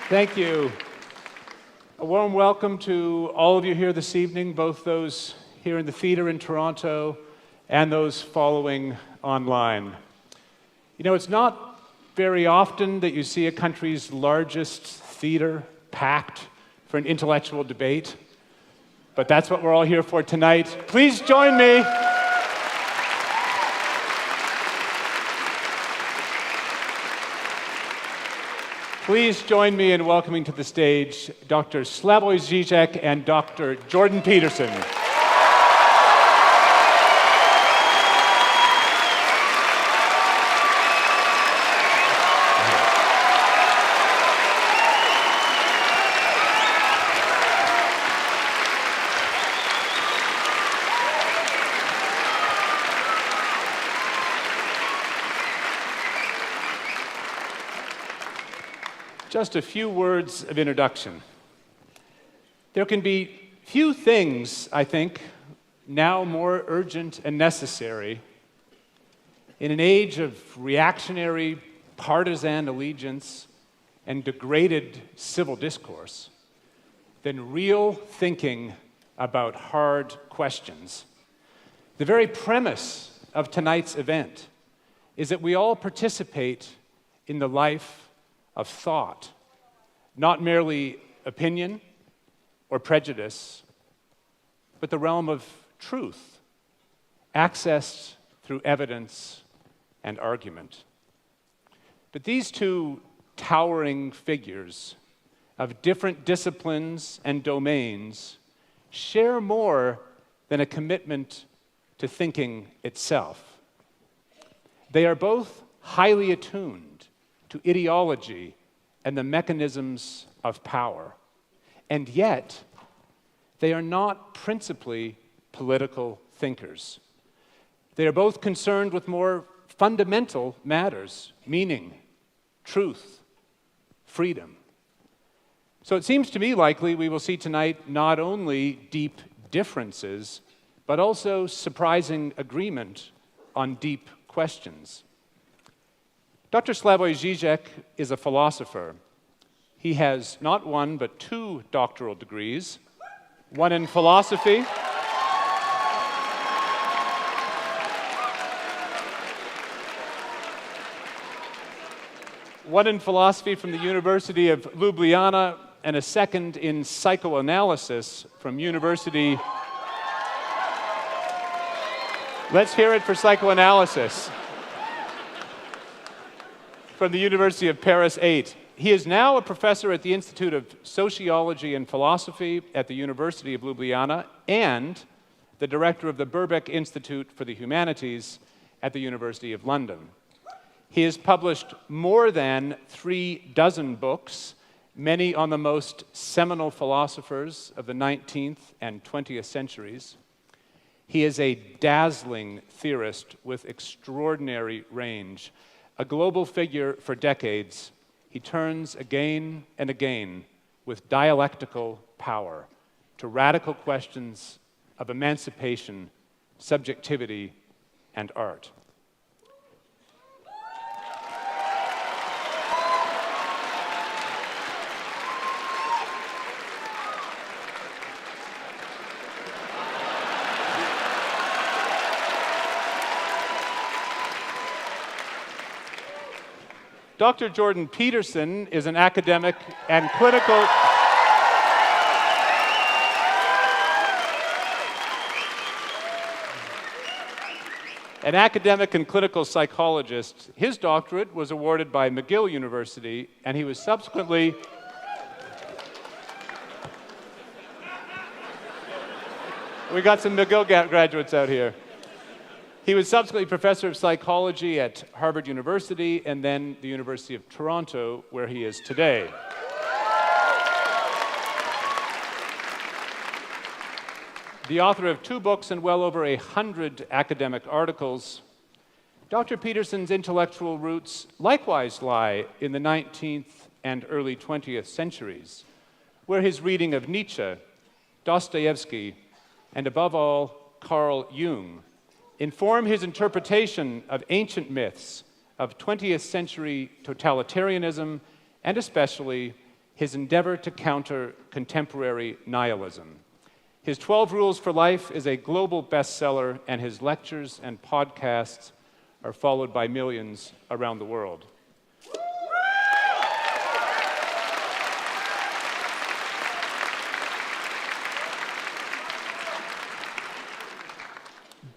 Thank you. A warm welcome to all of you here this evening, both those here in the theater in Toronto and those following online. You know, it's not very often that you see a country's largest theater packed for an intellectual debate, but that's what we're all here for tonight. Please join me. Please join me in welcoming to the stage Dr. Slavoj Zizek and Dr. Jordan Peterson. Just a few words of introduction. There can be few things, I think, now more urgent and necessary in an age of reactionary partisan allegiance and degraded civil discourse than real thinking about hard questions. The very premise of tonight's event is that we all participate in the life of thought, not merely opinion or prejudice, but the realm of truth, accessed through evidence and argument. But these two towering figures of different disciplines and domains share more than a commitment to thinking itself. They are both highly attuned to ideology and the mechanisms of power. And yet, they are not principally political thinkers. They are both concerned with more fundamental matters: meaning, truth, freedom. So it seems to me likely we will see tonight not only deep differences, but also surprising agreement on deep questions. Dr. Slavoj Zizek is a philosopher. He has not one, but two doctoral degrees, one in philosophy, from the University of Ljubljana, and a second in psychoanalysis from University... Let's hear it for psychoanalysis. From the University of Paris 8. He is now a professor at the Institute of Sociology and Philosophy at the University of Ljubljana and the director of the Birkbeck Institute for the Humanities at the University of London. He has published more than 36 books, many on the most seminal philosophers of the 19th and 20th centuries. He is a dazzling theorist with extraordinary range. A global figure for decades, he turns again and again with dialectical power to radical questions of emancipation, subjectivity, and art. Dr. Jordan Peterson is an academic and clinical... psychologist. His doctorate was awarded by McGill University, and he was subsequently... We got some McGill graduates out here. He was subsequently professor of psychology at Harvard University and then the University of Toronto, where he is today. The author of 2 books and well over 100 academic articles, Dr. Peterson's intellectual roots likewise lie in the 19th and early 20th centuries, where his reading of Nietzsche, Dostoevsky, and above all, Carl Jung, inform his interpretation of ancient myths, of 20th century totalitarianism, and especially his endeavor to counter contemporary nihilism. His 12 Rules for Life is a global bestseller, and his lectures and podcasts are followed by millions around the world.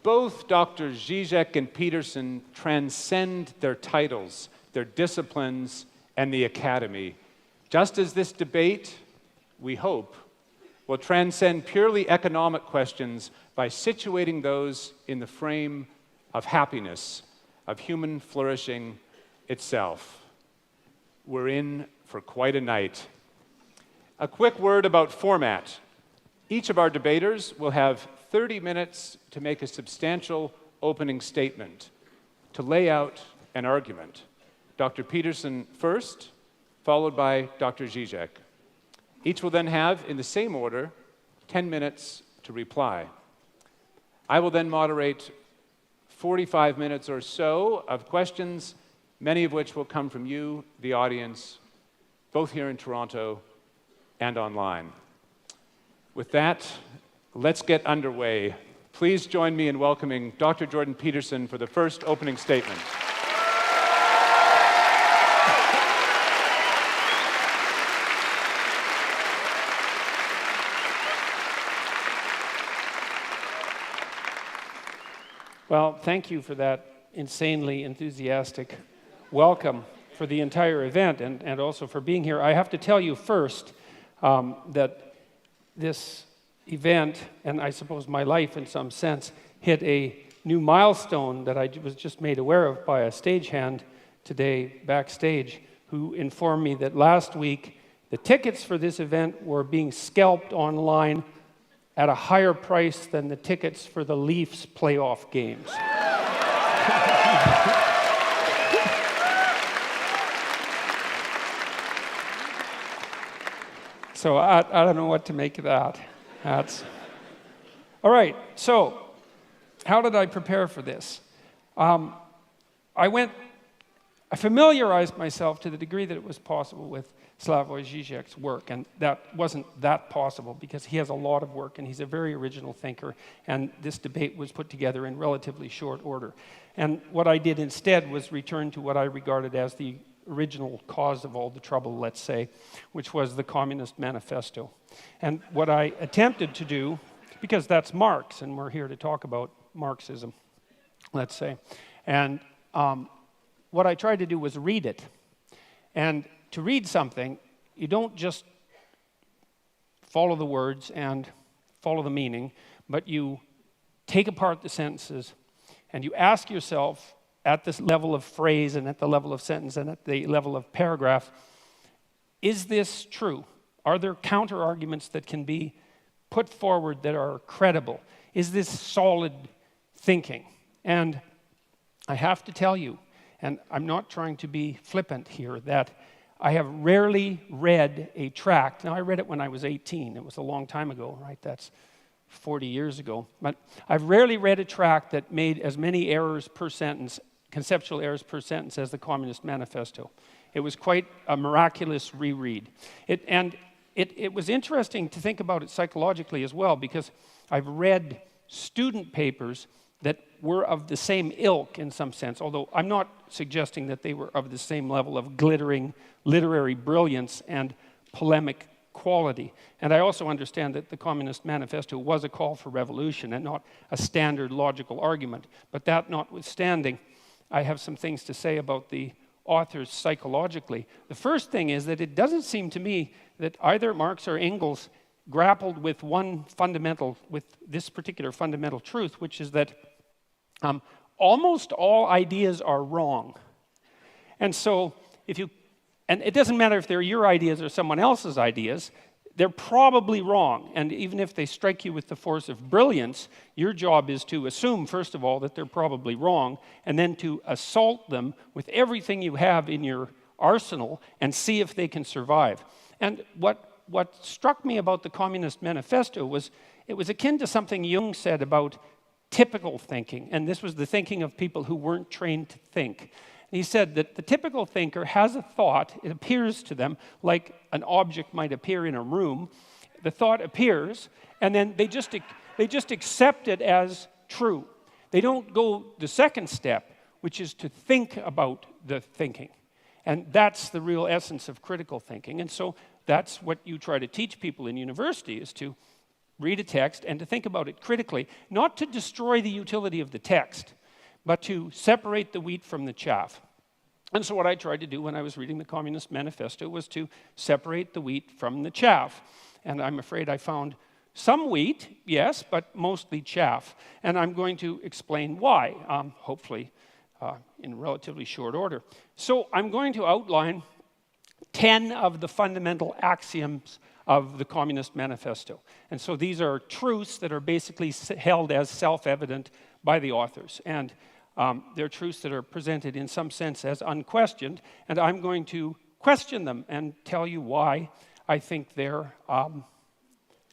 Both Dr. Zizek and Peterson transcend their titles, their disciplines, and the academy, just as this debate, we hope, will transcend purely economic questions by situating those in the frame of happiness, of human flourishing itself. We're in for quite a night. A quick word about format. Each of our debaters will have 30 minutes to make a substantial opening statement, to lay out an argument. Dr. Peterson first, followed by Dr. Zizek. Each will then have, in the same order, 10 minutes to reply. I will then moderate 45 minutes or so of questions, many of which will come from you, the audience, both here in Toronto and online. With that, let's get underway. Please join me in welcoming Dr. Jordan Peterson for the first opening statement. Well, thank you for that insanely enthusiastic welcome for the entire event and also for being here. I have to tell you first that this event, and I suppose my life in some sense, hit a new milestone that I was just made aware of by a stagehand today backstage, who informed me that last week the tickets for this event were being scalped online at a higher price than the tickets for the Leafs playoff games. So I don't know what to make of that. All right, so how did I prepare for this? I familiarized myself to the degree that it was possible with Slavoj Zizek's work, and that wasn't that possible because he has a lot of work and he's a very original thinker, and this debate was put together in relatively short order. And what I did instead was return to what I regarded as the original cause of all the trouble, let's say, which was the Communist Manifesto. And what I attempted to do, because that's Marx, and we're here to talk about Marxism, let's say, and what I tried to do was read it. And to read something, you don't just follow the words and follow the meaning, but you take apart the sentences and you ask yourself at this level of phrase and at the level of sentence and at the level of paragraph, is this true? Are there counter-arguments that can be put forward that are credible? Is this solid thinking? And I have to tell you, and I'm not trying to be flippant here, that I have rarely read a tract. Now, I read it when I was 18. It was a long time ago, right? That's 40 years ago. But I've rarely read a tract that made as many errors per sentence, conceptual errors per sentence, as the Communist Manifesto. It was quite a miraculous reread. It was interesting to think about it psychologically as well, because I've read student papers that were of the same ilk in some sense, although I'm not suggesting that they were of the same level of glittering literary brilliance and polemic quality. And I also understand that the Communist Manifesto was a call for revolution and not a standard logical argument. But that notwithstanding, I have some things to say about the authors psychologically. The first thing is that it doesn't seem to me that either Marx or Engels grappled with this particular fundamental truth, which is that almost all ideas are wrong. And so and it doesn't matter if they're your ideas or someone else's ideas, they're probably wrong. And even if they strike you with the force of brilliance, your job is to assume, first of all, that they're probably wrong, and then to assault them with everything you have in your arsenal and see if they can survive. And what struck me about the Communist Manifesto was it was akin to something Jung said about typical thinking. And this was the thinking of people who weren't trained to think. And he said that the typical thinker has a thought, it appears to them like an object might appear in a room. The thought appears, and then they just accept it as true. They don't go the second step, which is to think about the thinking. And that's the real essence of critical thinking. And so that's what you try to teach people in university, is to read a text and to think about it critically, not to destroy the utility of the text, but to separate the wheat from the chaff. And so what I tried to do when I was reading the Communist Manifesto was to separate the wheat from the chaff. And I'm afraid I found some wheat, yes, but mostly chaff. And I'm going to explain why, hopefully in relatively short order. So I'm going to outline 10 of the fundamental axioms of the Communist Manifesto. And so these are truths that are basically held as self-evident by the authors. And they're truths that are presented in some sense as unquestioned. And I'm going to question them and tell you why I think they're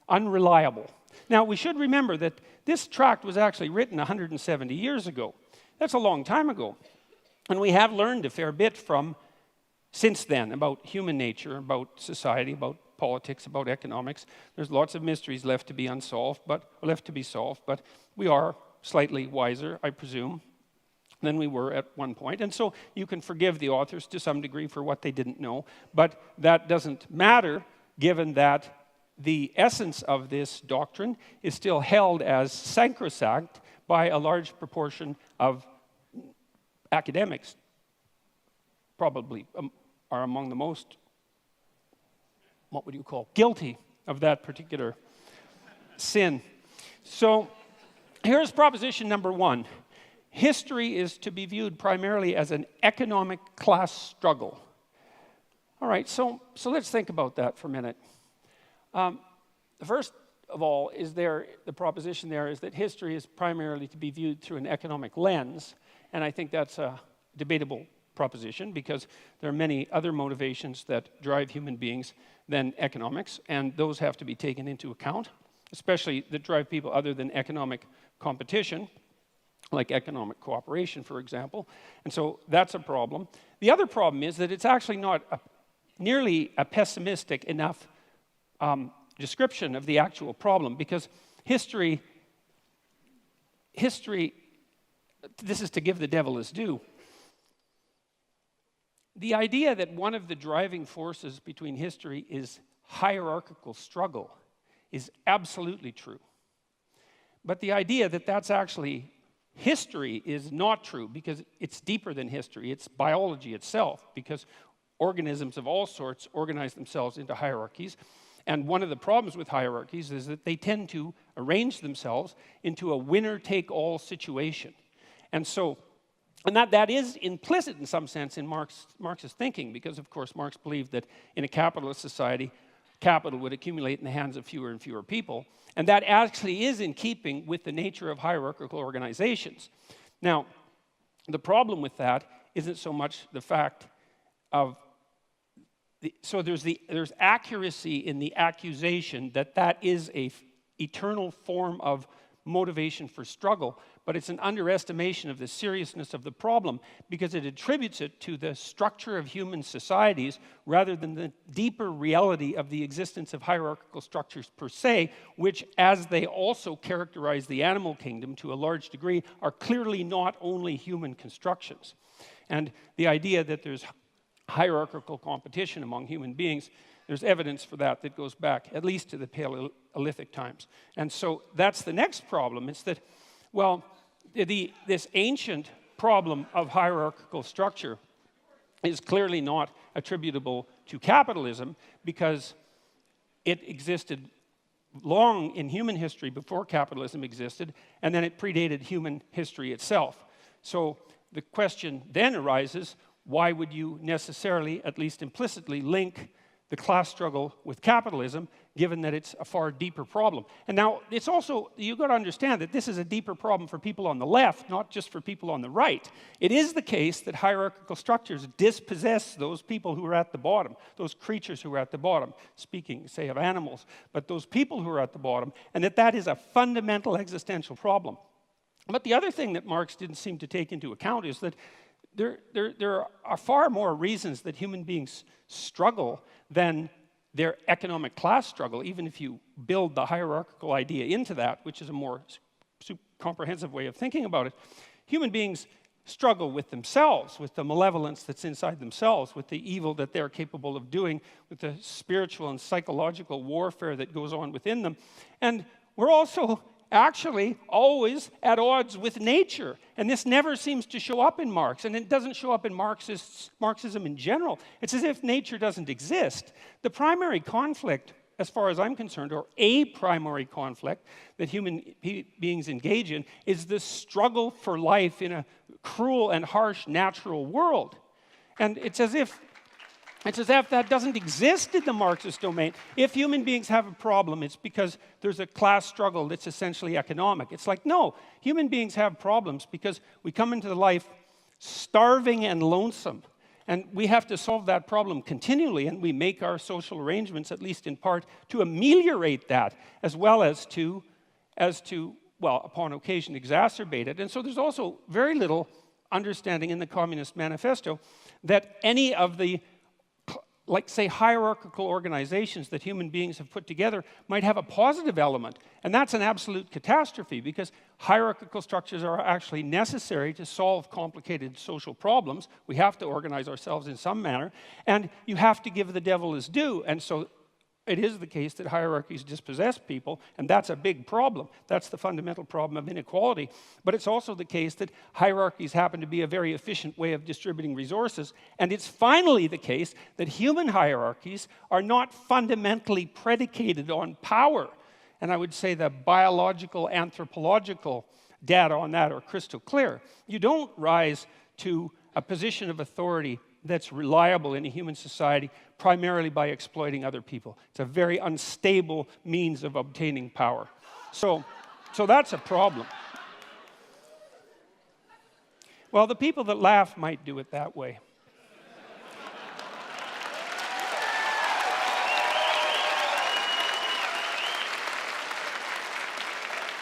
unreliable. Now, we should remember that this tract was actually written 170 years ago. That's a long time ago. And we have learned a fair bit from since then about human nature, about society, about politics, about economics. There's lots of mysteries left to be unsolved, but solved, but we are slightly wiser, I presume, than we were at one point. And so you can forgive the authors to some degree for what they didn't know, but that doesn't matter given that the essence of this doctrine is still held as sacrosanct by a large proportion of academics. Probably are among the most, what would you call, guilty of that particular sin. So here's proposition number 1. History is to be viewed primarily as an economic class struggle. All right, so let's think about that for a minute. The first of all is the proposition there is that history is primarily to be viewed through an economic lens, and I think that's a debatable proposition because there are many other motivations that drive human beings than economics, and those have to be taken into account, especially that drive people other than economic competition, like economic cooperation, for example. And so that's a problem. The other problem is that it's actually not nearly a pessimistic enough description of the actual problem, because history, this is to give the devil his due. The idea that one of the driving forces between history is hierarchical struggle is absolutely true. But the idea that that's actually history is not true, because it's deeper than history. It's biology itself, because organisms of all sorts organize themselves into hierarchies. And one of the problems with hierarchies is that they tend to arrange themselves into a winner-take-all situation. And so, that is implicit in some sense in Marx's thinking, because of course Marx believed that in a capitalist society, capital would accumulate in the hands of fewer and fewer people. And that actually is in keeping with the nature of hierarchical organizations. Now, the problem with that isn't so much the fact of there's accuracy in the accusation that is a eternal form of motivation for struggle, but it's an underestimation of the seriousness of the problem because it attributes it to the structure of human societies rather than the deeper reality of the existence of hierarchical structures per se, which, as they also characterize the animal kingdom to a large degree, are clearly not only human constructions. And the idea that there's hierarchical competition among human beings, there's evidence for that goes back at least to the Paleolithic times. And so that's the next problem. It's that, well, this ancient problem of hierarchical structure is clearly not attributable to capitalism because it existed long in human history before capitalism existed, and then it predated human history itself. So the question then arises, why would you necessarily, at least implicitly, link the class struggle with capitalism, given that it's a far deeper problem? And now, it's also, you've got to understand that this is a deeper problem for people on the left, not just for people on the right. It is the case that hierarchical structures dispossess those people who are at the bottom, those creatures who are at the bottom, speaking, say, of animals, but those people who are at the bottom, and that is a fundamental existential problem. But the other thing that Marx didn't seem to take into account is that there are far more reasons that human beings struggle than their economic class struggle, even if you build the hierarchical idea into that, which is a more comprehensive way of thinking about it. Human beings struggle with themselves, with the malevolence that's inside themselves, with the evil that they're capable of doing, with the spiritual and psychological warfare that goes on within them. And we're also actually always at odds with nature. And this never seems to show up in Marx. And it doesn't show up in Marxism in general. It's as if nature doesn't exist. The primary conflict, as far as I'm concerned, or a primary conflict that human beings engage in, is the struggle for life in a cruel and harsh natural world. And it's as if that doesn't exist in the Marxist domain. If human beings have a problem, it's because there's a class struggle that's essentially economic. It's like, no, human beings have problems because we come into life starving and lonesome. And we have to solve that problem continually, and we make our social arrangements, at least in part, to ameliorate that, as well as to, well, upon occasion, exacerbate it. And so there's also very little understanding in the Communist Manifesto that any of the, like, say, hierarchical organizations that human beings have put together might have a positive element. And that's an absolute catastrophe, because hierarchical structures are actually necessary to solve complicated social problems. We have to organize ourselves in some manner, and you have to give the devil his due. And so it is the case that hierarchies dispossess people, and that's a big problem. That's the fundamental problem of inequality. But it's also the case that hierarchies happen to be a very efficient way of distributing resources. And it's finally the case that human hierarchies are not fundamentally predicated on power. And I would say the biological, anthropological data on that are crystal clear. You don't rise to a position of authority that's reliable in a human society primarily by exploiting other people. It's a very unstable means of obtaining power. So that's a problem. Well, the people that laugh might do it that way.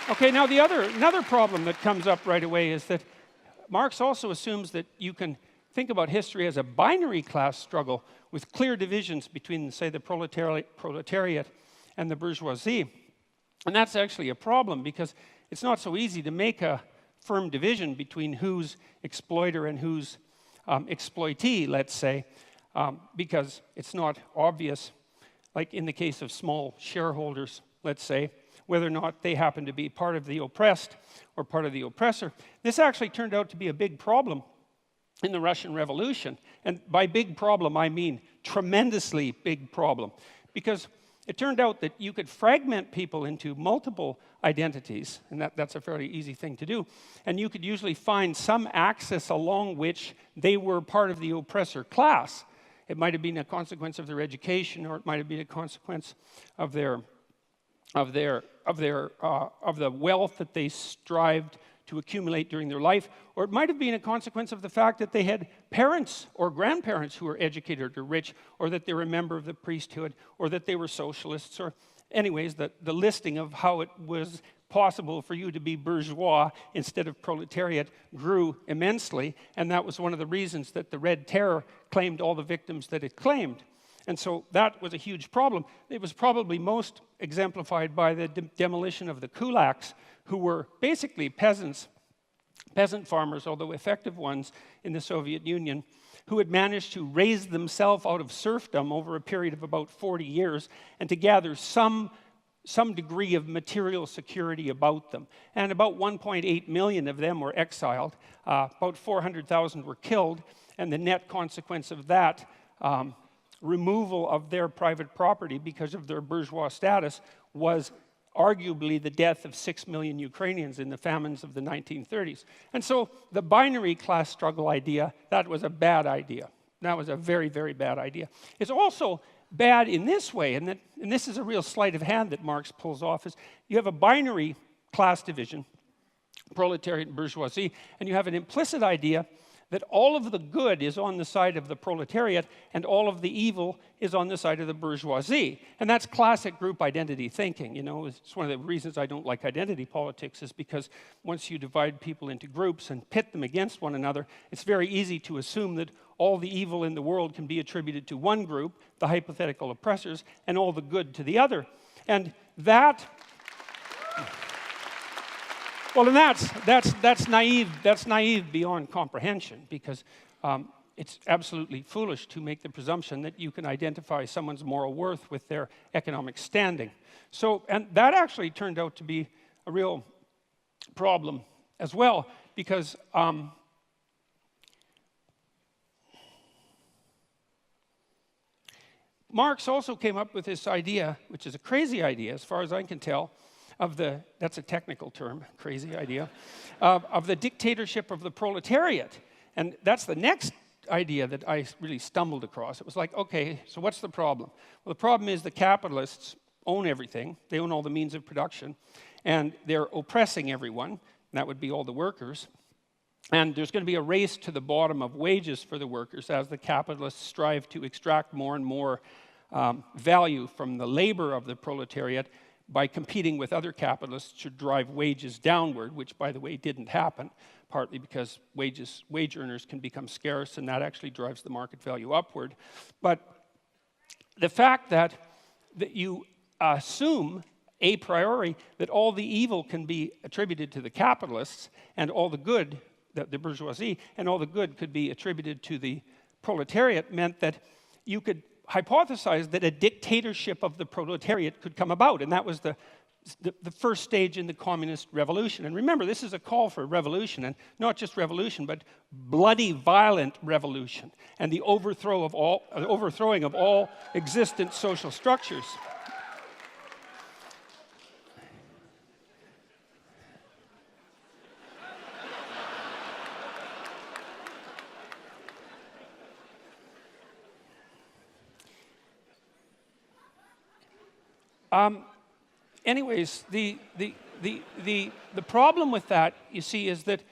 Okay, now another problem that comes up right away is that Marx also assumes that you can think about history as a binary class struggle with clear divisions between, say, the proletariat and the bourgeoisie. And that's actually a problem, because it's not so easy to make a firm division between who's exploiter and who's exploitee, let's say, because it's not obvious, like in the case of small shareholders, let's say, whether or not they happen to be part of the oppressed or part of the oppressor. This actually turned out to be a big problem in the Russian Revolution. And by big problem, I mean tremendously big problem. Because it turned out that you could fragment people into multiple identities, and that's a fairly easy thing to do. And you could usually find some axis along which they were part of the oppressor class. It might have been a consequence of their education, or it might have been a consequence of the wealth that they strived to accumulate during their life, or it might have been a consequence of the fact that they had parents or grandparents who were educated or rich, or that they were a member of the priesthood, or that they were socialists, or anyways, the listing of how it was possible for you to be bourgeois instead of proletariat grew immensely, and that was one of the reasons that the Red Terror claimed all the victims that it claimed. And so that was a huge problem. It was probably most exemplified by the demolition of the kulaks, who were basically peasant farmers, although effective ones in the Soviet Union, who had managed to raise themselves out of serfdom over a period of about 40 years and to gather some degree of material security about them. And about 1.8 million of them were exiled. About 400,000 were killed, and the net consequence of that removal of their private property because of their bourgeois status was arguably the death of 6 million Ukrainians in the famines of the 1930s. And so the binary class struggle idea, that was a bad idea. That was a very, very bad idea. It's also bad in this way, and this is a real sleight of hand that Marx pulls off, is you have a binary class division, proletariat and bourgeoisie, and you have an implicit idea that all of the good is on the side of the proletariat and all of the evil is on the side of the bourgeoisie. And that's classic group identity thinking. You know, it's one of the reasons I don't like identity politics is because once you divide people into groups and pit them against one another, it's very easy to assume that all the evil in the world can be attributed to one group, the hypothetical oppressors, and all the good to the other. And that... Well, and that's naive. That's naive beyond comprehension, because it's absolutely foolish to make the presumption that you can identify someone's moral worth with their economic standing. So, and that actually turned out to be a real problem as well, because Marx also came up with this idea, which is a crazy idea as far as I can tell, of the, that's a technical term, crazy idea, of the dictatorship of the proletariat. And that's the next idea that I really stumbled across. It was like, okay, so what's the problem? Well, the problem is the capitalists own everything. They own all the means of production. And they're oppressing everyone. And that would be all the workers. And there's going to be a race to the bottom of wages for the workers as the capitalists strive to extract more and more value from the labor of the proletariat by competing with other capitalists to drive wages downward, which, by the way, didn't happen, partly because wage earners can become scarce, and that actually drives the market value upward. But the fact that you assume a priori that all the evil can be attributed to the capitalists and all the good, the bourgeoisie, and all the good could be attributed to the proletariat meant that you could hypothesized that a dictatorship of the proletariat could come about, and that was the first stage in the communist revolution. And remember, this is a call for revolution, and not just revolution, but bloody, violent revolution, and the overthrowing of all existent social structures. Anyways, the problem with that, you see, is that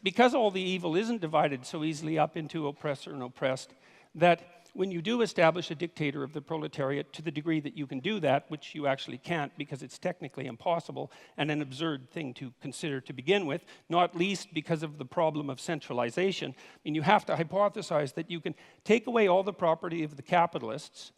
because all the evil isn't divided so easily up into oppressor and oppressed, that when you do establish a dictator of the proletariat to the degree that you can do that, which you actually can't because it's technically impossible and an absurd thing to consider to begin with, not least because of the problem of centralization. I mean, you have to hypothesize that you can take away all the property of the capitalists.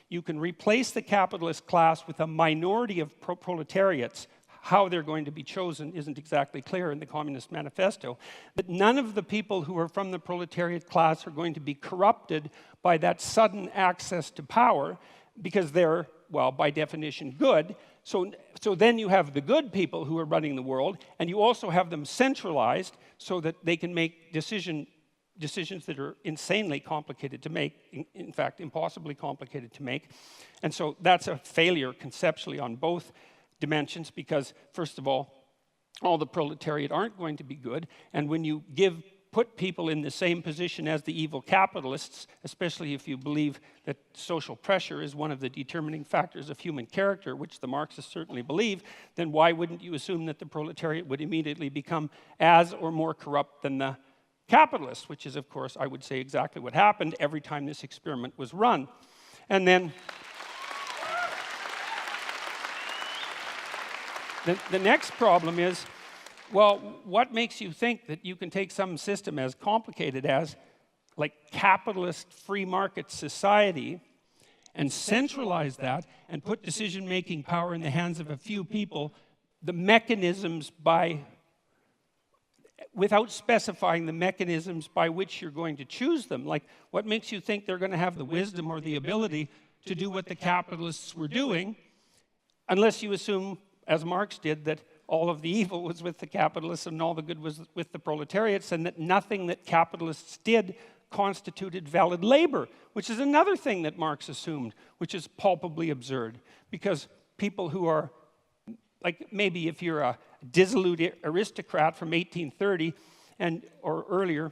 You can replace the capitalist class with a minority of proletariats. How they're going to be chosen isn't exactly clear in the Communist Manifesto. But none of the people who are from the proletariat class are going to be corrupted by that sudden access to power because they're, well, by definition, good. So then you have the good people who are running the world, and you also have them centralized so that they can make decisions that are insanely complicated to make, in fact, impossibly complicated to make. And so that's a failure conceptually on both dimensions because, first of all the proletariat aren't going to be good, and when you put people in the same position as the evil capitalists, especially if you believe that social pressure is one of the determining factors of human character, which the Marxists certainly believe, then why wouldn't you assume that the proletariat would immediately become as or more corrupt than the capitalists, which is, of course, I would say exactly what happened every time this experiment was run. And then the next problem is, well, what makes you think that you can take some system as complicated as, like, capitalist free market society and centralize that and put decision-making power in the hands of a few people, the mechanisms without specifying the mechanisms by which you're going to choose them? Like, what makes you think they're going to have the wisdom or the ability to do what the capitalists were doing, unless you assume, as Marx did, that all of the evil was with the capitalists and all the good was with the proletariats, and that nothing that capitalists did constituted valid labor, which is another thing that Marx assumed, which is palpably absurd, because people who are, like, maybe if you're a dissolute aristocrat from 1830 or earlier,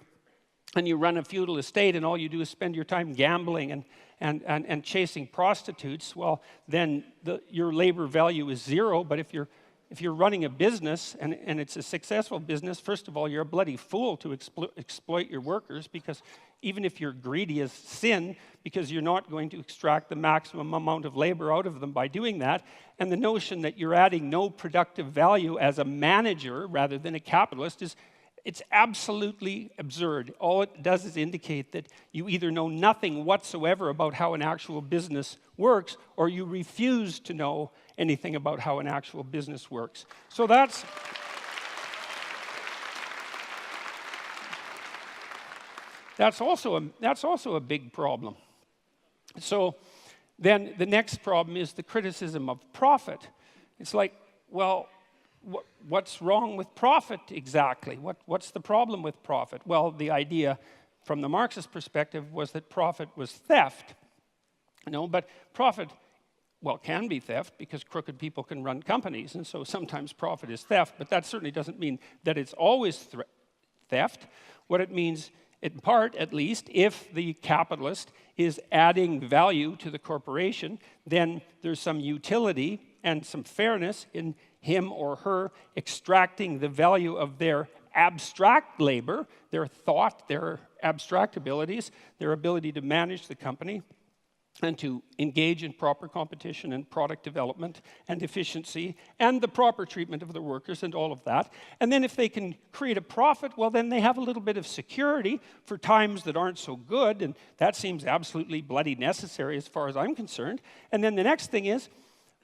and you run a feudal estate and all you do is spend your time gambling and chasing prostitutes, well, then your labor value is zero. But if you're if you're running a business and it's a successful business, first of all, you're a bloody fool to exploit your workers, because even if you're greedy as sin, because you're not going to extract the maximum amount of labor out of them by doing that. And the notion that you're adding no productive value as a manager rather than a capitalist it's absolutely absurd. All it does is indicate that you either know nothing whatsoever about how an actual business works, or you refuse to know anything about how an actual business works. So that's also a big problem. So then the next problem is the criticism of profit. It's like, well, what's wrong with profit exactly? What's the problem with profit? Well, the idea from the Marxist perspective was that profit was theft. But profit, well, can be theft, because crooked people can run companies, and so sometimes profit is theft, but that certainly doesn't mean that it's always theft. What it means, in part at least, if the capitalist is adding value to the corporation, then there's some utility and some fairness in him or her extracting the value of their abstract labor, their thought, their abstract abilities, their ability to manage the company, and to engage in proper competition and product development and efficiency and the proper treatment of the workers and all of that. And then if they can create a profit, well, then they have a little bit of security for times that aren't so good, and that seems absolutely bloody necessary as far as I'm concerned. And then the next thing is,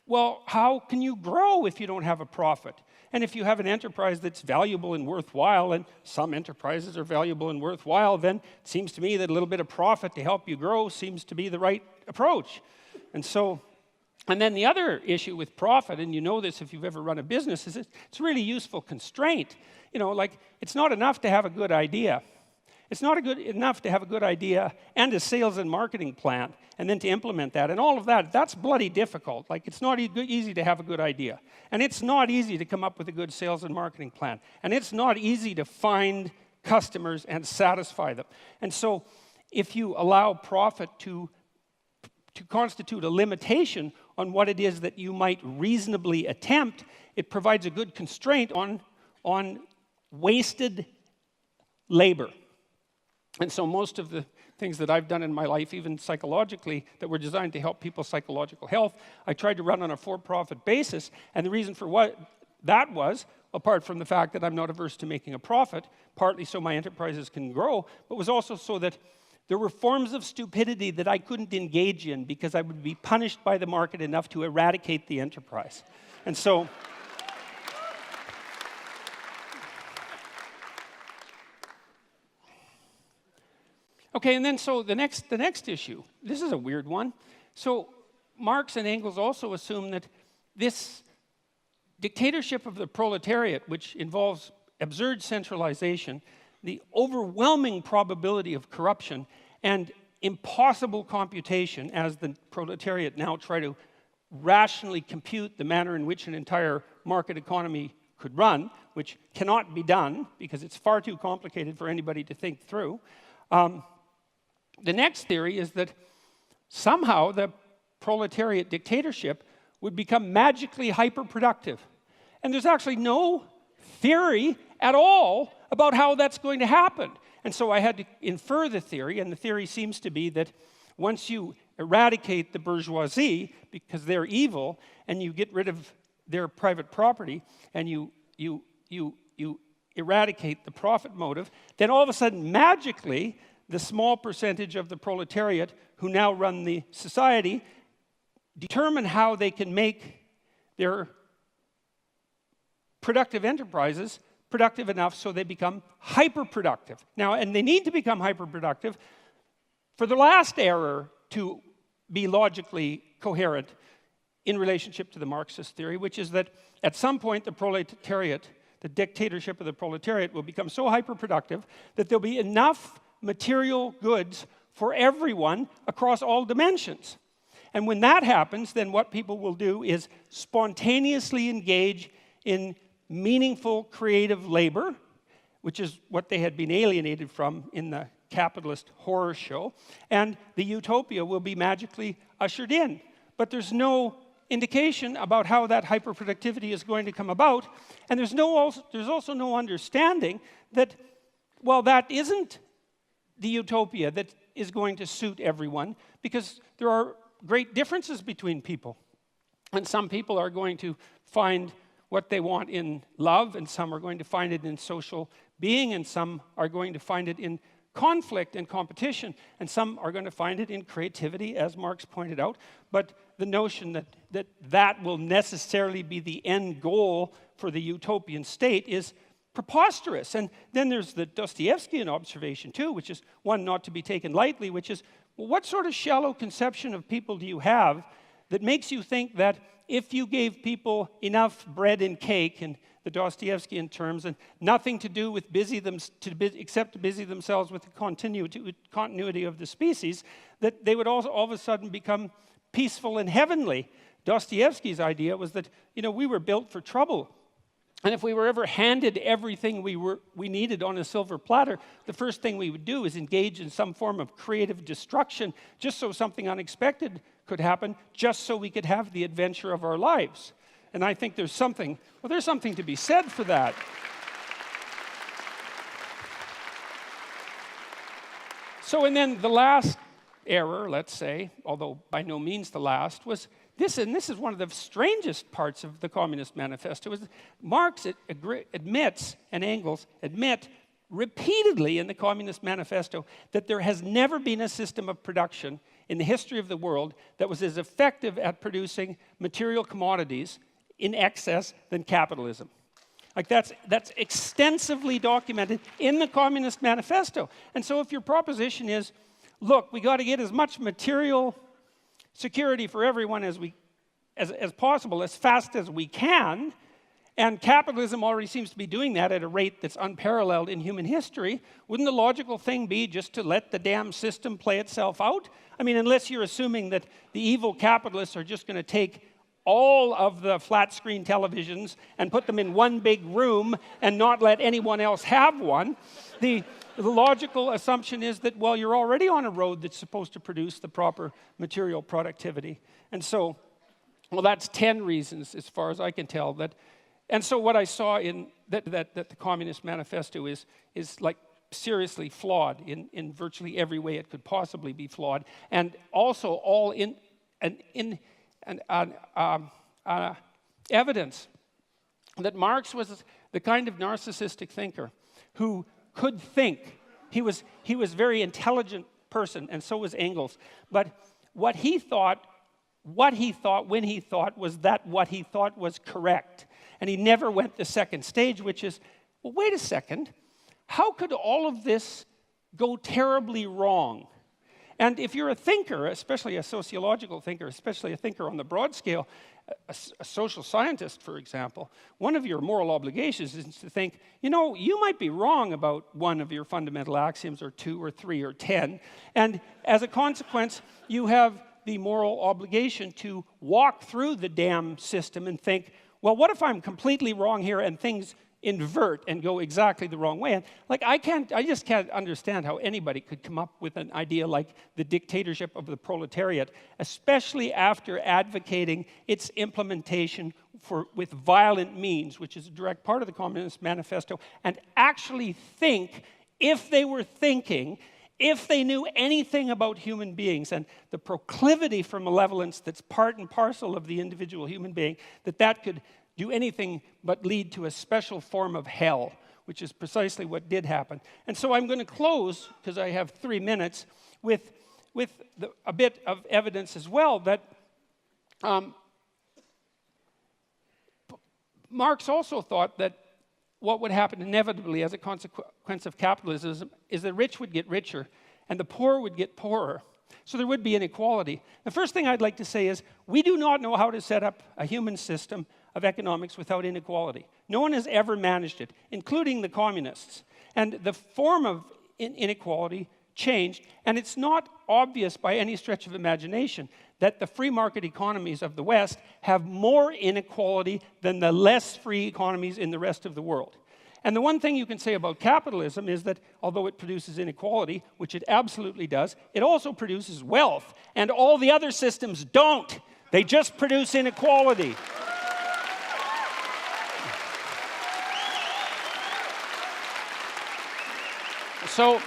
well, how can you grow if you don't have a profit? And if you have an enterprise that's valuable and worthwhile, and some enterprises are valuable and worthwhile, then it seems to me that a little bit of profit to help you grow seems to be the right approach. And then the other issue with profit, and you know this if you've ever run a business, is it's a really useful constraint. Like, it's not enough to have a good idea. It's not enough to have a good idea and a sales and marketing plan, and then to implement that. And all of that, that's bloody difficult. Like, it's not easy to have a good idea. And it's not easy to come up with a good sales and marketing plan. And it's not easy to find customers and satisfy them. And so if you allow profit to constitute a limitation on what it is that you might reasonably attempt, it provides a good constraint on wasted labor. And so most of the things that I've done in my life, even psychologically, that were designed to help people's psychological health, I tried to run on a for-profit basis. And the reason for what that was, apart from the fact that I'm not averse to making a profit, partly so my enterprises can grow, but was also so that there were forms of stupidity that I couldn't engage in because I would be punished by the market enough to eradicate the enterprise. And so okay, and then so the next issue, this is a weird one. So Marx and Engels also assume that this dictatorship of the proletariat, which involves absurd centralization, the overwhelming probability of corruption, and impossible computation, as the proletariat now try to rationally compute the manner in which an entire market economy could run, which cannot be done because it's far too complicated for anybody to think through. The next theory is that somehow the proletariat dictatorship would become magically hyperproductive. And there's actually no theory at all about how that's going to happen. And so I had to infer the theory, and the theory seems to be that once you eradicate the bourgeoisie, because they're evil, and you get rid of their private property, and you eradicate the profit motive, then all of a sudden, magically, the small percentage of the proletariat who now run the society determine how they can make their productive enterprises productive enough so they become hyperproductive. Now, and they need to become hyperproductive for the last error to be logically coherent in relationship to the Marxist theory, which is that at some point the proletariat, the dictatorship of the proletariat, will become so hyperproductive that there'll be enough material goods for everyone across all dimensions. And when that happens, then what people will do is spontaneously engage in meaningful creative labor, which is what they had been alienated from in the capitalist horror show, and the utopia will be magically ushered in. But there's no indication about how that hyperproductivity is going to come about. And there's also no understanding that, well, that isn't the utopia that is going to suit everyone, because there are great differences between people. And some people are going to find what they want in love, and some are going to find it in social being, and some are going to find it in conflict and competition, and some are going to find it in creativity, as Marx pointed out. But the notion that will necessarily be the end goal for the utopian state is preposterous. And then there's the Dostoevskian observation too, which is one not to be taken lightly, which is, well, what sort of shallow conception of people do you have that makes you think that if you gave people enough bread and cake, in the Dostoevskian terms, and nothing to do with except to busy themselves with the continuity of the species, that they would all of a sudden become peaceful and heavenly. Dostoevsky's idea was that, we were built for trouble. And if we were ever handed everything we needed on a silver platter, the first thing we would do is engage in some form of creative destruction, just so something unexpected could happen, just so we could have the adventure of our lives. And I think there's something to be said for that. So, and then the last error, let's say, although by no means the last, was this, and this is one of the strangest parts of the Communist Manifesto, is Marx admits, and Engels admit repeatedly in the Communist Manifesto, that there has never been a system of production in the history of the world that was as effective at producing material commodities in excess than capitalism. Like that's extensively documented in the Communist Manifesto. And so if your proposition is, look, we got to get as much material security for everyone as possible, as fast as we can, and capitalism already seems to be doing that at a rate that's unparalleled in human history, wouldn't the logical thing be just to let the damn system play itself out? I mean, unless you're assuming that the evil capitalists are just going to take all of the flat screen televisions and put them in one big room and not let anyone else have one. The logical assumption is that, well, you're already on a road that's supposed to produce the proper material productivity. And so, well, that's 10 reasons, as far as I can tell. And so what I saw in that the Communist Manifesto is like seriously flawed in virtually every way it could possibly be flawed, and also all in evidence that Marx was the kind of narcissistic thinker who could think. He was a very intelligent person, and so was Engels. But what he thought when he thought was that what he thought was correct. And he never went the second stage, which is, well, wait a second. How could all of this go terribly wrong? And if you're a thinker, especially a sociological thinker, especially a thinker on the broad scale, a social scientist, for example, one of your moral obligations is to think, you might be wrong about one of your fundamental axioms, or 2 or 3 or 10, and as a consequence, you have the moral obligation to walk through the damn system and think, well, what if I'm completely wrong here and things invert and go exactly the wrong way? And I just can't understand how anybody could come up with an idea like the dictatorship of the proletariat, especially after advocating its implementation with violent means, which is a direct part of the Communist Manifesto, and actually think, if they were thinking, if they knew anything about human beings and the proclivity for malevolence that's part and parcel of the individual human being, that could do anything but lead to a special form of hell, which is precisely what did happen. And so I'm going to close, because I have 3 minutes, with a bit of evidence as well that Marx also thought that what would happen inevitably as a consequence of capitalism is the rich would get richer and the poor would get poorer. So there would be inequality. The first thing I'd like to say is we do not know how to set up a human system of economics without inequality. No one has ever managed it, including the communists. And the form of inequality changed, and it's not obvious by any stretch of imagination that the free market economies of the West have more inequality than the less free economies in the rest of the world. And the one thing you can say about capitalism is that although it produces inequality, which it absolutely does, it also produces wealth, and all the other systems don't. They just produce inequality. So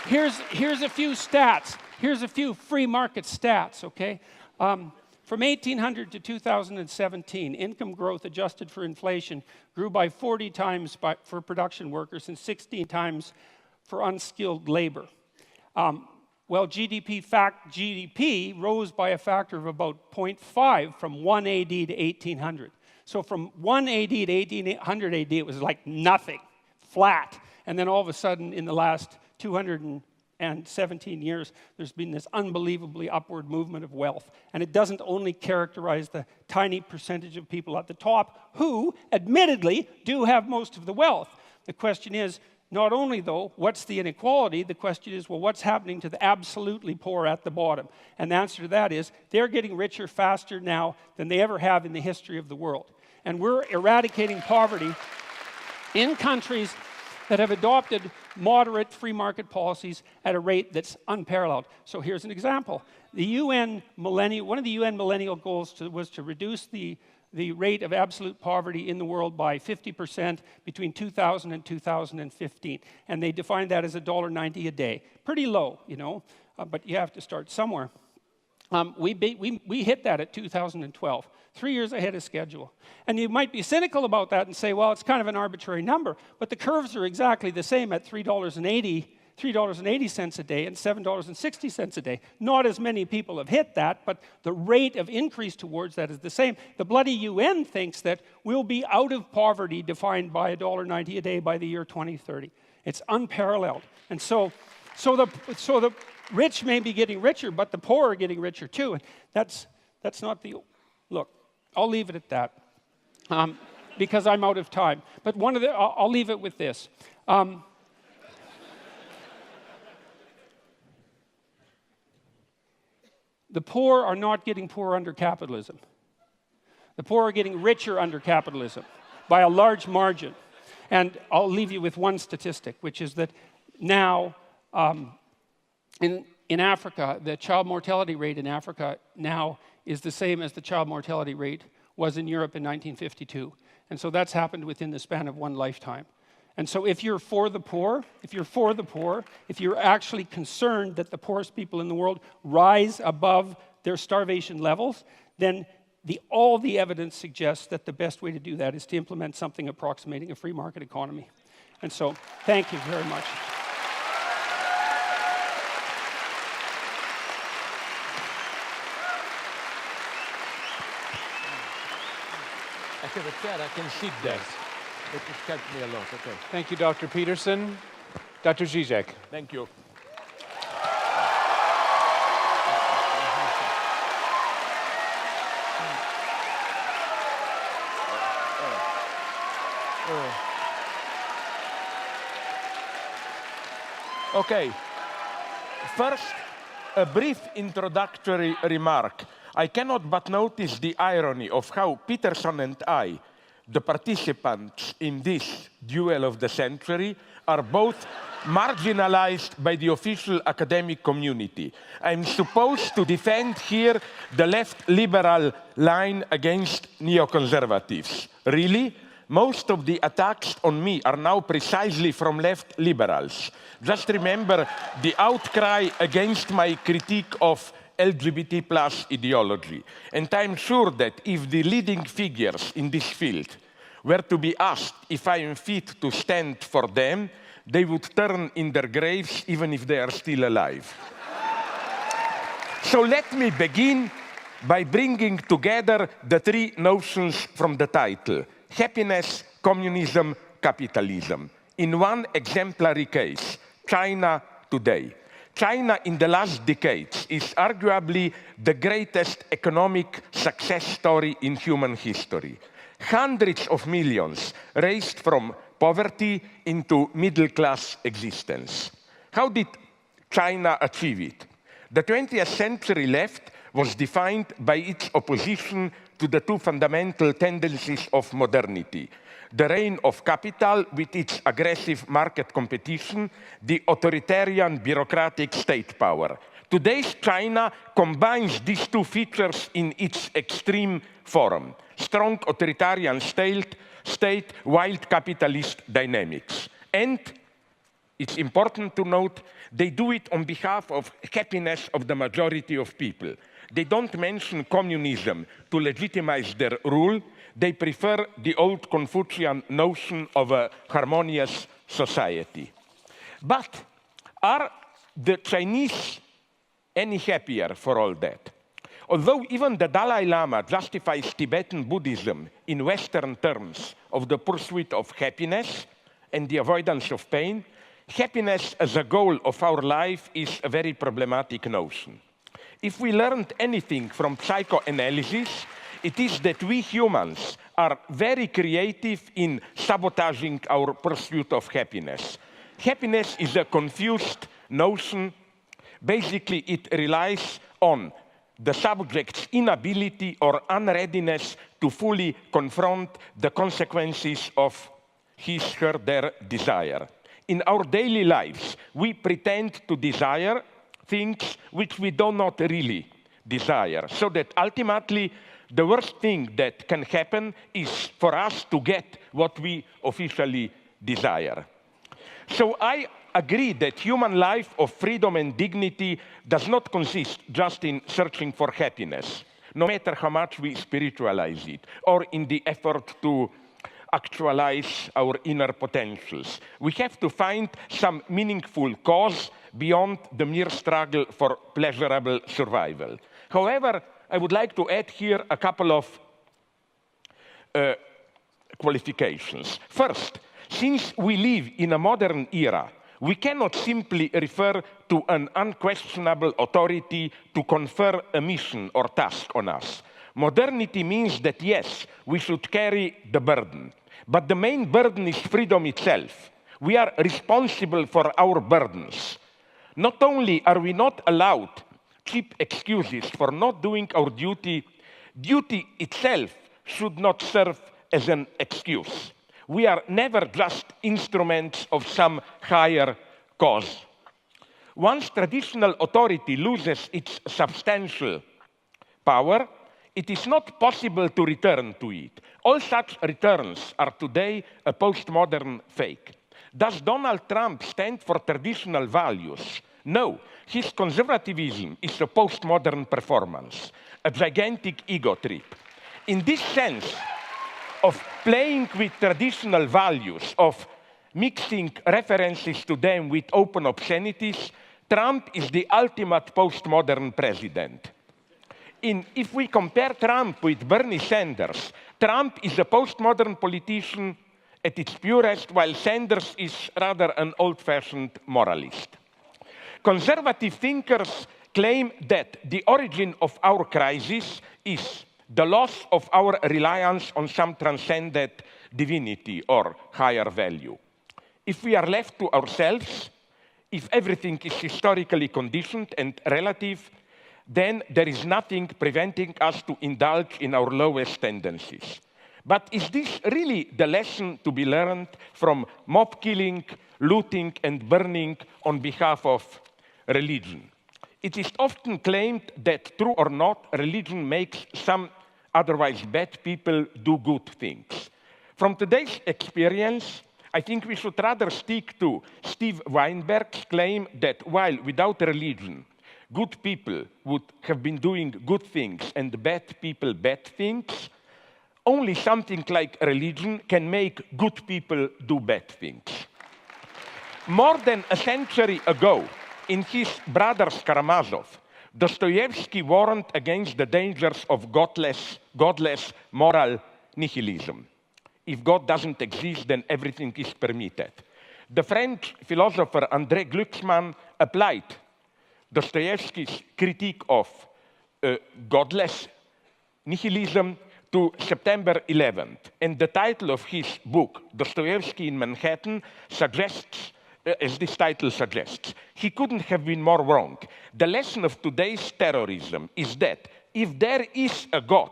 here's a few stats. Here's a few free market stats, okay? From 1800 to 2017, income growth adjusted for inflation grew by 40 times for production workers and 16 times for unskilled labor. Well, GDP rose by a factor of about 0.5 from 1 AD to 1800. So from 1 AD to 1800 AD, it was like nothing, flat. And then all of a sudden, in the last 217 years, there's been this unbelievably upward movement of wealth. And it doesn't only characterize the tiny percentage of people at the top who, admittedly, do have most of the wealth. The question is, not only, though, what's the inequality, the question is, well, what's happening to the absolutely poor at the bottom? And the answer to that is, they're getting richer faster now than they ever have in the history of the world. And we're eradicating poverty in countries that have adopted moderate free market policies at a rate that's unparalleled. So here's an example. One of the UN millennial goals was to reduce the rate of absolute poverty in the world by 50% between 2000 and 2015. And they defined that as $1.90 a day. Pretty low, you know, but you have to start somewhere. We hit that at 2012, 3 years ahead of schedule. And you might be cynical about that and say, well, it's kind of an arbitrary number, but the curves are exactly the same at $3.80 a day and $7.60 a day. Not as many people have hit that, but the rate of increase towards that is the same. The bloody UN thinks that we'll be out of poverty defined by $1.90 a day by the year 2030. It's unparalleled. And so the rich may be getting richer, but the poor are getting richer too. And that's not the... Look, I'll leave it at that because I'm out of time. But I'll leave it with this. The poor are not getting poorer under capitalism. The poor are getting richer under capitalism by a large margin. And I'll leave you with one statistic, which is that now in Africa, the child mortality rate in Africa now is the same as the child mortality rate was in Europe in 1952. And so that's happened within the span of one lifetime. And so if you're for the poor, if you're actually concerned that the poorest people in the world rise above their starvation levels, then all the evidence suggests that the best way to do that is to implement something approximating a free market economy. And so, thank you very much. I have a chair, I can sit there. It has helped me a lot, okay. Thank you, Dr. Peterson. Dr. Zizek. Thank you. Okay. First, a brief introductory remark. I cannot but notice the irony of how Peterson and I, the participants in this duel of the century, are both marginalized by the official academic community. I'm supposed to defend here the left liberal line against neoconservatives. Really? Most of the attacks on me are now precisely from left liberals. Just remember the outcry against my critique of LGBT plus ideology. And I'm sure that if the leading figures in this field were to be asked if I am fit to stand for them, they would turn in their graves even if they are still alive. So let me begin by bringing together the three notions from the title: happiness, communism, capitalism. In one exemplary case, China today. China in the last decades is arguably the greatest economic success story in human history. Hundreds of millions raised from poverty into middle-class existence. How did China achieve it? The 20th century left was defined by its opposition to the two fundamental tendencies of modernity: the reign of capital with its aggressive market competition, the authoritarian bureaucratic state power. Today's China combines these two features in its extreme form: strong authoritarian state, wild capitalist dynamics. And it's important to note, they do it on behalf of happiness of the majority of people. They don't mention communism to legitimize their rule. They prefer the old Confucian notion of a harmonious society. But are the Chinese any happier for all that? Although even the Dalai Lama justifies Tibetan Buddhism in Western terms of the pursuit of happiness and the avoidance of pain, happiness as a goal of our life is a very problematic notion. If we learned anything from psychoanalysis, it is that we humans are very creative in sabotaging our pursuit of happiness. Happiness is a confused notion. Basically, it relies on the subject's inability or unreadiness to fully confront the consequences of his, her, their desire. In our daily lives, we pretend to desire things which we do not really desire, so that ultimately the worst thing that can happen is for us to get what we officially desire. So I agree that human life of freedom and dignity does not consist just in searching for happiness, no matter how much we spiritualize it, or in the effort to actualize our inner potentials. We have to find some meaningful cause beyond the mere struggle for pleasurable survival. However, I would like to add here a couple of qualifications. First, since we live in a modern era, we cannot simply refer to an unquestionable authority to confer a mission or task on us. Modernity means that, yes, we should carry the burden. But the main burden is freedom itself. We are responsible for our burdens. Not only are we not allowed cheap excuses for not doing our duty, duty itself should not serve as an excuse. We are never just instruments of some higher cause. Once traditional authority loses its substantial power, it is not possible to return to it. All such returns are today a postmodern fake. Does Donald Trump stand for traditional values? No, his conservatism is a postmodern performance, a gigantic ego trip. In this sense of playing with traditional values, of mixing references to them with open obscenities, Trump is the ultimate postmodern president. If we compare Trump with Bernie Sanders, Trump is a postmodern politician at its purest, while Sanders is rather an old-fashioned moralist. Conservative thinkers claim that the origin of our crisis is the loss of our reliance on some transcendent divinity or higher value. If we are left to ourselves, if everything is historically conditioned and relative, then there is nothing preventing us to indulge in our lowest tendencies. But is this really the lesson to be learned from mob killing, looting, and burning on behalf of religion? It is often claimed that, true or not, religion makes some otherwise bad people do good things. From today's experience, I think we should rather stick to Steve Weinberg's claim that while without religion, good people would have been doing good things and bad people bad things, only something like religion can make good people do bad things. More than a century ago, in his Brothers Karamazov, Dostoevsky warned against the dangers of godless moral nihilism. If God doesn't exist, then everything is permitted. The French philosopher André Glucksmann applied Dostoevsky's critique of godless nihilism to September 11th. And the title of his book, Dostoevsky in Manhattan, suggests, as this title suggests, he couldn't have been more wrong. The lesson of today's terrorism is that if there is a God,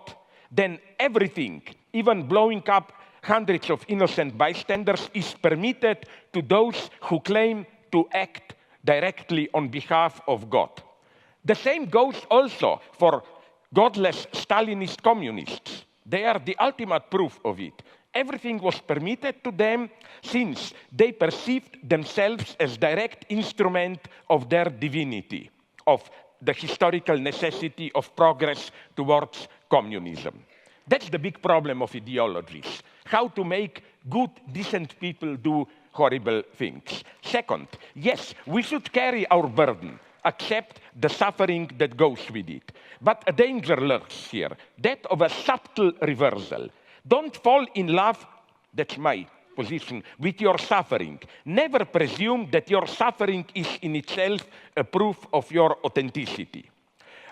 then everything, even blowing up hundreds of innocent bystanders, is permitted to those who claim to act directly on behalf of God. The same goes also for godless Stalinist communists. They are the ultimate proof of it. Everything was permitted to them since they perceived themselves as direct instrument of their divinity, of the historical necessity of progress towards communism. That's the big problem of ideologies. How to make good, decent people do horrible things. Second, yes, we should carry our burden, accept the suffering that goes with it. But a danger lurks here, that of a subtle reversal. Don't fall in love, that's my position, with your suffering. Never presume that your suffering is in itself a proof of your authenticity.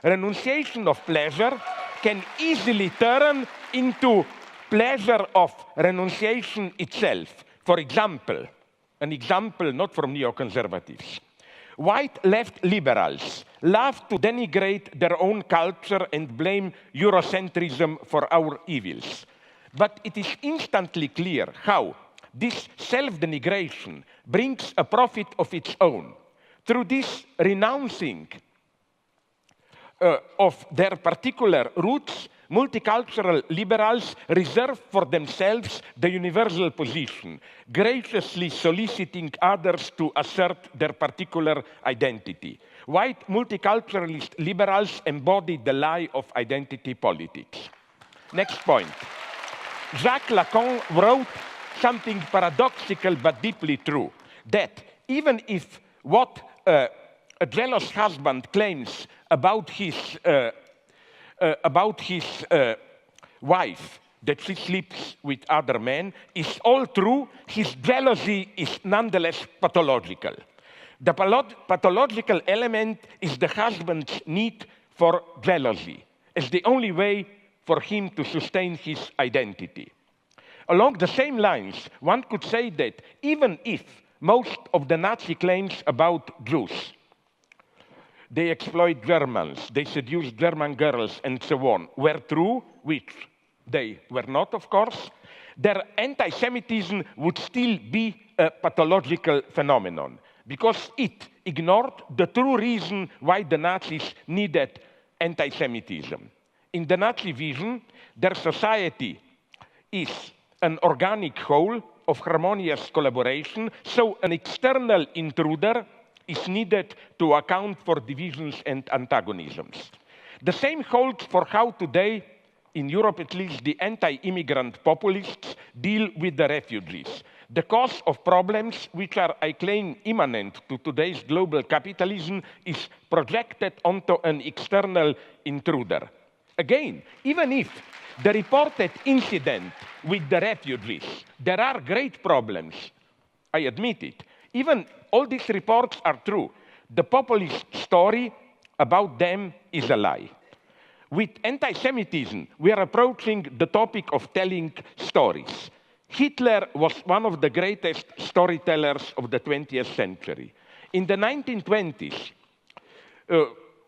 Renunciation of pleasure can easily turn into pleasure of renunciation itself. For example, an example not from neoconservatives. White left liberals love to denigrate their own culture and blame Eurocentrism for our evils. But it is instantly clear how this self-denigration brings a profit of its own. Through this renouncing of their particular roots, multicultural liberals reserve for themselves the universal position, graciously soliciting others to assert their particular identity. White multiculturalist liberals embody the lie of identity politics. Next point. Jacques Lacan wrote something paradoxical but deeply true, that even if what a jealous husband claims about his wife, that she sleeps with other men, is all true, his jealousy is nonetheless pathological. The pathological element is the husband's need for jealousy, as the only way for him to sustain his identity. Along the same lines, one could say that even if most of the Nazi claims about Jews, they exploit Germans, they seduce German girls, and so on, were true, which they were not, of course, their anti-Semitism would still be a pathological phenomenon, because it ignored the true reason why the Nazis needed anti-Semitism. In the Nazi vision, their society is an organic whole of harmonious collaboration, so an external intruder is needed to account for divisions and antagonisms. The same holds for how today, in Europe at least, the anti-immigrant populists deal with the refugees. The cause of problems which are, I claim, immanent to today's global capitalism is projected onto an external intruder. Again, even if the reported incident with the refugees, there are great problems, I admit it. Even all these reports are true. The populist story about them is a lie. With anti-Semitism, we are approaching the topic of telling stories. Hitler was one of the greatest storytellers of the 20th century. In the 1920s,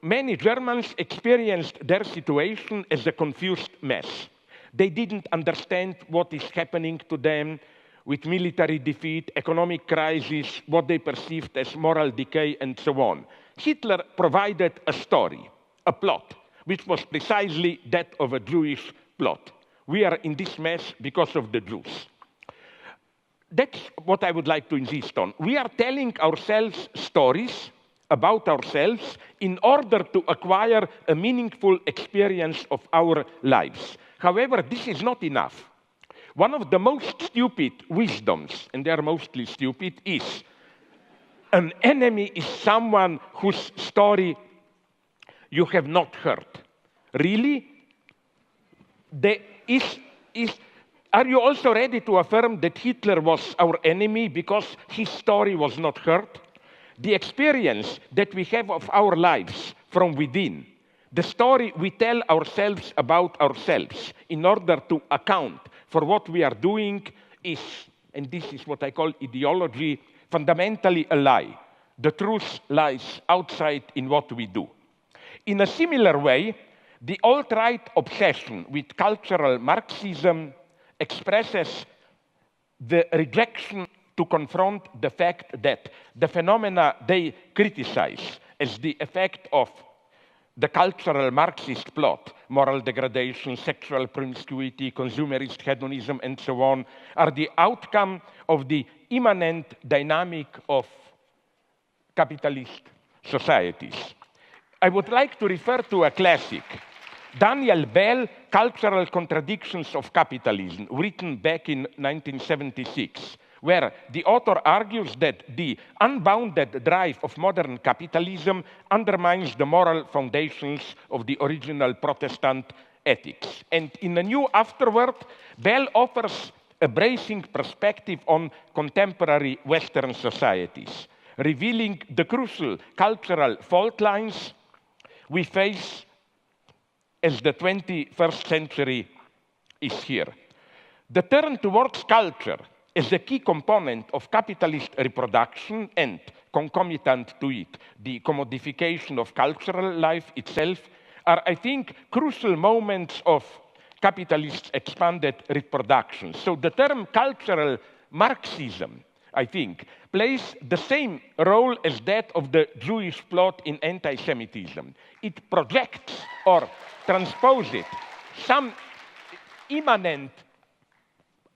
many Germans experienced their situation as a confused mess. They didn't understand what is happening to them with military defeat, economic crisis, what they perceived as moral decay, and so on. Hitler provided a story, a plot, which was precisely that of a Jewish plot. We are in this mess because of the Jews. That's what I would like to insist on. We are telling ourselves stories about ourselves in order to acquire a meaningful experience of our lives. However, this is not enough. One of the most stupid wisdoms, and they are mostly stupid, is an enemy is someone whose story you have not heard. Really? Are you also ready to affirm that Hitler was our enemy because his story was not heard? The experience that we have of our lives from within, the story we tell ourselves about ourselves in order to account for what we are doing is, and this is what I call ideology, fundamentally a lie. The truth lies outside in what we do. In a similar way, the alt-right obsession with cultural Marxism expresses the rejection to confront the fact that the phenomena they criticize as the effect of the cultural Marxist plot, moral degradation, sexual promiscuity, consumerist hedonism, and so on, are the outcome of the immanent dynamic of capitalist societies. I would like to refer to a classic, Daniel Bell, Cultural Contradictions of Capitalism, written back in 1976, where the author argues that the unbounded drive of modern capitalism undermines the moral foundations of the original Protestant ethics. And in a new afterword, Bell offers a bracing perspective on contemporary Western societies, revealing the crucial cultural fault lines we face as the 21st century is here. The turn towards culture as a key component of capitalist reproduction and, concomitant to it, the commodification of cultural life itself are, I think, crucial moments of capitalist expanded reproduction. So the term cultural Marxism, I think, plays the same role as that of the Jewish plot in anti-Semitism. It projects or transposes some immanent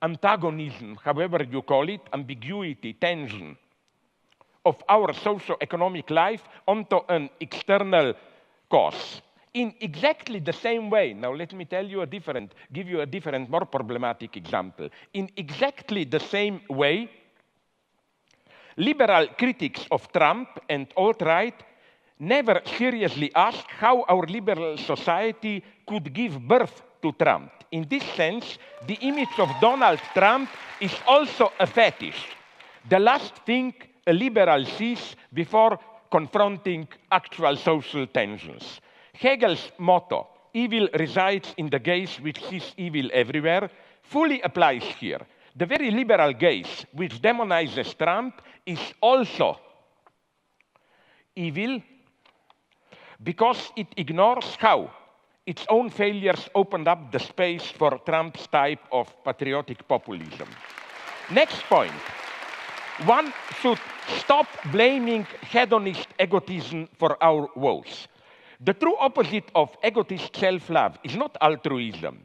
antagonism, however you call it, ambiguity, tension, of our socio-economic life onto an external cause. In exactly the same way, now let me give you a different, more problematic example. In exactly the same way, liberal critics of Trump and alt-right never seriously asked how our liberal society could give birth to Trump. In this sense, the image of Donald Trump is also a fetish, the last thing a liberal sees before confronting actual social tensions. Hegel's motto, evil resides in the gaze which sees evil everywhere, fully applies here. The very liberal gaze which demonizes Trump is also evil because it ignores how its own failures opened up the space for Trump's type of patriotic populism. Next point. One should stop blaming hedonist egotism for our woes. The true opposite of egotist self-love is not altruism,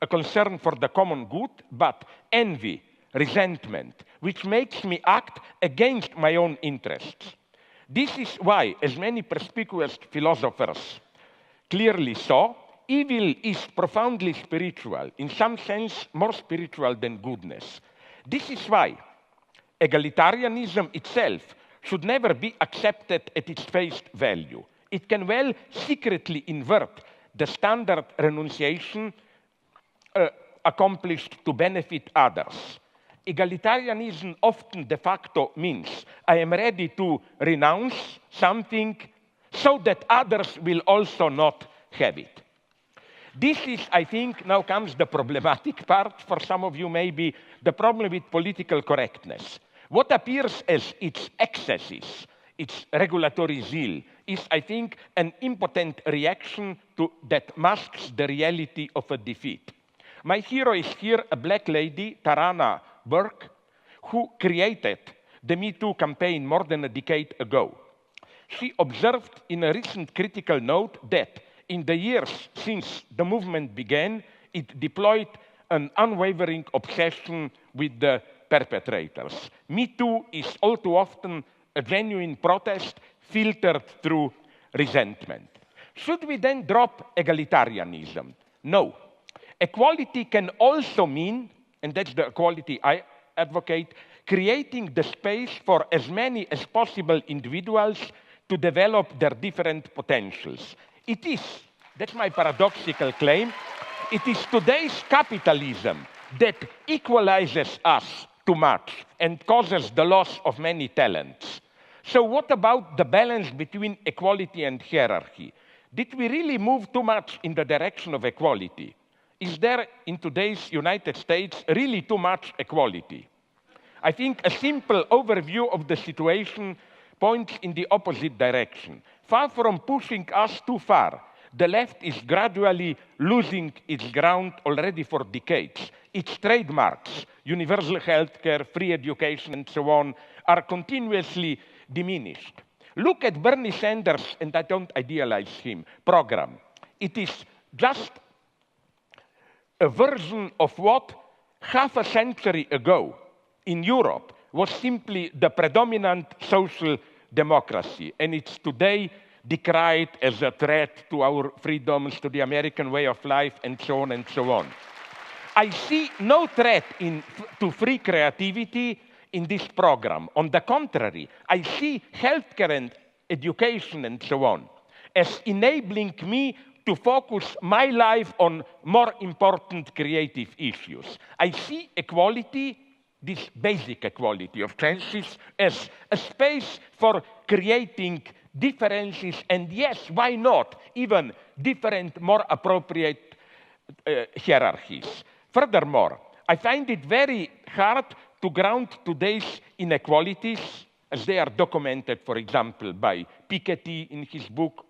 a concern for the common good, but envy, resentment, which makes me act against my own interests. This is why, as many perspicuous philosophers clearly saw, evil is profoundly spiritual, in some sense more spiritual than goodness. This is why egalitarianism itself should never be accepted at its face value. It can well secretly invert the standard renunciation accomplished to benefit others. Egalitarianism often de facto means I am ready to renounce something so that others will also not have it. This is, I think, now comes the problematic part for some of you, maybe the problem with political correctness. What appears as its excesses, its regulatory zeal, is, I think, an impotent reaction that masks the reality of a defeat. My hero is here a black lady, Tarana Burke, who created the Me Too campaign more than a decade ago. She observed in a recent critical note that in the years since the movement began, it deployed an unwavering obsession with the perpetrators. Me Too is all too often a genuine protest filtered through resentment. Should we then drop egalitarianism? No. Equality can also mean, and that's the equality I advocate, creating the space for as many as possible individuals to develop their different potentials. It is, that's my paradoxical claim, it is today's capitalism that equalizes us too much and causes the loss of many talents. So what about the balance between equality and hierarchy? Did we really move too much in the direction of equality? Is there, in today's United States, really too much equality? I think a simple overview of the situation points in the opposite direction. Far from pushing us too far, the left is gradually losing its ground already for decades. Its trademarks, universal healthcare, free education, and so on, are continuously diminished. Look at Bernie Sanders, and I don't idealize him, program. It is just a version of what half a century ago in Europe was simply the predominant social democracy, and it's today decried as a threat to our freedoms, to the American way of life, and so on and so on. I see no threat to free creativity in this program. On the contrary, I see healthcare and education and so on as enabling me to focus my life on more important creative issues. I see equality, this basic equality of chances, as a space for creating differences, and yes, why not, even different, more appropriate hierarchies. Furthermore, I find it very hard to ground today's inequalities, as they are documented, for example, by Piketty in his book,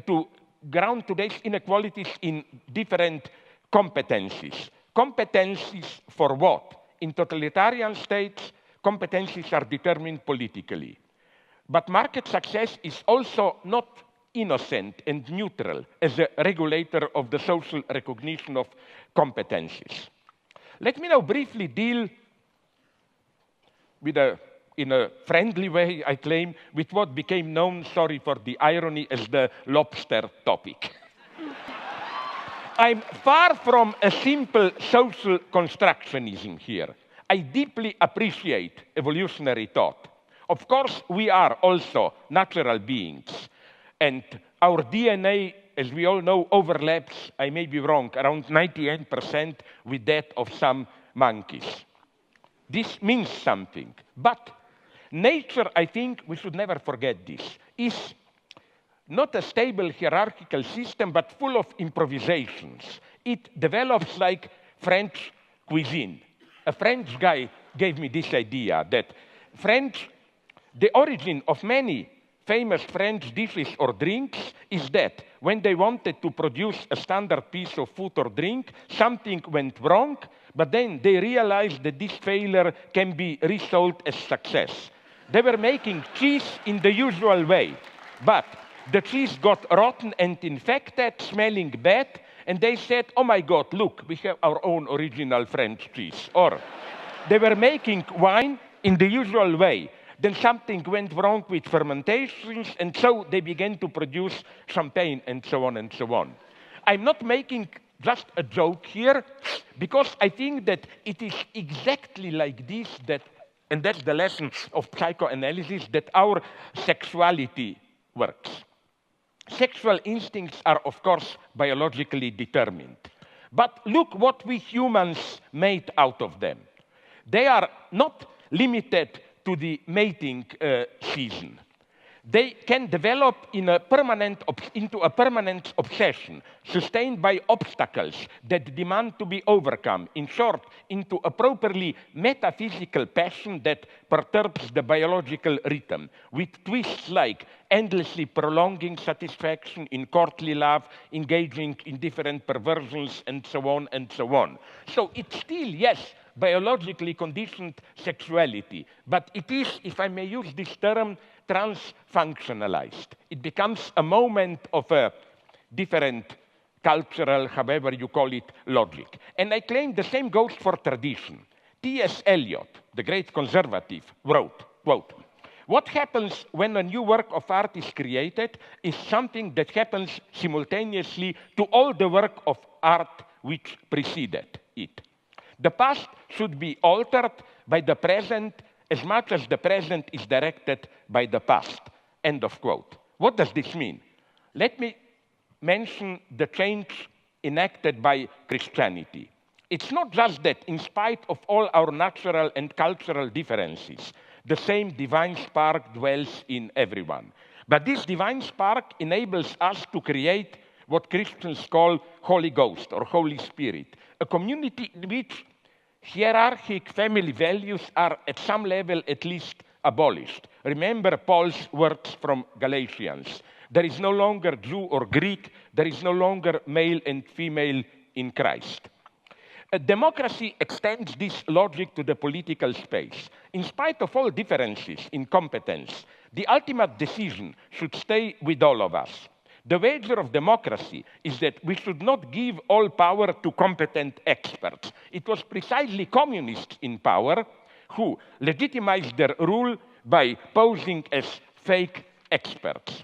to ground today's inequalities in different competencies. Competencies for what? In totalitarian states, competencies are determined politically. But market success is also not innocent and neutral as a regulator of the social recognition of competencies. Let me now briefly deal with in a friendly way, I claim, with what became known, sorry for the irony, as the lobster topic. I'm far from a simple social constructionism here. I deeply appreciate evolutionary thought. Of course, we are also natural beings, and our DNA, as we all know, overlaps, I may be wrong, around 98% with that of some monkeys. This means something, but nature, I think we should never forget this, is not a stable hierarchical system, but full of improvisations. It develops like French cuisine. A French guy gave me this idea that the origin of many famous French dishes or drinks is that when they wanted to produce a standard piece of food or drink, something went wrong, but then they realized that this failure can be resold as success. They were making cheese in the usual way, but the cheese got rotten and infected, smelling bad, and they said, oh my God, look, we have our own original French cheese. Or they were making wine in the usual way. Then something went wrong with fermentations, and so they began to produce champagne, and so on and so on. I'm not making just a joke here, because I think that it is exactly like this that, and that's the lesson of psychoanalysis, that our sexuality works. Sexual instincts are, of course, biologically determined. But look what we humans made out of them. They are not limited to the mating season. They can develop into a permanent obsession, sustained by obstacles that demand to be overcome. In short, into a properly metaphysical passion that perturbs the biological rhythm, with twists like endlessly prolonging satisfaction in courtly love, engaging in different perversions, and so on and so on. So it's still, yes, biologically conditioned sexuality, but it is, if I may use this term, trans-functionalized. It becomes a moment of a different cultural, however you call it, logic. And I claim the same goes for tradition. T.S. Eliot, the great conservative, wrote, quote, what happens when a new work of art is created is something that happens simultaneously to all the work of art which preceded it. The past should be altered by the present as much as the present is directed by the past. End of quote. What does this mean? Let me mention the change enacted by Christianity. It's not just that, in spite of all our natural and cultural differences, the same divine spark dwells in everyone. But this divine spark enables us to create what Christians call Holy Ghost or Holy Spirit, a community in which hierarchic family values are at some level at least abolished. Remember Paul's words from Galatians. There is no longer Jew or Greek. There is no longer male and female in Christ. A democracy extends this logic to the political space. In spite of all differences in competence, the ultimate decision should stay with all of us. The wager of democracy is that we should not give all power to competent experts. It was precisely communists in power who legitimized their rule by posing as fake experts.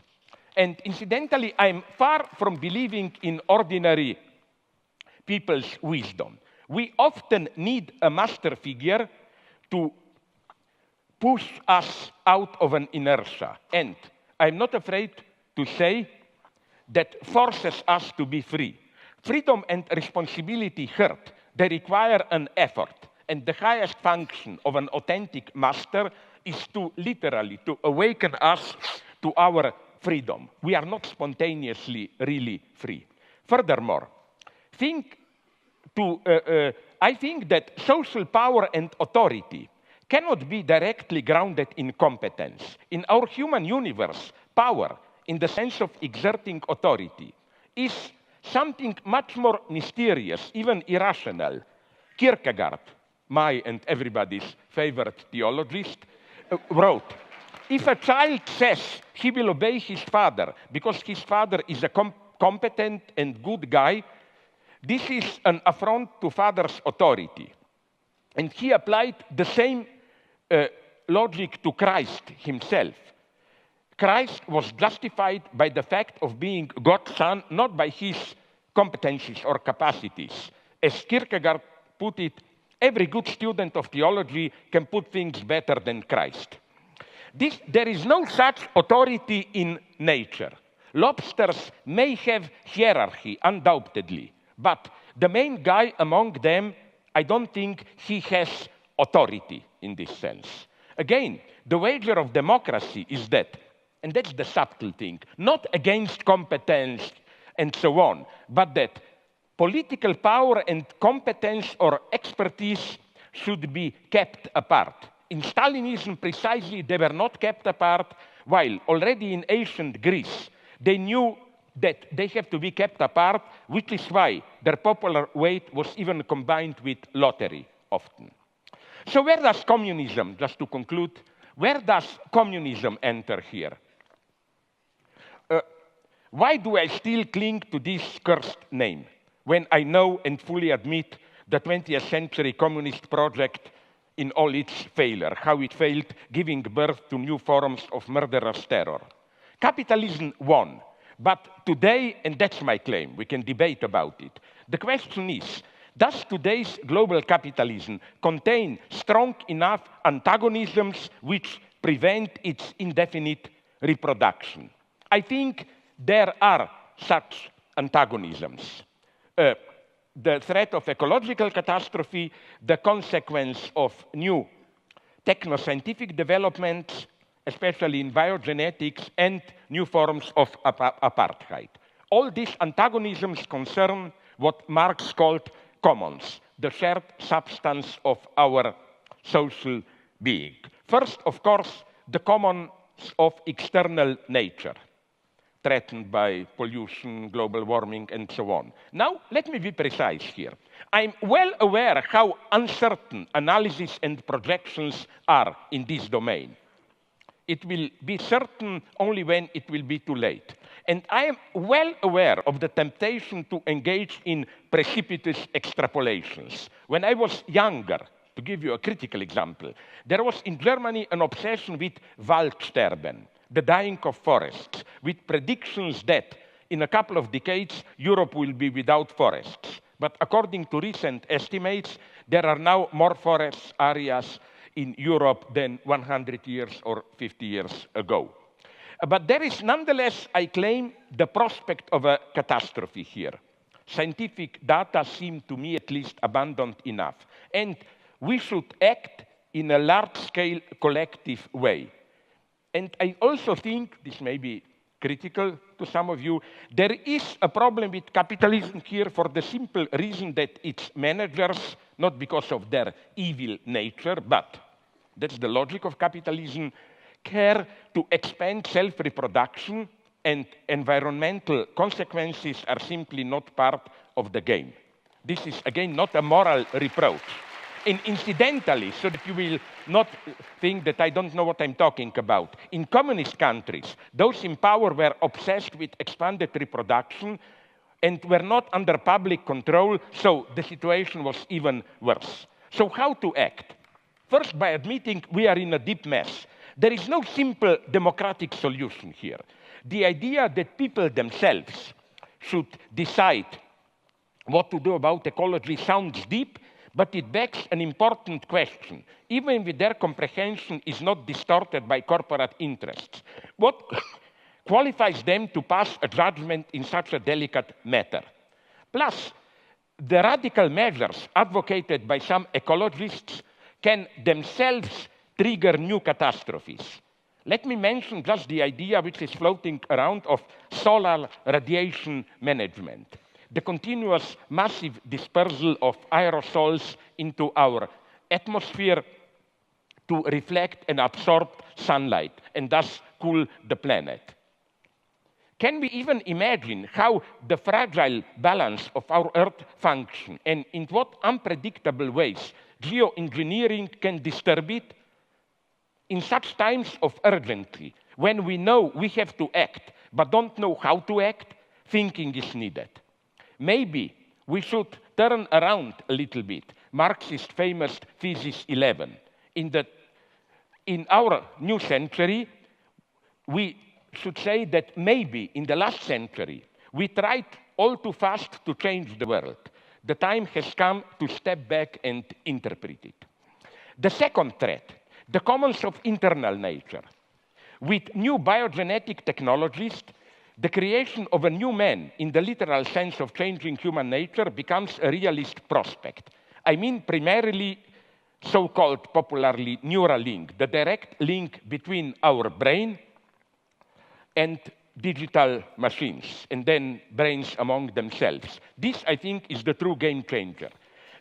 And incidentally, I'm far from believing in ordinary people's wisdom. We often need a master figure to push us out of an inertia. And I'm not afraid to say that forces us to be free. Freedom and responsibility hurt. They require an effort. And the highest function of an authentic master is to literally to awaken us to our freedom. We are not spontaneously really free. Furthermore, I think that social power and authority cannot be directly grounded in competence. In our human universe, power, in the sense of exerting authority, is something much more mysterious, even irrational. Kierkegaard, my and everybody's favorite theologist, wrote, if a child says he will obey his father because his father is a competent and good guy, this is an affront to father's authority. And he applied the same logic to Christ himself. Christ was justified by the fact of being God's son, not by his competencies or capacities. As Kierkegaard put it, every good student of theology can put things better than Christ. There is no such authority in nature. Lobsters may have hierarchy, undoubtedly, but the main guy among them, I don't think he has authority in this sense. Again, the wager of democracy is that, and that's the subtle thing, not against competence and so on, but that political power and competence or expertise should be kept apart. In Stalinism, precisely, they were not kept apart, while already in ancient Greece, they knew that they have to be kept apart, which is why their popular weight was even combined with lottery often. So where does communism, just to conclude, where does communism enter here? Why do I still cling to this cursed name when I know and fully admit the 20th century communist project in all its failure, how it failed giving birth to new forms of murderous terror? Capitalism won, but today, and that's my claim, we can debate about it, the question is, does today's global capitalism contain strong enough antagonisms which prevent its indefinite reproduction? I think there are such antagonisms. The threat of ecological catastrophe, the consequence of new technoscientific developments, especially in biogenetics, and new forms of apartheid. All these antagonisms concern what Marx called commons, the shared substance of our social being. First, of course, the commons of external nature, threatened by pollution, global warming, and so on. Now, let me be precise here. I'm well aware how uncertain analysis and projections are in this domain. It will be certain only when it will be too late. And I am well aware of the temptation to engage in precipitous extrapolations. When I was younger, to give you a critical example, there was in Germany an obsession with Waldsterben, the dying of forests, with predictions that in a couple of decades, Europe will be without forests. But according to recent estimates, there are now more forest areas in Europe than 100 years or 50 years ago. But there is nonetheless, I claim, the prospect of a catastrophe here. Scientific data seem to me at least abundant enough. And we should act in a large-scale collective way. And I also think, this may be critical to some of you, there is a problem with capitalism here for the simple reason that its managers, not because of their evil nature, but that's the logic of capitalism, care to expand self-reproduction, and environmental consequences are simply not part of the game. This is, again, not a moral reproach. And incidentally, so that you will not think that I don't know what I'm talking about, in communist countries, those in power were obsessed with expanded reproduction and were not under public control, so the situation was even worse. So how to act? First, by admitting we are in a deep mess. There is no simple democratic solution here. The idea that people themselves should decide what to do about ecology sounds deep, but it begs an important question, even if their comprehension is not distorted by corporate interests. What qualifies them to pass a judgment in such a delicate matter? Plus, the radical measures advocated by some ecologists can themselves trigger new catastrophes. Let me mention just the idea which is floating around of solar radiation management, the continuous massive dispersal of aerosols into our atmosphere to reflect and absorb sunlight and thus cool the planet. Can we even imagine how the fragile balance of our Earth function and in what unpredictable ways geoengineering can disturb it? In such times of urgency, when we know we have to act but don't know how to act, thinking is needed. Maybe we should turn around a little bit. Marx's famous Thesis 11. In our new century, we should say that maybe in the last century, we tried all too fast to change the world. The time has come to step back and interpret it. The second threat, the commons of internal nature. With new biogenetic technologies, the creation of a new man, in the literal sense of changing human nature, becomes a realist prospect. I mean primarily so-called popularly neural link, the direct link between our brain and digital machines, and then brains among themselves. This, I think, is the true game changer.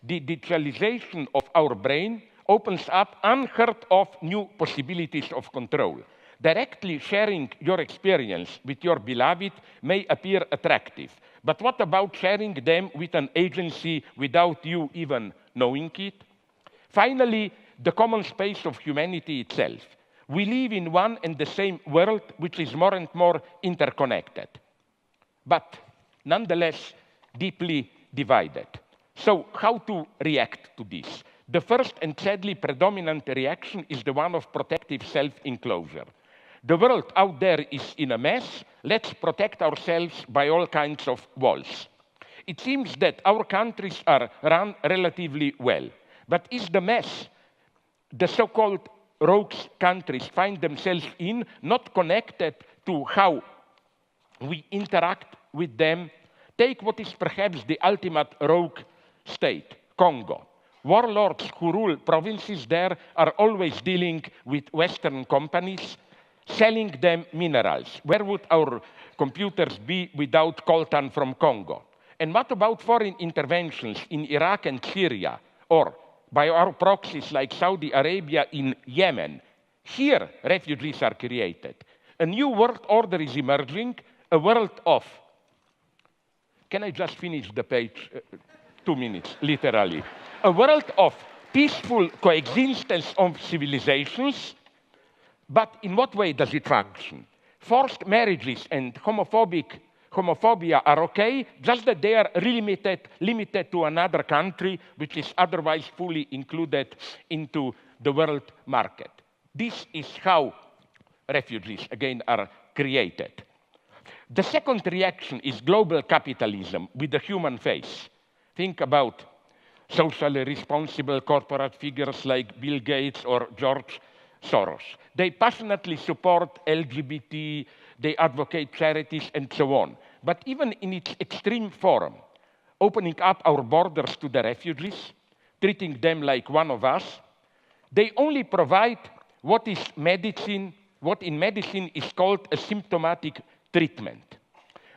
The digitalization of our brain opens up unheard of new possibilities of control. Directly sharing your experience with your beloved may appear attractive, but what about sharing them with an agency without you even knowing it? Finally, the common space of humanity itself. We live in one and the same world, which is more and more interconnected, but nonetheless deeply divided. So how to react to this? The first and sadly predominant reaction is the one of protective self-enclosure. The world out there is in a mess. Let's protect ourselves by all kinds of walls. It seems that our countries are run relatively well, but is the mess the so-called rogue countries find themselves in not connected to how we interact with them? Take what is perhaps the ultimate rogue state, Congo. Warlords who rule provinces there are always dealing with Western companies, selling them minerals. Where would our computers be without coltan from Congo? And what about foreign interventions in Iraq and Syria, or by our proxies like Saudi Arabia in Yemen? Here, refugees are created. A new world order is emerging, a world of... Can I just finish the page? 2 minutes, literally. A world of peaceful coexistence of civilizations, but in what way does it function? Forced marriages and homophobia are okay, just that they are limited to another country, which is otherwise fully included into the world market. This is how refugees, again, are created. The second reaction is global capitalism with the human face. Think about socially responsible corporate figures like Bill Gates or George Soros. They passionately support LGBT, they advocate charities, and so on. But even in its extreme form, opening up our borders to the refugees, treating them like one of us, they only provide what in medicine is called a symptomatic treatment.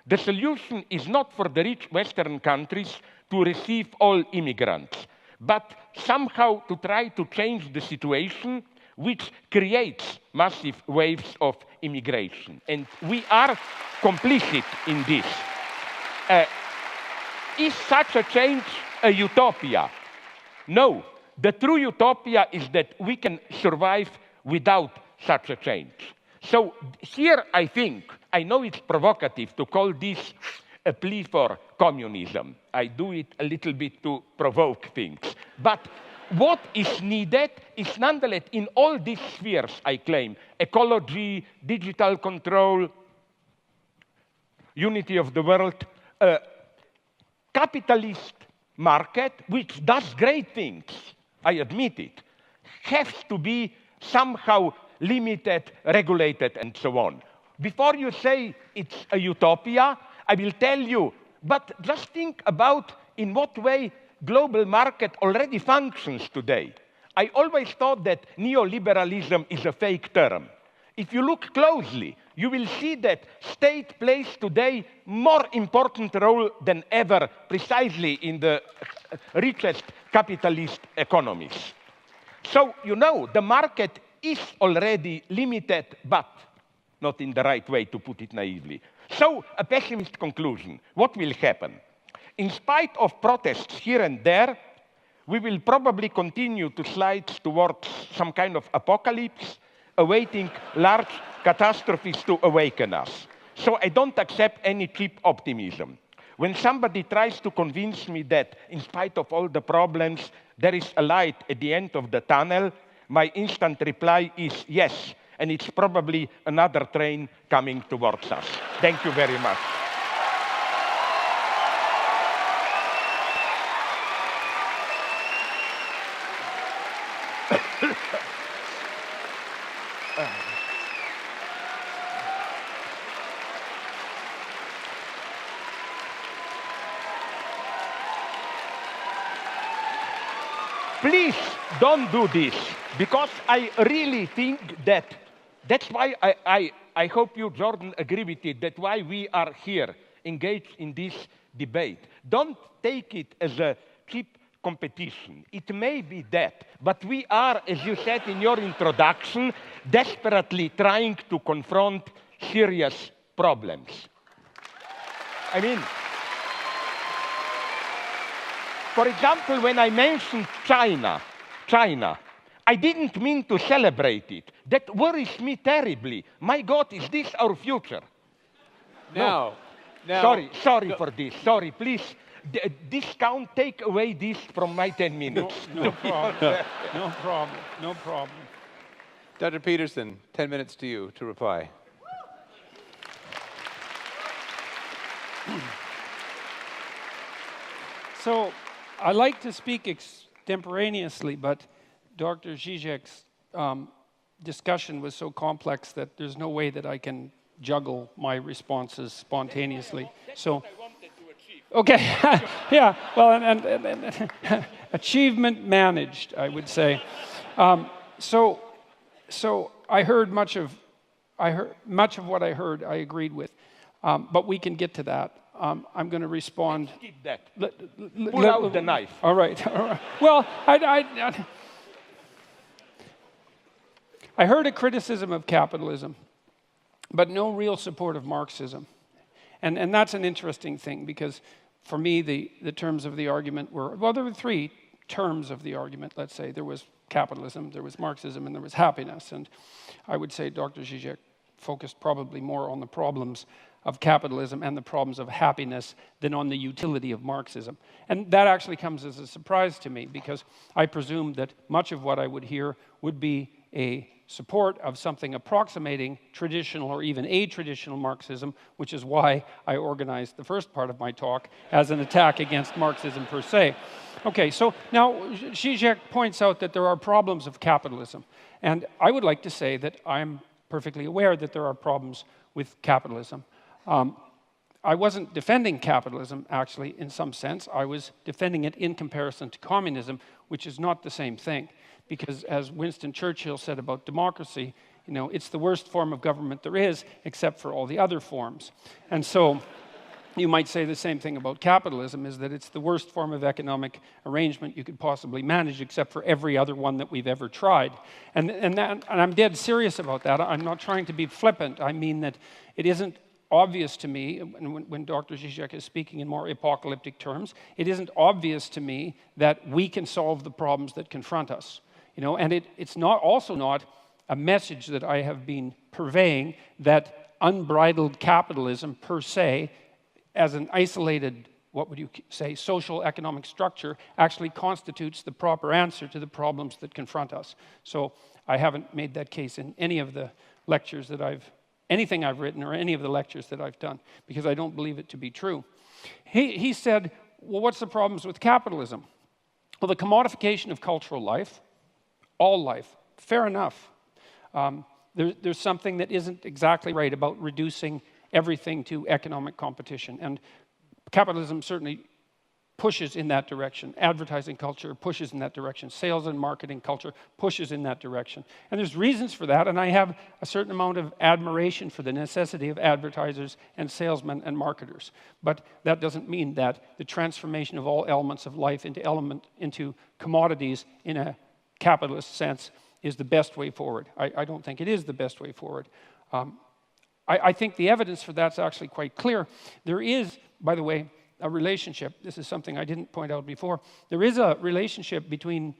The solution is not for the rich Western countries to receive all immigrants, but somehow to try to change the situation which creates massive waves of immigration. And we are complicit in this. Is such a change a utopia. No, the true utopia is that we can survive without such a change. So here I think, I know it's provocative to call this a plea for communism. I do it a little bit to provoke things. But what is needed is nonetheless in all these spheres, I claim, ecology, digital control, unity of the world, capitalist market, which does great things, I admit it, has to be somehow limited, regulated, and so on. Before you say it's a utopia, I will tell you, but just think about in what way global market already functions today. I always thought that neoliberalism is a fake term. If you look closely, you will see that state plays today more important role than ever precisely in the richest capitalist economies. So, you know, the market is already limited, but not in the right way, to put it naively. So, a pessimist conclusion. What will happen? In spite of protests here and there, we will probably continue to slide towards some kind of apocalypse, awaiting large catastrophes to awaken us. So I don't accept any cheap optimism. When somebody tries to convince me that in spite of all the problems, there is a light at the end of the tunnel, my instant reply is yes, and it's probably another train coming towards us. Thank you very much. Please don't do this, because I really think that's why I hope you, Jordan, agree with it, that's why we are here engaged in this debate. Don't take it as a cheap competition. It may be that, but we are, as you said in your introduction, desperately trying to confront serious problems. I mean, for example, when I mentioned China, I didn't mean to celebrate it. That worries me terribly. My God, is this our future? No. Sorry for this. Sorry, please. Discount, take away this from my 10 minutes. No problem. No problem. No problem. Dr. Peterson, 10 minutes to you to reply. So I like to speak extemporaneously, but Dr. Zizek's discussion was so complex that there's no way that I can juggle my responses spontaneously. So, okay, yeah, well, and achievement managed, I would say. So I heard much of what I heard. I agreed with, but we can get to that. I'm going to respond. Keep that. Pull out the knife. All right. Well, I heard a criticism of capitalism, but no real support of Marxism. And that's an interesting thing, because for me, the terms of the argument were, well, there were three terms of the argument, let's say. There was capitalism, there was Marxism, and there was happiness. And I would say Dr. Zizek focused probably more on the problems of capitalism and the problems of happiness than on the utility of Marxism. And that actually comes as a surprise to me, because I presumed that much of what I would hear would be a support of something approximating traditional or even a-traditional Marxism, which is why I organized the first part of my talk as an attack against Marxism per se. Okay, so now Zizek points out that there are problems of capitalism. And I would like to say that I'm perfectly aware that there are problems with capitalism. I wasn't defending capitalism, actually, in some sense. I was defending it in comparison to communism, which is not the same thing. Because as Winston Churchill said about democracy, you know, it's the worst form of government there is, except for all the other forms. And so you might say the same thing about capitalism, is that it's the worst form of economic arrangement you could possibly manage, except for every other one that we've ever tried. And I'm dead serious about that. I'm not trying to be flippant. I mean that it isn't obvious to me, when Dr. Zizek is speaking in more apocalyptic terms, it isn't obvious to me that we can solve the problems that confront us. And it's also not a message that I have been purveying that unbridled capitalism per se, as an isolated, what would you say, social economic structure, actually constitutes the proper answer to the problems that confront us. So I haven't made that case in any of the lectures that anything I've written or any of the lectures that I've done, because I don't believe it to be true. He said, well, what's the problems with capitalism? Well, the commodification of cultural life, all life, fair enough. There's something that isn't exactly right about reducing everything to economic competition. And capitalism certainly pushes in that direction. Advertising culture pushes in that direction. Sales and marketing culture pushes in that direction. And there's reasons for that, and I have a certain amount of admiration for the necessity of advertisers and salesmen and marketers. But that doesn't mean that the transformation of all elements of life into commodities in a capitalist sense is the best way forward. I don't think it is the best way forward. I think the evidence for that's actually quite clear. There is, by the way, a relationship. This is something I didn't point out before. There is a relationship between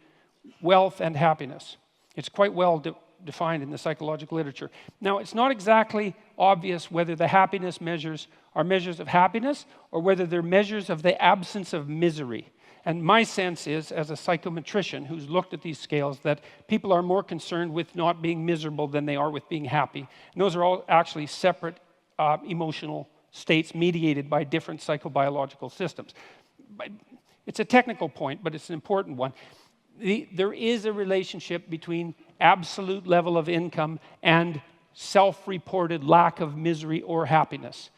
wealth and happiness. It's quite well defined in the psychological literature. Now, it's not exactly obvious whether the happiness measures are measures of happiness or whether they're measures of the absence of misery. And my sense is, as a psychometrician who's looked at these scales, that people are more concerned with not being miserable than they are with being happy. And those are all actually separate emotional states mediated by different psychobiological systems. It's a technical point, but it's an important one. There is a relationship between absolute level of income and self-reported lack of misery or happiness.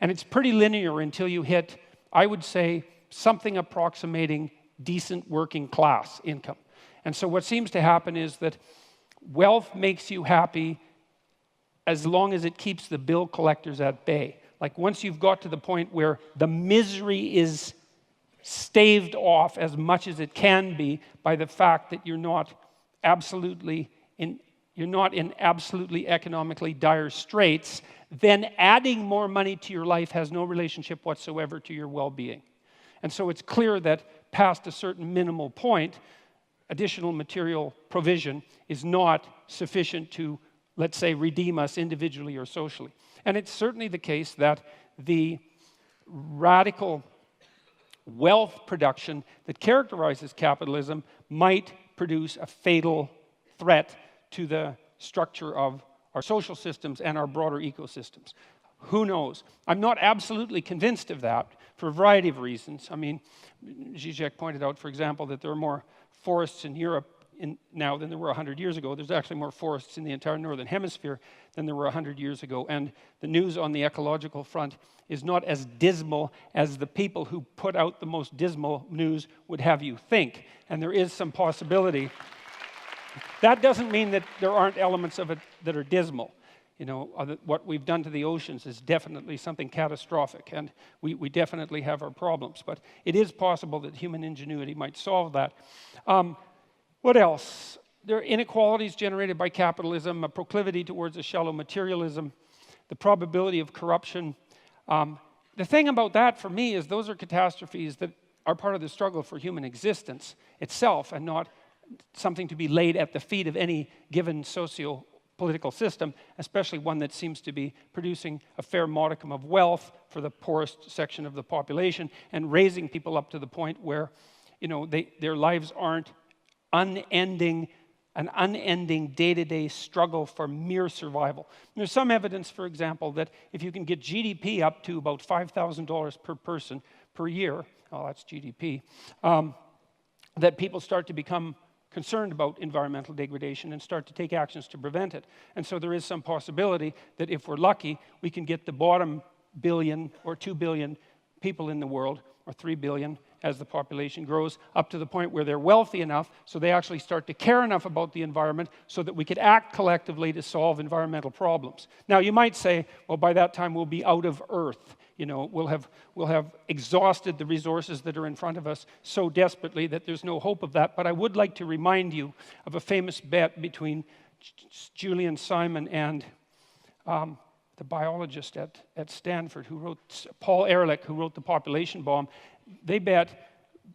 And it's pretty linear until you hit, I would say, something approximating decent working class income. And so what seems to happen is that wealth makes you happy as long as it keeps the bill collectors at bay. Like once you've got to the point where the misery is staved off as much as it can be by the fact that you're not in absolutely economically dire straits, then adding more money to your life has no relationship whatsoever to your well-being. And so it's clear that past a certain minimal point, additional material provision is not sufficient to, let's say, redeem us individually or socially. And it's certainly the case that the radical wealth production that characterizes capitalism might produce a fatal threat to the structure of our social systems and our broader ecosystems. Who knows? I'm not absolutely convinced of that for a variety of reasons. I mean, Zizek pointed out, for example, that there are more forests in Europe now than there were 100 years ago. There's actually more forests in the entire northern hemisphere than there were 100 years ago. And the news on the ecological front is not as dismal as the people who put out the most dismal news would have you think. And there is some possibility. That doesn't mean that there aren't elements of it that are dismal. You know, what we've done to the oceans is definitely something catastrophic, and we definitely have our problems. But it is possible that human ingenuity might solve that. What else? There are inequalities generated by capitalism, a proclivity towards a shallow materialism, the probability of corruption. The thing about that for me is those are catastrophes that are part of the struggle for human existence itself and not something to be laid at the feet of any given socio-political system, especially one that seems to be producing a fair modicum of wealth for the poorest section of the population and raising people up to the point where, you know, their lives aren't an unending day-to-day struggle for mere survival. And there's some evidence, for example, that if you can get GDP up to about $5,000 per person per year, oh, that's GDP, that people start to become concerned about environmental degradation and start to take actions to prevent it. And so there is some possibility that if we're lucky, we can get the bottom billion or 2 billion people in the world, or 3 billion as the population grows, up to the point where they're wealthy enough so they actually start to care enough about the environment so that we could act collectively to solve environmental problems. Now, you might say, well, by that time we'll be out of Earth. You know, we'll have exhausted the resources that are in front of us so desperately that there's no hope of that. But I would like to remind you of a famous bet between Julian Simon and the biologist at Stanford who wrote, Paul Ehrlich, who wrote The Population Bomb, they bet,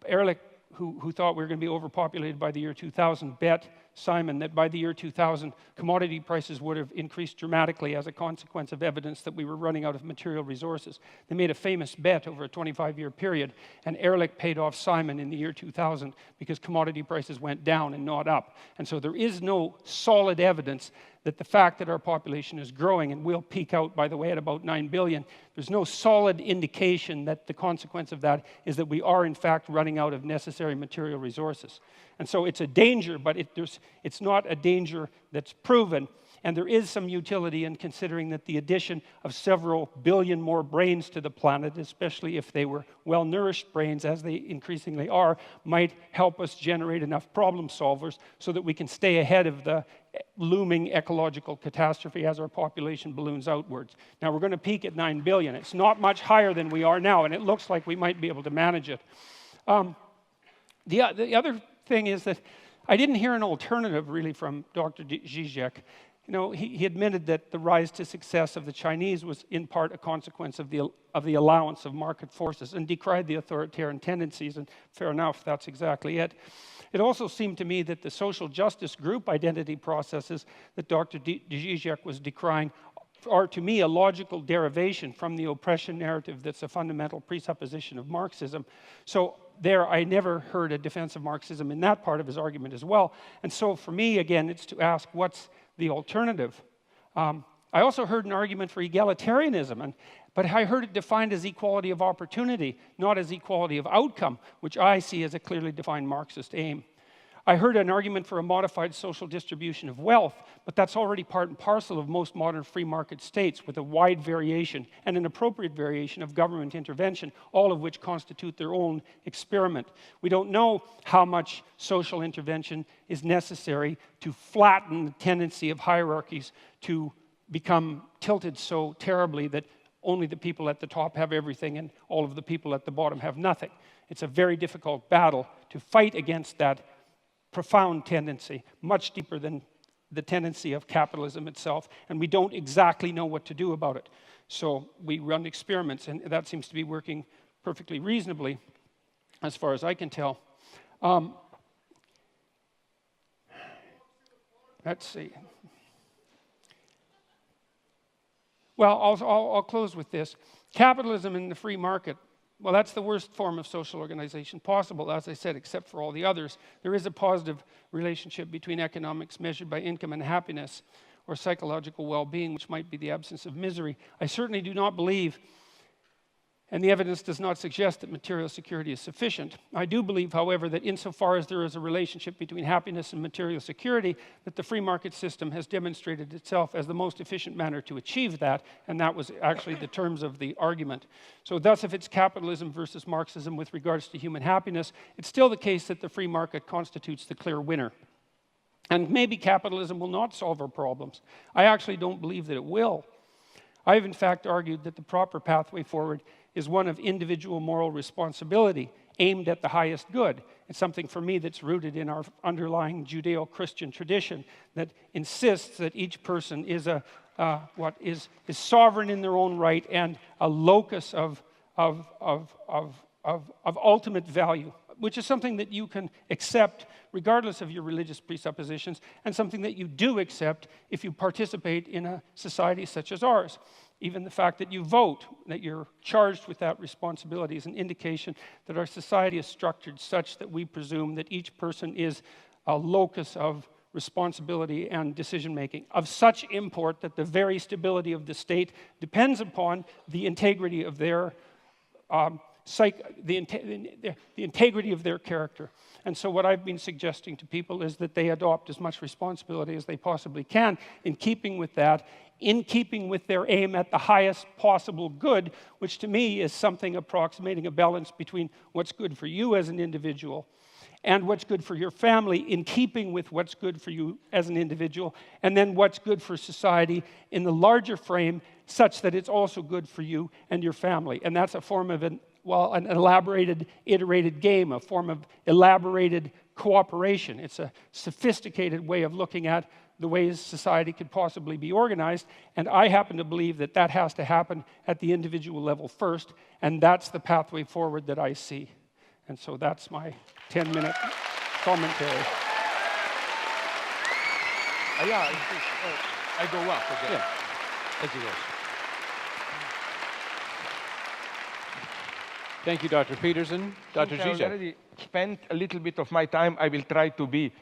Ehrlich, who thought we were going to be overpopulated by the year 2000, bet Simon that by the year 2000, commodity prices would have increased dramatically as a consequence of evidence that we were running out of material resources. They made a famous bet over a 25-year period, and Ehrlich paid off Simon in the year 2000 because commodity prices went down and not up. And so there is no solid evidence that the fact that our population is growing and will peak out, by the way, at about 9 billion, there's no solid indication that the consequence of that is that we are, in fact, running out of necessary material resources. And so it's a danger, but it's not a danger that's proven. And there is some utility in considering that the addition of several billion more brains to the planet, especially if they were well-nourished brains, as they increasingly are, might help us generate enough problem solvers so that we can stay ahead of the looming ecological catastrophe as our population balloons outwards. Now, we're going to peak at 9 billion. It's not much higher than we are now, and it looks like we might be able to manage it. The other thing is that I didn't hear an alternative, really, from Dr. Zizek. You know, he admitted that the rise to success of the Chinese was in part a consequence of the allowance of market forces, and decried the authoritarian tendencies, and fair enough, that's exactly it. It also seemed to me that the social justice group identity processes that Dr. Zizek was decrying are, to me, a logical derivation from the oppression narrative that's a fundamental presupposition of Marxism. So there, I never heard a defense of Marxism in that part of his argument as well. And so for me, again, it's to ask, what's the alternative? I also heard an argument for egalitarianism, but I heard it defined as equality of opportunity, not as equality of outcome, which I see as a clearly defined Marxist aim. I heard an argument for a modified social distribution of wealth, but that's already part and parcel of most modern free market states, with a wide variation and an appropriate variation of government intervention, all of which constitute their own experiment. We don't know how much social intervention is necessary to flatten the tendency of hierarchies to become tilted so terribly that only the people at the top have everything and all of the people at the bottom have nothing. It's a very difficult battle to fight against that profound tendency, much deeper than the tendency of capitalism itself, and we don't exactly know what to do about it. So we run experiments, and that seems to be working perfectly reasonably, as far as I can tell. Let's see. Well, I'll close with this. Capitalism in the free market, well, that's the worst form of social organization possible, as I said, except for all the others. There is a positive relationship between economics measured by income and happiness, or psychological well-being, which might be the absence of misery. I certainly do not believe, and the evidence does not suggest, that material security is sufficient. I do believe, however, that insofar as there is a relationship between happiness and material security, that the free market system has demonstrated itself as the most efficient manner to achieve that, and that was actually the terms of the argument. So thus, if it's capitalism versus Marxism with regards to human happiness, it's still the case that the free market constitutes the clear winner. And maybe capitalism will not solve our problems. I actually don't believe that it will. I've in fact argued that the proper pathway forward is one of individual moral responsibility aimed at the highest good. It's something for me that's rooted in our underlying Judeo-Christian tradition that insists that each person is is sovereign in their own right and a locus of ultimate value, which is something that you can accept regardless of your religious presuppositions, and something that you do accept if you participate in a society such as ours. Even the fact that you vote, that you're charged with that responsibility, is an indication that our society is structured such that we presume that each person is a locus of responsibility and decision-making, of such import that the very stability of the state depends upon the integrity of their the integrity of their character. And so what I've been suggesting to people is that they adopt as much responsibility as they possibly can in keeping with that, in keeping with their aim at the highest possible good, which to me is something approximating a balance between what's good for you as an individual and what's good for your family, in keeping with what's good for you as an individual, and then what's good for society in the larger frame, such that it's also good for you and your family. And that's a form of an elaborated, iterated game, a form of elaborated cooperation. It's a sophisticated way of looking at the ways society could possibly be organized. And I happen to believe that that has to happen at the individual level first, and that's the pathway forward that I see. And so that's my 10-minute commentary. Yeah, I go up again. Yeah. Thank you, guys. Thank you, Dr. Peterson. Dr. Since I Zizek. already spent a little bit of my time, I will try to be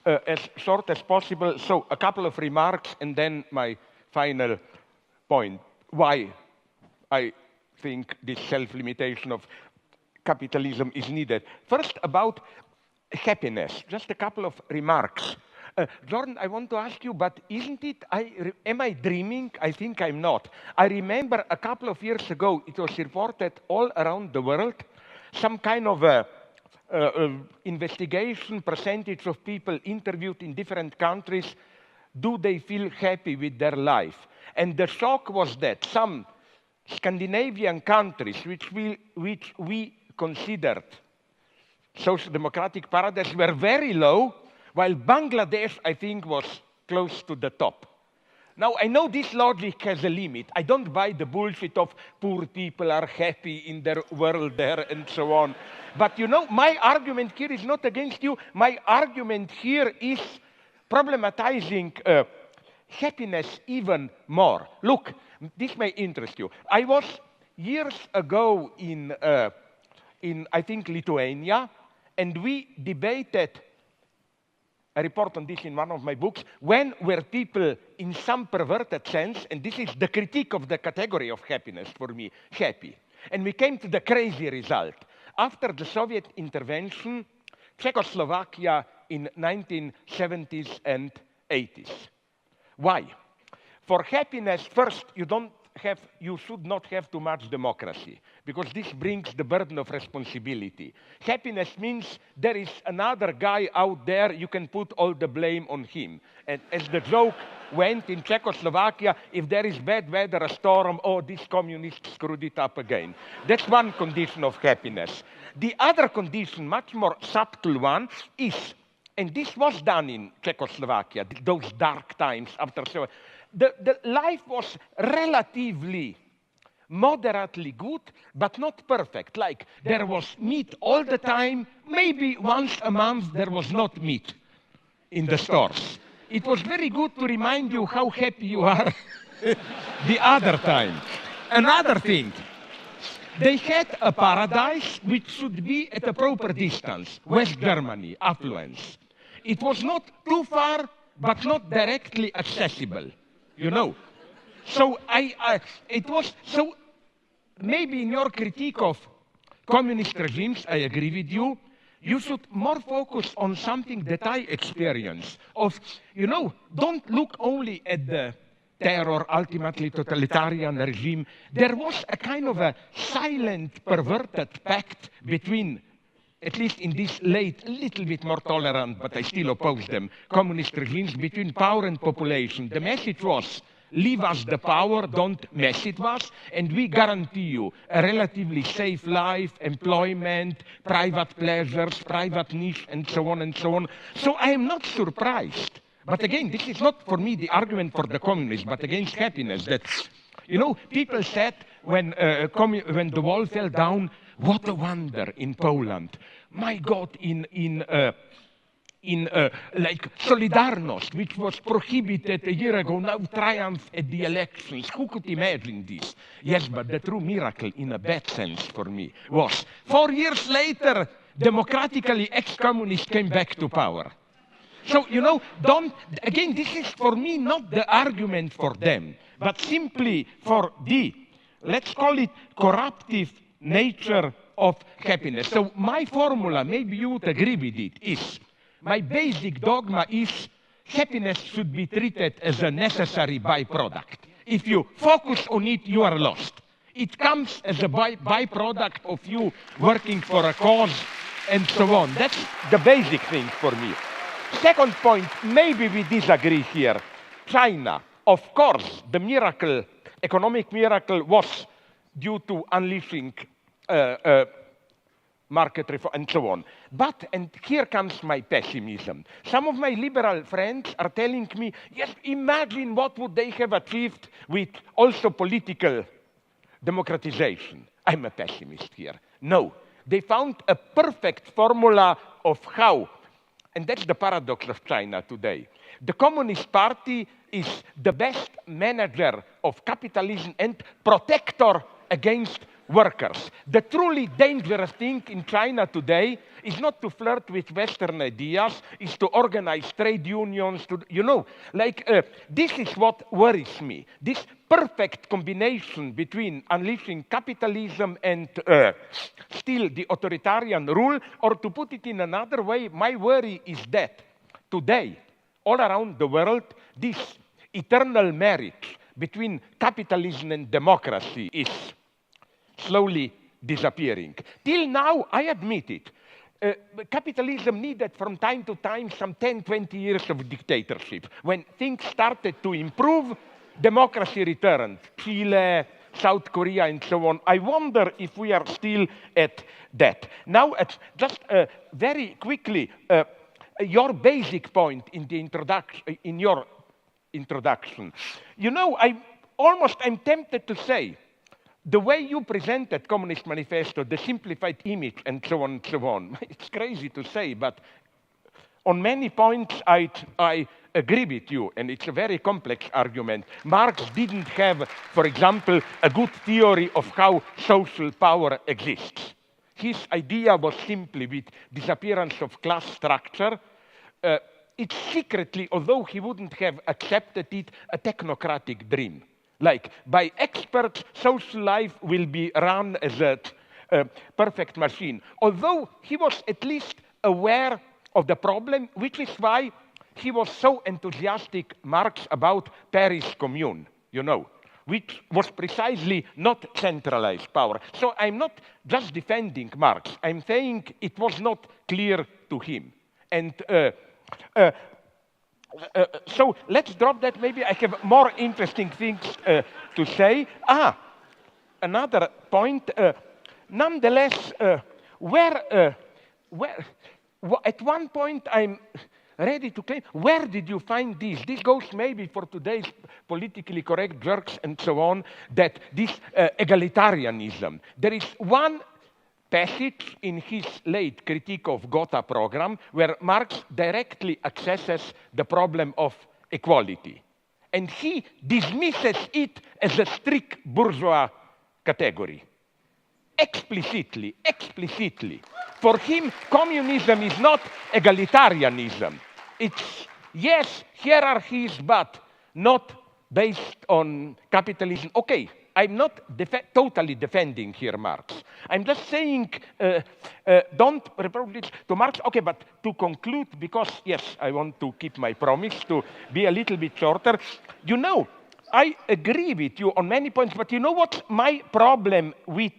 as short as possible. So a couple of remarks and then my final point. Why I think this self-limitation of capitalism is needed. First, about happiness. Just a couple of remarks. Jordan, I want to ask you, but isn't it, am I dreaming? I think I'm not. I remember a couple of years ago, it was reported all around the world, some kind of investigation, percentage of people interviewed in different countries, do they feel happy with their life? And the shock was that some Scandinavian countries, which we considered social democratic paradise, were very low, while Bangladesh, I think, was close to the top. Now, I know this logic has a limit. I don't buy the bullshit of poor people are happy in their world there and so on. But you know, my argument here is not against you. My argument here is problematizing happiness even more. Look, this may interest you. I was years ago in I think, Lithuania, and we debated, I report on this in one of my books, when were people in some perverted sense, and this is the critique of the category of happiness for me, happy. And we came to the crazy result. After the Soviet intervention, Czechoslovakia in 1970s and 80s. Why? For happiness, first, you should not have too much democracy, because this brings the burden of responsibility. Happiness means there is another guy out there, you can put all the blame on him. And as the joke went in Czechoslovakia, if there is bad weather, a storm, oh, this communist screwed it up again. That's one condition of happiness. The other condition, much more subtle one, is, and this was done in Czechoslovakia, those dark times after Soviet. The life was relatively, moderately good, but not perfect. Like, there was meat all the time. Maybe once a month there was not meat in the stores. It was very good to remind you how happy you are the other time. Another thing, they had a paradise which should be at a proper distance. West Germany, affluence. It was not too far, but not directly accessible. You know, so so maybe in your critique of communist regimes, I agree with you, you should more focus on something that I experience of, you know, don't look only at the terror, ultimately totalitarian regime. There was a kind of a silent, perverted pact between, at least in this late, a little bit more tolerant, but I still oppose them, communist regimes, between power and population. The message was, leave us the power, don't mess with us, and we guarantee you a relatively safe life, employment, private pleasures, private niche, and so on and so on. So I am not surprised. But again, this is not for me the argument for the communists, but against happiness. That, you know, people said when the wall fell down, what a wonder in Poland. My God, like Solidarność, which was prohibited a year ago, now triumph at the elections. Who could imagine this? Yes, but the true miracle, in a bad sense for me, was 4 years later, democratically ex-communists came back to power. So, you know, again, this is for me not the argument for them, but simply for the, let's call it, corruptive nature of happiness. So my formula, maybe you would agree with it, is, my basic dogma is happiness should be treated as a necessary byproduct. If you focus on it, you are lost. It comes as a byproduct of you working for a cause and so on. That's the basic thing for me. Second point, maybe we disagree here. China, of course, the miracle, economic miracle was due to unleashing market reform, and so on. But, and here comes my pessimism, some of my liberal friends are telling me, yes, imagine what would they have achieved with also political democratization. I'm a pessimist here. No, they found a perfect formula of how, and that's the paradox of China today. The Communist Party is the best manager of capitalism and protector against workers. The truly dangerous thing in China today is not to flirt with Western ideas, is to organize trade unions, to, you know, like this is what worries me. This perfect combination between unleashing capitalism and still the authoritarian rule, or to put it in another way, my worry is that today, all around the world, this eternal marriage between capitalism and democracy is slowly disappearing. Till now, I admit it, capitalism needed from time to time some 10, 20 years of dictatorship. When things started to improve, democracy returned. Chile, South Korea, and so on. I wonder if we are still at that. Now, just very quickly, your basic point in the introduction, in your introduction. You know, I'm tempted to say, the way you presented Communist Manifesto, the simplified image, and so on and so on, it's crazy to say, but on many points I agree with you, and it's a very complex argument. Marx didn't have, for example, a good theory of how social power exists. His idea was simply with disappearance of class structure. It's secretly, although he wouldn't have accepted it, a technocratic dream. Like, by experts, social life will be run as a perfect machine. Although he was at least aware of the problem, which is why he was so enthusiastic, Marx, about Paris Commune, you know, which was precisely not centralized power. So I'm not just defending Marx, I'm saying it was not clear to him. And so let's drop that. Maybe I have more interesting things to say. Another point. Nonetheless, at one point I'm ready to claim, where did you find this? This goes maybe for today's politically correct jerks and so on, that this egalitarianism. There is one passage in his late Critique of Gotha program where Marx directly accesses the problem of equality. And he dismisses it as a strict bourgeois category. Explicitly. For him, communism is not egalitarianism. It's, yes, hierarchies, but not based on capitalism. Okay, I'm not totally defending here Marx. I'm just saying, don't reproduce to Marx. Okay, but to conclude, because yes, I want to keep my promise to be a little bit shorter. You know, I agree with you on many points, but you know what's my problem with,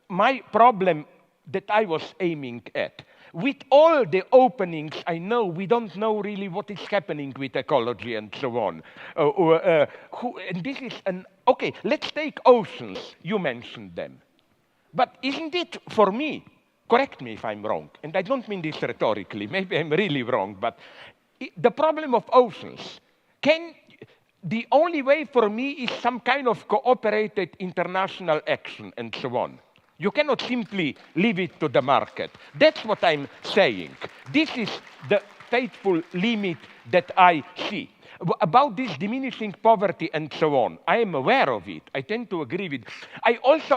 my problem that I was aiming at? With all the openings, I know we don't know really what is happening with ecology and so on. And this is an, okay, let's take oceans, you mentioned them. But isn't it, for me, correct me if I'm wrong, and I don't mean this rhetorically, maybe I'm really wrong, but the problem of oceans, the only way for me is some kind of cooperated international action and so on. You cannot simply leave it to the market. That's what I'm saying. This is the faithful limit that I see. About this diminishing poverty and so on, I am aware of it. I tend to agree with it.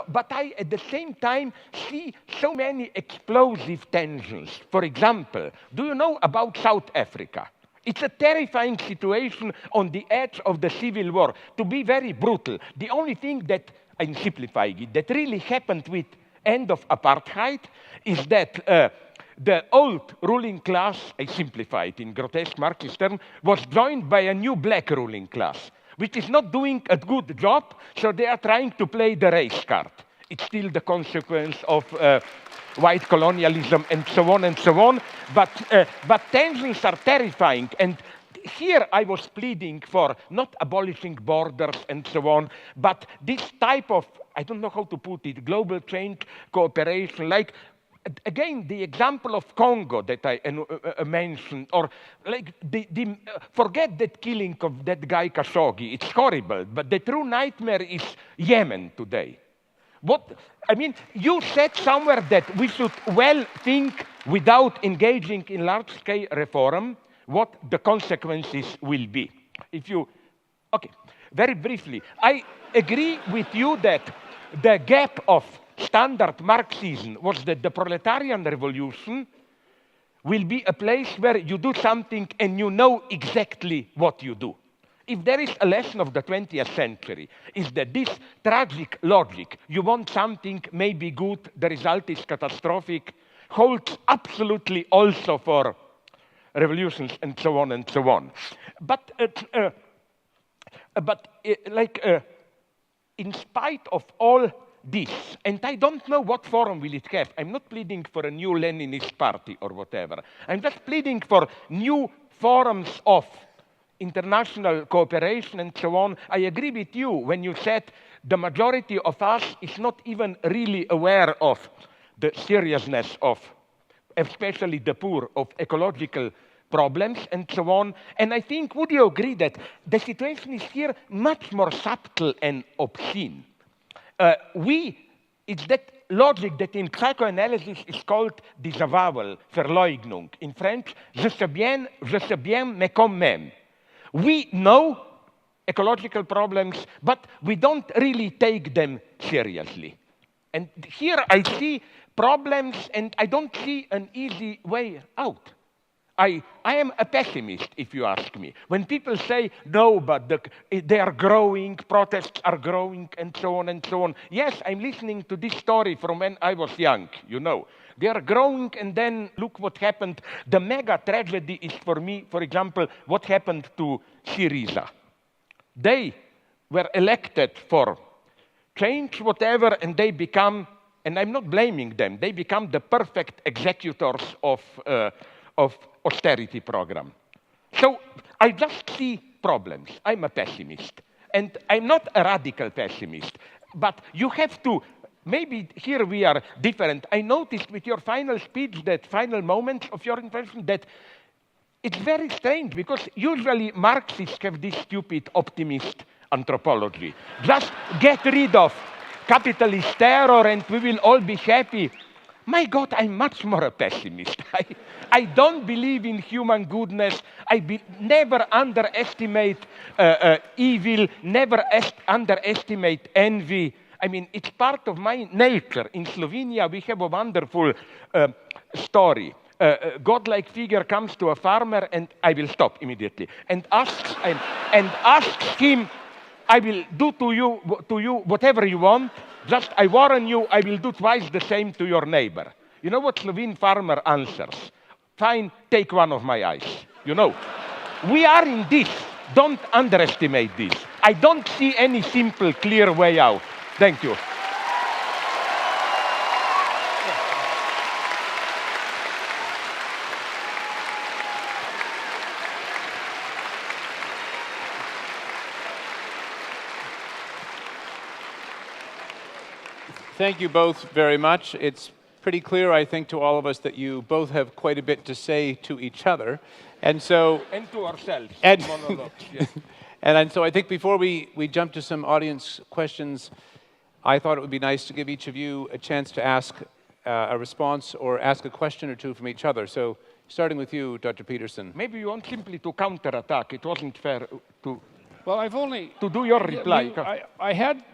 But I, at the same time, see so many explosive tensions. For example, do you know about South Africa? It's a terrifying situation on the edge of the civil war. To be very brutal, the only thing that, I'm simplifying it, that really happened with end of apartheid is that the old ruling class, I simplify it in grotesque Marxist terms, was joined by a new black ruling class, which is not doing a good job, so they are trying to play the race card. It's still the consequence of white colonialism and so on and so on, but tensions are terrifying. And here I was pleading for not abolishing borders and so on, but this type of I don't know how to put it, global change cooperation, like, again, the example of Congo that I mentioned, or like forget that killing of that guy Khashoggi, it's horrible, but the true nightmare is Yemen today. I mean, you said somewhere that we should well think without engaging in large-scale reform what the consequences will be. Okay, very briefly, I agree with you that the gap of standard Marxism was that the proletarian revolution will be a place where you do something and you know exactly what you do. If there is a lesson of the 20th century, is that this tragic logic, you want something maybe good, the result is catastrophic, holds absolutely also for revolutions and so on and so on. But in spite of all this, and I don't know what forum will it have. I'm not pleading for a new Leninist party or whatever. I'm just pleading for new forums of international cooperation and so on. I agree with you when you said the majority of us is not even really aware of the seriousness of, especially the poor, of ecological problems and so on. And I think, would you agree that the situation is here much more subtle and obscene? It's that logic that in psychoanalysis is called disavowal, Verleugnung. In French, je sais bien, mais quand même. We know ecological problems, but we don't really take them seriously. And here I see problems, and I don't see an easy way out. I am a pessimist, if you ask me. When people say, no, but they are growing, protests are growing, and so on and so on. Yes, I'm listening to this story from when I was young, you know. They are growing, and then look what happened. The mega tragedy is, for me, for example, what happened to Syriza. They were elected for change, whatever, and they become, and I'm not blaming them, they become the perfect executors of austerity program. So I just see problems. I'm a pessimist. And I'm not a radical pessimist. But you have to, maybe here we are different. I noticed with your final speech, that final moment of your intervention, that it's very strange, because usually Marxists have this stupid optimist anthropology. Just get rid of capitalist terror and we will all be happy. My God, I'm much more a pessimist. I don't believe in human goodness. I never underestimate evil, never underestimate envy. I mean, it's part of my nature. In Slovenia, we have a wonderful story. A godlike figure comes to a farmer, and I will stop immediately, and asks him, I will do to you whatever you want. Just, I warn you, I will do twice the same to your neighbor. You know what Slovene farmer answers? Fine, take one of my eyes. You know, we are in this. Don't underestimate this. I don't see any simple, clear way out. Thank you. Thank you both very much. It's pretty clear, I think, to all of us that you both have quite a bit to say to each other. And so... And to ourselves. Monologues, yes. And so I think before we jump to some audience questions, I thought it would be nice to give each of you a chance to ask a response or ask a question or two from each other. So starting with you, Dr. Peterson. Maybe you want simply to counterattack. It wasn't fair to... Well, I've only... To do your reply. I had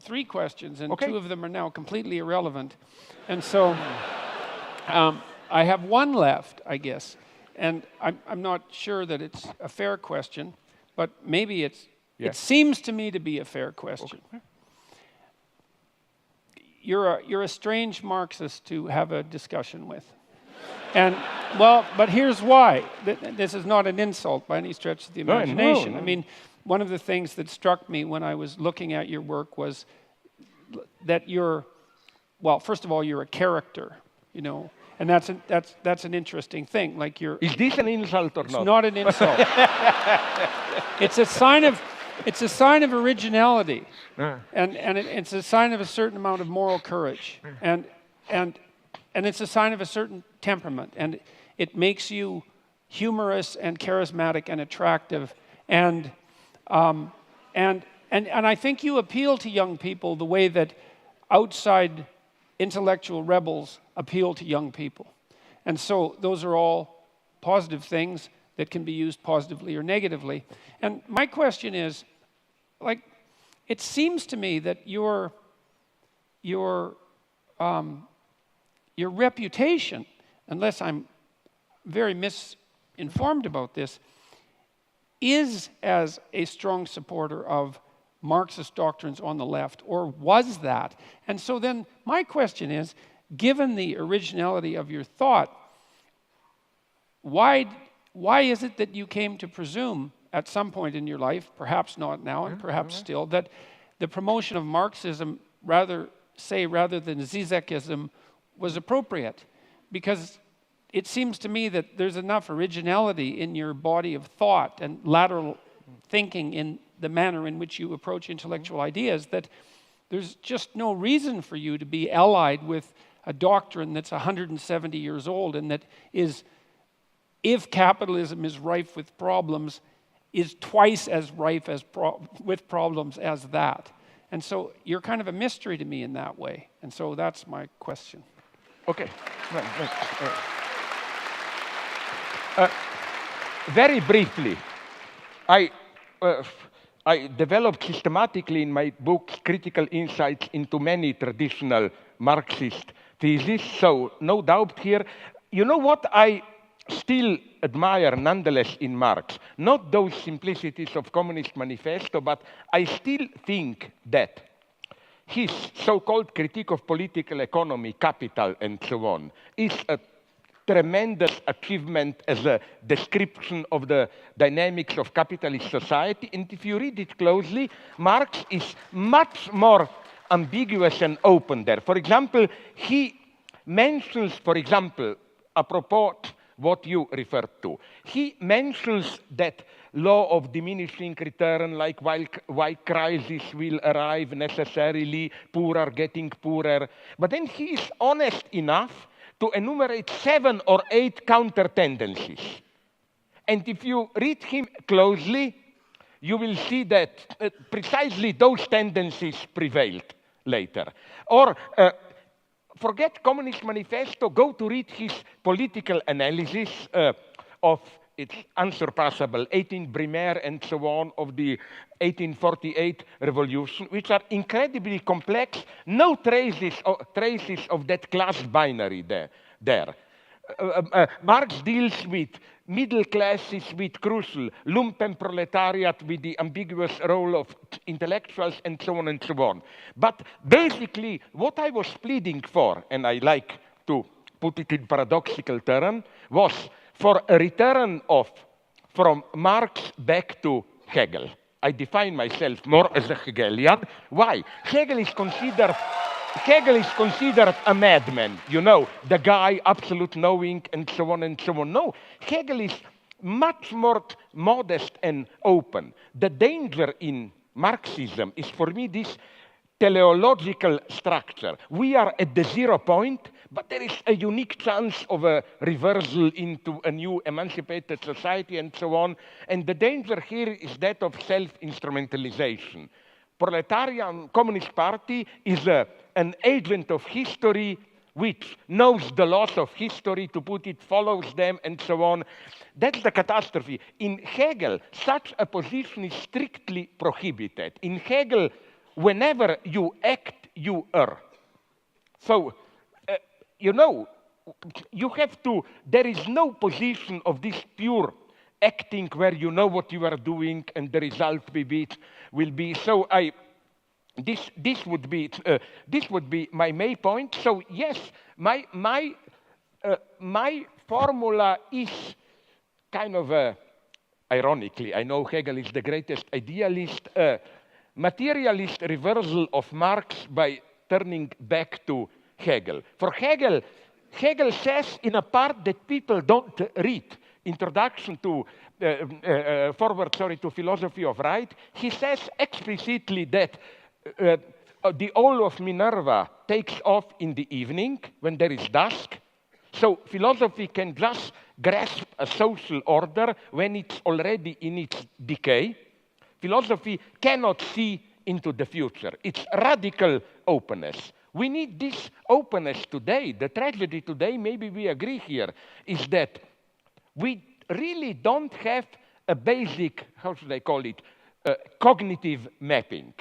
3 questions, and 2 of them are now completely irrelevant. And so I have 1 left, I guess. And I'm not sure that it's a fair question, but maybe it seems to me to be a fair question. Okay. You're a strange Marxist to have a discussion with. And, well, but here's why. This is not an insult by any stretch of the imagination. No. I mean, one of the things that struck me when I was looking at your work was that well, first of all, you're a character, you know, and that's an interesting thing. Like Is this an insult or not? It's not an insult. It's a sign of it's a sign of originality, and it's a sign of a certain amount of moral courage, and it's a sign of a certain temperament, and it makes you humorous and charismatic and attractive, and I think you appeal to young people the way that outside intellectual rebels appeal to young people. And so those are all positive things that can be used positively or negatively. And my question is, like, it seems to me that your reputation, unless I'm very misinformed about this, is as a strong supporter of Marxist doctrines on the left, or was that? And so then my question is, given the originality of your thought, why is it that you came to presume at some point in your life, perhaps not now and perhaps still, that the promotion of Marxism rather than Zizekism was appropriate? Because it seems to me that there's enough originality in your body of thought and lateral thinking in the manner in which you approach intellectual ideas that there's just no reason for you to be allied with a doctrine that's 170 years old and that is, if capitalism is rife with problems, is twice as rife with problems as that. And so you're kind of a mystery to me in that way. And so that's my question. Okay. Very briefly, I developed systematically in my book critical insights into many traditional Marxist theses, so no doubt here. You know what I still admire nonetheless in Marx? Not those simplicities of Communist Manifesto, but I still think that his so-called critique of political economy, capital, and so on, is a tremendous achievement as a description of the dynamics of capitalist society. And if you read it closely, Marx is much more ambiguous and open there. For example, he mentions, apropos what you referred to, he mentions that law of diminishing return, like why crisis will arrive necessarily, poor are getting poorer. But then he is honest enough to enumerate 7 or 8 counter tendencies. And if you read him closely, you will see that precisely those tendencies prevailed later. Or forget Communist Manifesto, go to read his political analysis of its unsurpassable 18 Brumaire and so on of the 1848 revolution, which are incredibly complex, no traces of that class binary there. Marx deals with middle classes with crucial, lumpenproletariat with the ambiguous role of intellectuals and so on and so on. But basically, what I was pleading for, and I like to put it in paradoxical terms, was for a return from Marx back to Hegel. I define myself more as a Hegelian. Why? Hegel is considered a madman, you know, the guy, absolute knowing, and so on and so on. No, Hegel is much more modest and open. The danger in Marxism is, for me, this teleological structure. We are at the 0 point, but there is a unique chance of a reversal into a new emancipated society and so on. And the danger here is that of self-instrumentalization. Proletarian Communist Party is an agent of history which knows the laws of history, to put it, follows them, and so on. That's the catastrophe. In Hegel, such a position is strictly prohibited. In Hegel, whenever you act, you err. So, you know, you have to, there is no position of this pure acting where you know what you are doing and the result will be. So this would be my main point. So yes, my formula is kind of ironically, I know Hegel is the greatest idealist, materialist reversal of Marx by turning back to Hegel. For Hegel says in a part that people don't read, introduction to forward to philosophy of right, he says explicitly that the owl of Minerva takes off in the evening when there is dusk. So philosophy can just grasp a social order when it's already in its decay. Philosophy cannot see into the future. It's radical openness. We need this openness today. The tragedy today, maybe we agree here, is that we really don't have a basic, how should I call it, cognitive mapping.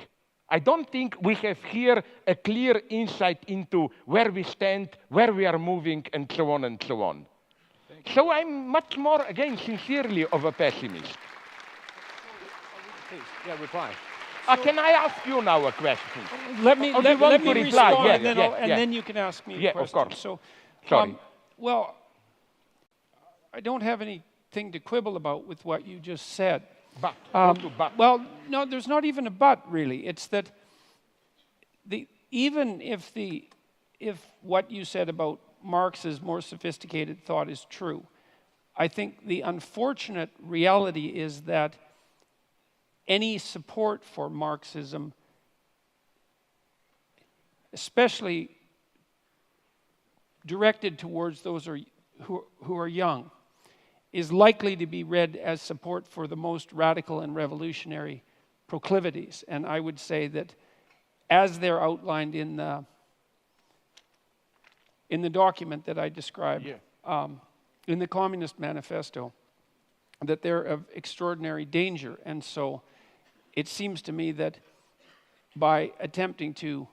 I don't think we have here a clear insight into where we stand, where we are moving, and so on and so on. So I'm much more, again, sincerely of a pessimist. Please, yeah, reply. Can I ask you now a question? Let me reply? respond, Yeah, and then, yeah. then you can ask me a Yeah, question. of course. So, Sorry. well, I don't have anything to quibble about with what you just said. But, but. Well, no, there's not even a but, really. It's that even if what you said about Marx's more sophisticated thought is true, I think the unfortunate reality is that any support for Marxism, especially directed towards those who are young, is likely to be read as support for the most radical and revolutionary proclivities. And I would say that as they're outlined in the document that I described, in the Communist Manifesto, that they're of extraordinary danger. And so it seems to me that by attempting to,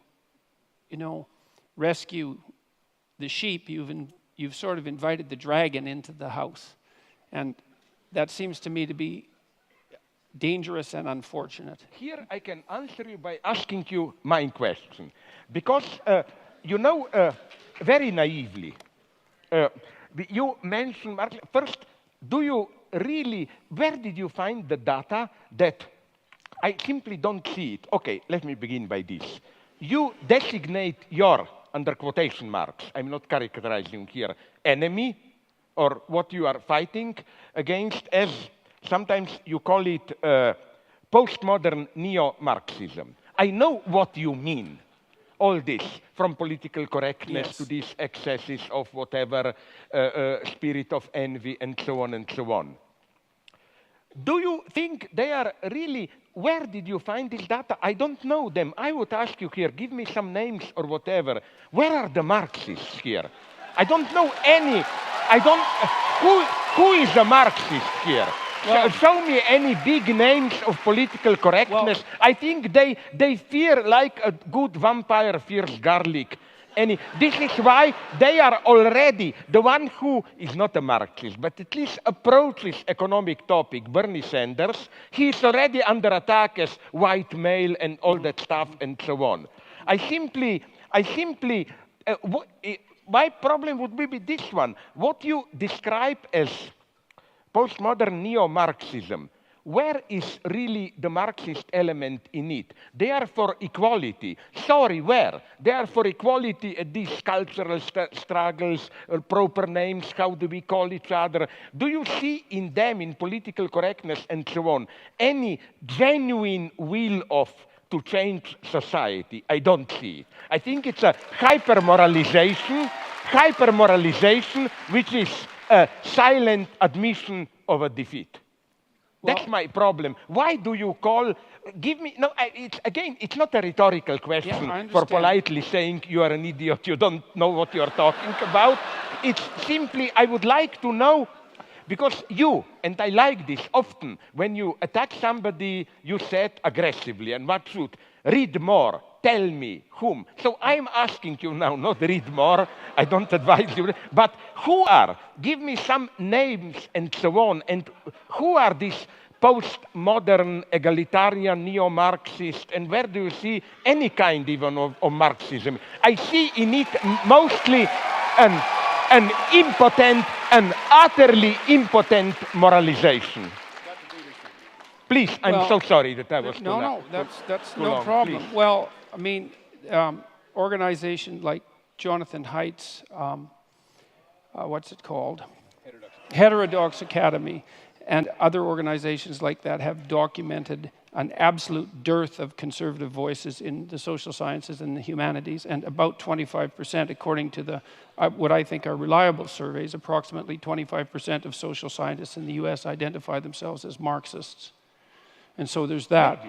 rescue the sheep, you've sort of invited the dragon into the house. And that seems to me to be dangerous and unfortunate. Here I can answer you by asking you my question. Because, very naively, you mentioned, first, do you really, where did you find the data that I simply don't see it? Okay, let me begin by this. You designate your, under quotation marks, I'm not characterizing here, enemy, or what you are fighting against, as sometimes you call it postmodern neo-Marxism. I know what you mean, all this, from political correctness to these excesses of whatever spirit of envy and so on and so on. Do you think they are really, where did you find this data? I don't know them. I would ask you here, give me some names or whatever. Where are the Marxists here? I don't know any. Who is a Marxist here? Well, show me any big names of political correctness. Well, I think they fear like a good vampire fears garlic. This is why they are already, the one who is not a Marxist, but at least approaches economic topic, Bernie Sanders, he is already under attack as white male and all that stuff and so on. My problem would be this one. What you describe as postmodern neo-Marxism, where is really the Marxist element in it? They are for equality. Sorry, where? They are for equality at these cultural struggles, proper names, how do we call each other? Do you see in them, in political correctness and so on, any genuine will to change society? I don't see it. I think it's a hyper-moralization, which is a silent admission of a defeat. Well, that's my problem. Why do you call, it's not a rhetorical question for politely saying you are an idiot, you don't know what you're talking about. It's simply, I would like to know, because you, and I like this often, when you attack somebody, you said aggressively, and what should? Read more, tell me, whom. So I'm asking you now, not read more, I don't advise you, but who are? Give me some names and so on, and who are these postmodern, egalitarian, neo-Marxist, and where do you see any kind even of Marxism? I see in it mostly an impotent, an utterly impotent moralization. Please, I'm so sorry that I was too long. No, that's no problem. Please. Well, I mean, organization like Jonathan Haidt's, what's it called? Heterodox Academy and other organizations like that have documented an absolute dearth of conservative voices in the social sciences and the humanities, and about 25%, according to the what I think are reliable surveys, approximately 25% of social scientists in the US identify themselves as Marxists. And so there's that.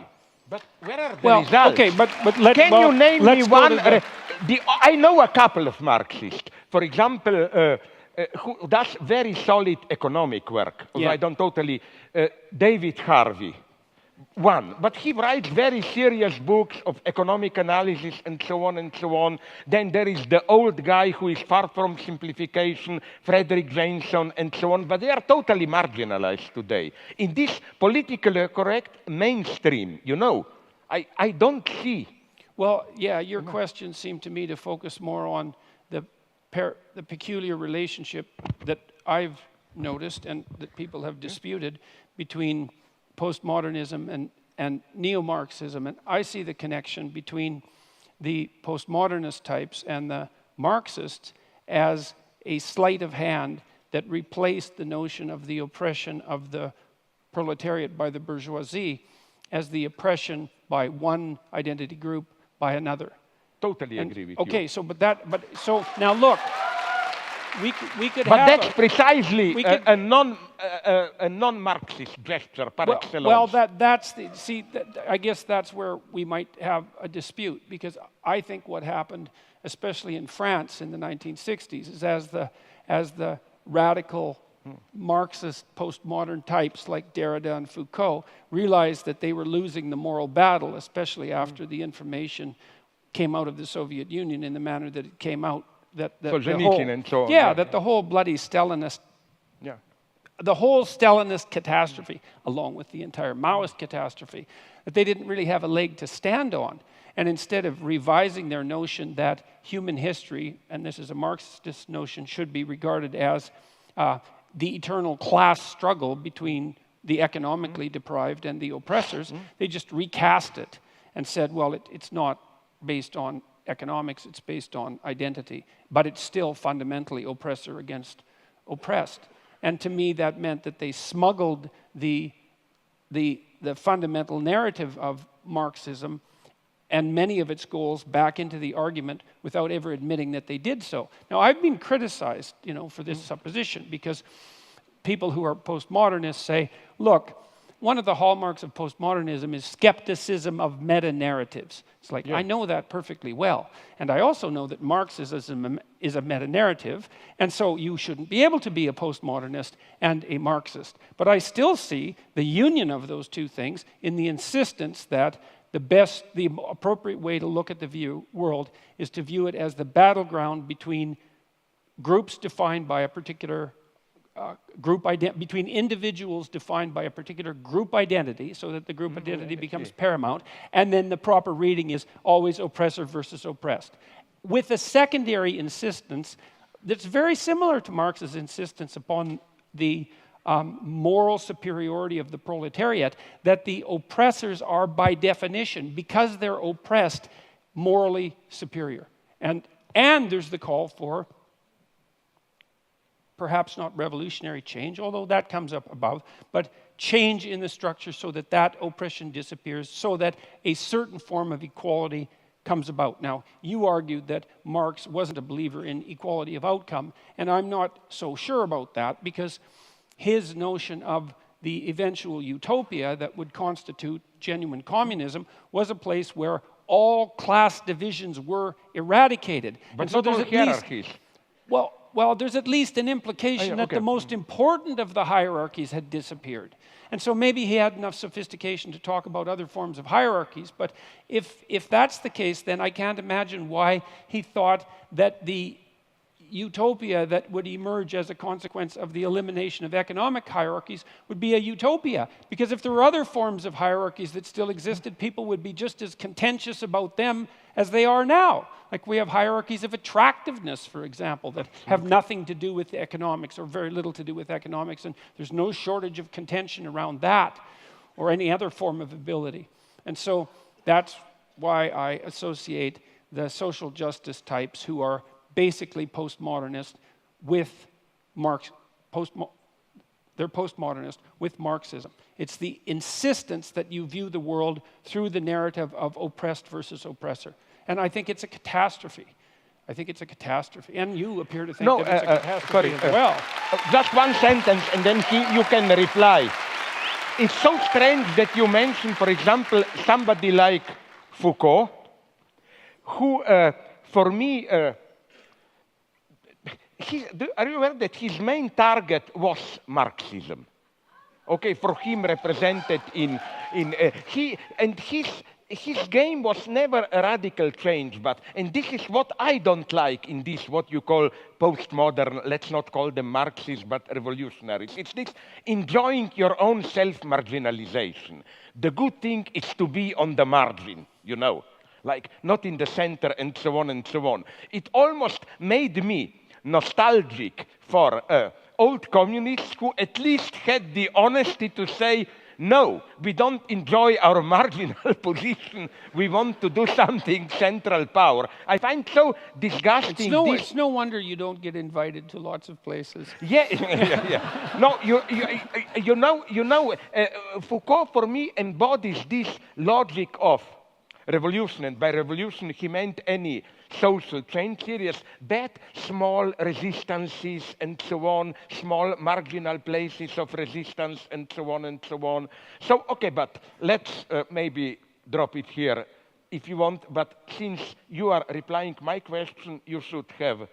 But where are the results? Okay, but Can you name me one? The I know a couple of Marxists. For example, who does very solid economic work. I don't totally. David Harvey, one. But he writes very serious books of economic analysis and so on and so on. Then there is the old guy who is far from simplification, Frederick Jameson and so on. But they are totally marginalized today. In this politically correct mainstream, you know, I don't see. Well, yeah, your question seemed to me to focus more on the peculiar relationship that I've noticed and that people have disputed between postmodernism and neo-Marxism. And I see the connection between the postmodernist types and the Marxists as a sleight of hand that replaced the notion of the oppression of the proletariat by the bourgeoisie as the oppression by one identity group by another. Totally agree with you. Okay, so so now look, we could but have. But that's precisely a non-Marxist gesture par excellence. Well, that's the I guess that's where we might have a dispute, because I think what happened, especially in France in the 1960s, is as the radical Marxist postmodern types like Derrida and Foucault realized that they were losing the moral battle, especially after the information came out of the Soviet Union in the manner that it came out, that the whole bloody Stalinist, the whole Stalinist catastrophe, along with the entire Maoist catastrophe, that they didn't really have a leg to stand on. And instead of revising their notion that human history, and this is a Marxist notion, should be regarded as the eternal class struggle between the economically deprived and the oppressors, they just recast it and said, well, it's not based on economics, it's based on identity, but it's still fundamentally oppressor against oppressed. And to me, that meant that they smuggled the fundamental narrative of Marxism and many of its goals back into the argument without ever admitting that they did so. Now, I've been criticized, for this supposition, because people who are postmodernists say, look, one of the hallmarks of postmodernism is skepticism of meta-narratives. It's like, I know that perfectly well. And I also know that Marxism is a meta-narrative, and so you shouldn't be able to be a postmodernist and a Marxist. But I still see the union of those two things in the insistence that the appropriate way to look at the world is to view it as the battleground between groups defined by a particular between individuals defined by a particular group identity, so that the group identity becomes paramount, and then the proper reading is always oppressor versus oppressed. With a secondary insistence that's very similar to Marx's insistence upon the moral superiority of the proletariat, that the oppressors are by definition, because they're oppressed, morally superior. And there's the call for perhaps not revolutionary change, although that comes up above, but change in the structure so that oppression disappears, so that a certain form of equality comes about. Now, you argued that Marx wasn't a believer in equality of outcome, and I'm not so sure about that, because his notion of the eventual utopia that would constitute genuine communism was a place where all class divisions were eradicated. But not all hierarchies. Well, there's at least an implication that the most important of the hierarchies had disappeared. And so maybe he had enough sophistication to talk about other forms of hierarchies, but if that's the case, then I can't imagine why he thought that the utopia that would emerge as a consequence of the elimination of economic hierarchies would be a utopia. Because if there were other forms of hierarchies that still existed, people would be just as contentious about them as they are now. Like we have hierarchies of attractiveness, for example, that have nothing to do with economics or very little to do with economics, and there's no shortage of contention around that or any other form of ability. And so that's why I associate the social justice types who are basically postmodernist with they're postmodernist, with Marxism. It's the insistence that you view the world through the narrative of oppressed versus oppressor. And I think it's a catastrophe. I think it's a catastrophe. And you appear to think that it's a catastrophe as well. Just one sentence, and then you can reply. It's so strange that you mention, for example, somebody like Foucault, who, for me, are you aware that his main target was Marxism? Okay, for him represented his game was never a radical change, and this is what I don't like in this, what you call postmodern, let's not call them Marxists, but revolutionaries. It's this enjoying your own self-marginalization. The good thing is to be on the margin, you know, like not in the center and so on and so on. It almost made me nostalgic for old communists who at least had the honesty to say, no, we don't enjoy our marginal position. We want to do something central power. I find so disgusting. It's no wonder you don't get invited to lots of places. Yeah. No, you know, Foucault for me embodies this logic of revolution, and by revolution he meant any social change, serious, but small resistances and so on, small marginal places of resistance and so on and so on. So, okay, but let's maybe drop it here if you want, but since you are replying my question, you should have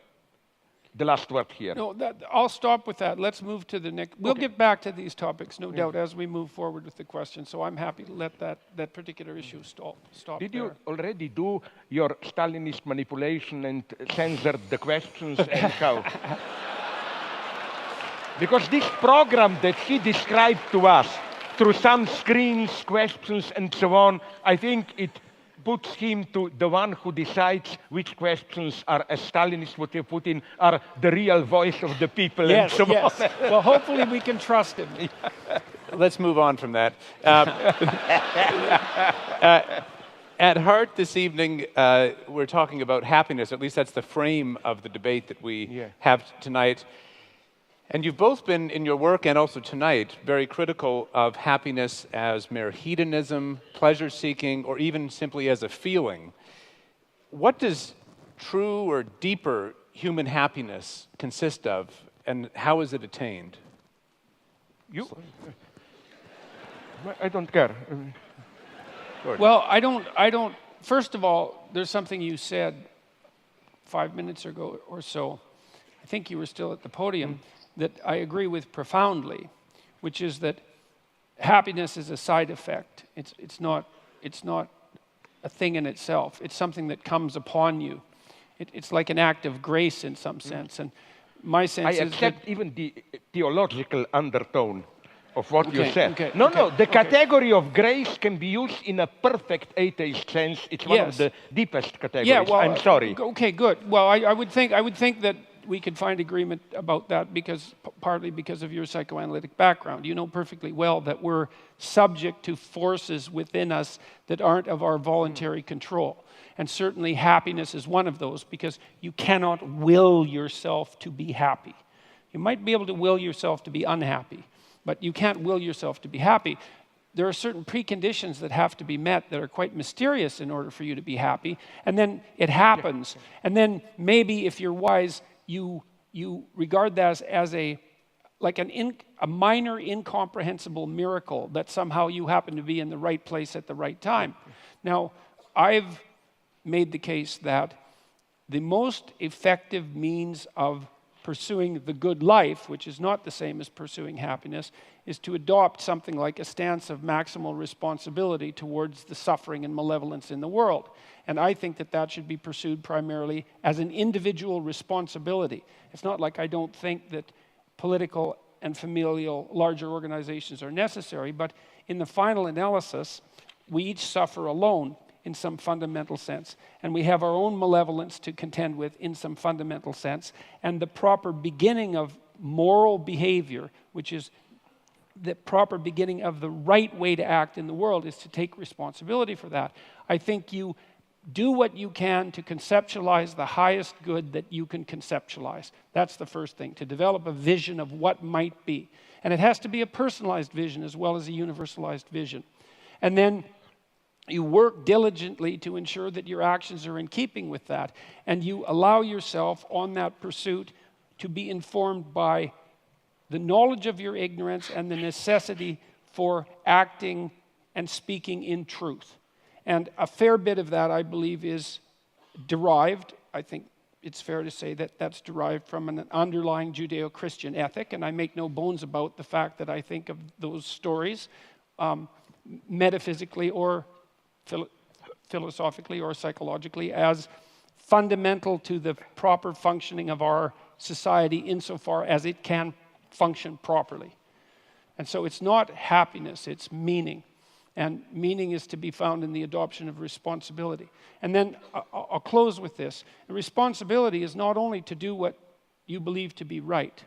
the last word here. No, I'll stop with that. Let's move to the next. We'll get back to these topics, no doubt, as we move forward with the question. So I'm happy to let that particular issue stop. Did you already do your Stalinist manipulation and censored the questions and how? Because this program that he described to us through some screens, questions, and so on, I think it puts him to the one who decides which questions are, as Stalinists would have put in, are the real voice of the people. Yes, and so yes. on. Well, hopefully we can trust him. Let's move on from that. At heart this evening, we're talking about happiness. At least that's the frame of the debate that we have tonight. And you've both been, in your work and also tonight, very critical of happiness as mere hedonism, pleasure-seeking, or even simply as a feeling. What does true or deeper human happiness consist of, and how is it attained? You? I don't care. Well, I don't. First of all, there's something you said 5 minutes ago or so. I think you were still at the podium. That I agree with profoundly, which is that happiness is a side effect. It's not a thing in itself. It's something that comes upon you. It's like an act of grace in some sense. And my sense is I accept even the theological undertone of what you said. Okay, no, the category of grace can be used in a perfect atheist sense. It's one of the deepest categories. Yeah, well, I'm sorry. Okay, good. Well, I would think that we could find agreement about that partly because of your psychoanalytic background. You know perfectly well that we're subject to forces within us that aren't of our voluntary control. And certainly happiness is one of those, because you cannot will yourself to be happy. You might be able to will yourself to be unhappy, but you can't will yourself to be happy. There are certain preconditions that have to be met that are quite mysterious in order for you to be happy, and then it happens. And then maybe, if you're wise, you regard that as a minor incomprehensible miracle that somehow you happen to be in the right place at the right time. Now, I've made the case that the most effective means of pursuing the good life, which is not the same as pursuing happiness, is to adopt something like a stance of maximal responsibility towards the suffering and malevolence in the world. And I think that should be pursued primarily as an individual responsibility. It's not like I don't think that political and familial larger organizations are necessary, but in the final analysis, we each suffer alone in some fundamental sense, and we have our own malevolence to contend with in some fundamental sense, and the proper beginning of moral behavior, which is the proper beginning of the right way to act in the world, is to take responsibility for that. I think you do what you can to conceptualize the highest good that you can conceptualize. That's the first thing, to develop a vision of what might be. And it has to be a personalized vision as well as a universalized vision. And then you work diligently to ensure that your actions are in keeping with that. And you allow yourself on that pursuit to be informed by the knowledge of your ignorance and the necessity for acting and speaking in truth. And a fair bit of that, I believe, is derived. I think it's fair to say that that's derived from an underlying Judeo-Christian ethic, and I make no bones about the fact that I think of those stories metaphysically or philosophically or psychologically as fundamental to the proper functioning of our society insofar as it can function properly. And so it's not happiness, it's meaning. And meaning is to be found in the adoption of responsibility. And then I'll close with this. Responsibility is not only to do what you believe to be right.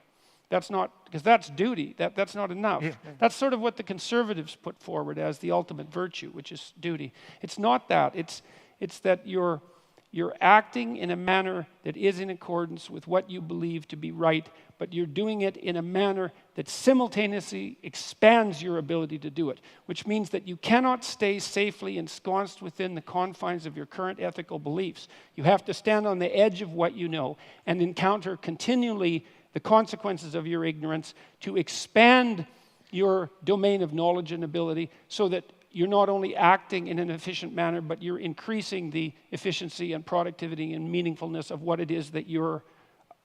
That's not, because that's duty. That's not enough. Yeah. That's sort of what the conservatives put forward as the ultimate virtue, which is duty. It's not that. It's that you're acting in a manner that is in accordance with what you believe to be right, but you're doing it in a manner that simultaneously expands your ability to do it, which means that you cannot stay safely ensconced within the confines of your current ethical beliefs. You have to stand on the edge of what you know and encounter continually the consequences of your ignorance to expand your domain of knowledge and ability so that you're not only acting in an efficient manner, but you're increasing the efficiency and productivity and meaningfulness of what it is that you're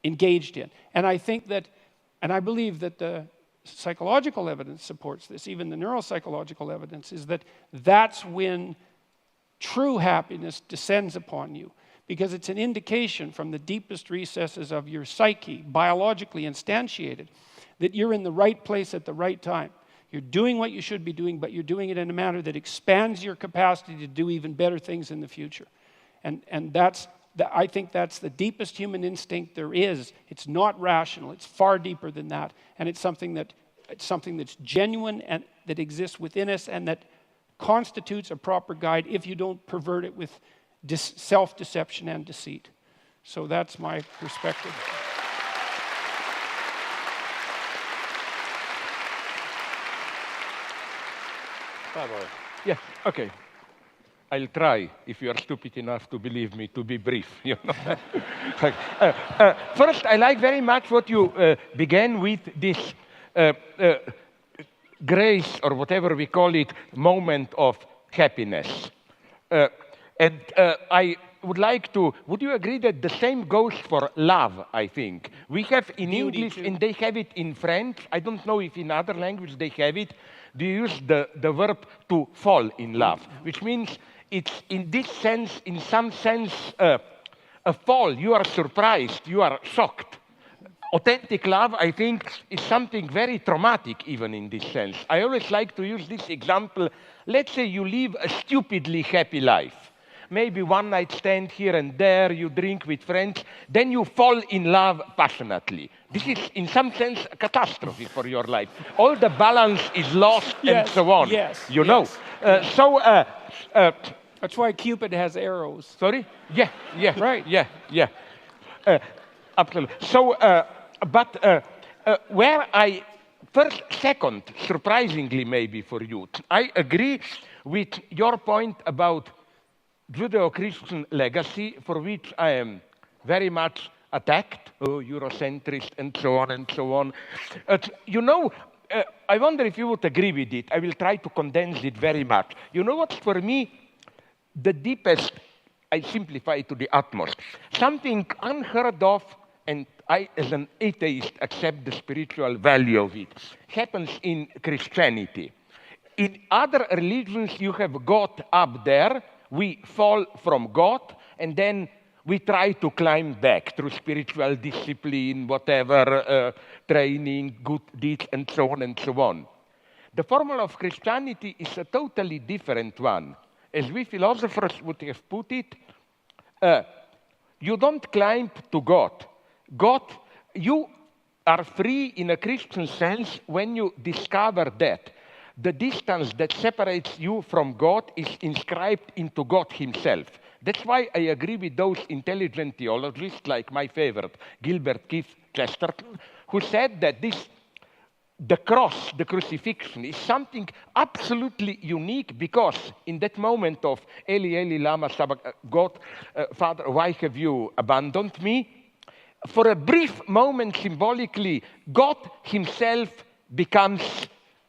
engaged in. And I think that, and I believe that the psychological evidence supports this, even the neuropsychological evidence, is that that's when true happiness descends upon you, because it's an indication from the deepest recesses of your psyche, biologically instantiated, that you're in the right place at the right time. You're doing what you should be doing, but you're doing it in a manner that expands your capacity to do even better things in the future. And I think that's the deepest human instinct there is. It's not rational. It's far deeper than that. And it's something that's genuine and that exists within us and that constitutes a proper guide if you don't pervert it with self-deception and deceit. So that's my perspective. Slavoj. Yeah, okay. I'll try, if you are stupid enough to believe me, to be brief. You know? First, I like very much what you began with, this grace, or whatever we call it, moment of happiness. And I would like to, would you agree that the same goes for love, I think? We have in English, and they have it in French. I don't know if in other languages they have it. They use the verb to fall in love, which means it's in this sense, in some sense, a fall. You are surprised, you are shocked. Authentic love, I think, is something very traumatic even in this sense. I always like to use this example. Let's say you live a stupidly happy life. Maybe one night stand here and there, you drink with friends, then you fall in love passionately. This is, in some sense, a catastrophe for your life. All the balance is lost and so on. Yes, you know. That's why Cupid has arrows. Sorry? Yeah, yeah. Right. Yeah. Absolutely. So, where I, second, surprisingly maybe for you, I agree with your point about Judeo-Christian legacy, for which I am very much attacked, Eurocentrist and so on and so on. You know, I wonder if you would agree with it. I will try to condense it very much. You know what's for me the deepest, I simplify it to the utmost, something unheard of, and I as an atheist accept the spiritual value of it, happens in Christianity. In other religions you have God up there, we fall from God, and then we try to climb back through spiritual discipline, whatever, training, good deeds, and so on and so on. The formula of Christianity is a totally different one. As we philosophers would have put it, you don't climb to God. You are free in a Christian sense when you discover that the distance that separates you from God is inscribed into God himself. That's why I agree with those intelligent theologists, like my favorite, Gilbert Keith Chesterton, who said that the cross, the crucifixion, is something absolutely unique because in that moment of Eli, Eli, lama sabachthani, Father, why have you abandoned me? For a brief moment, symbolically, God himself becomes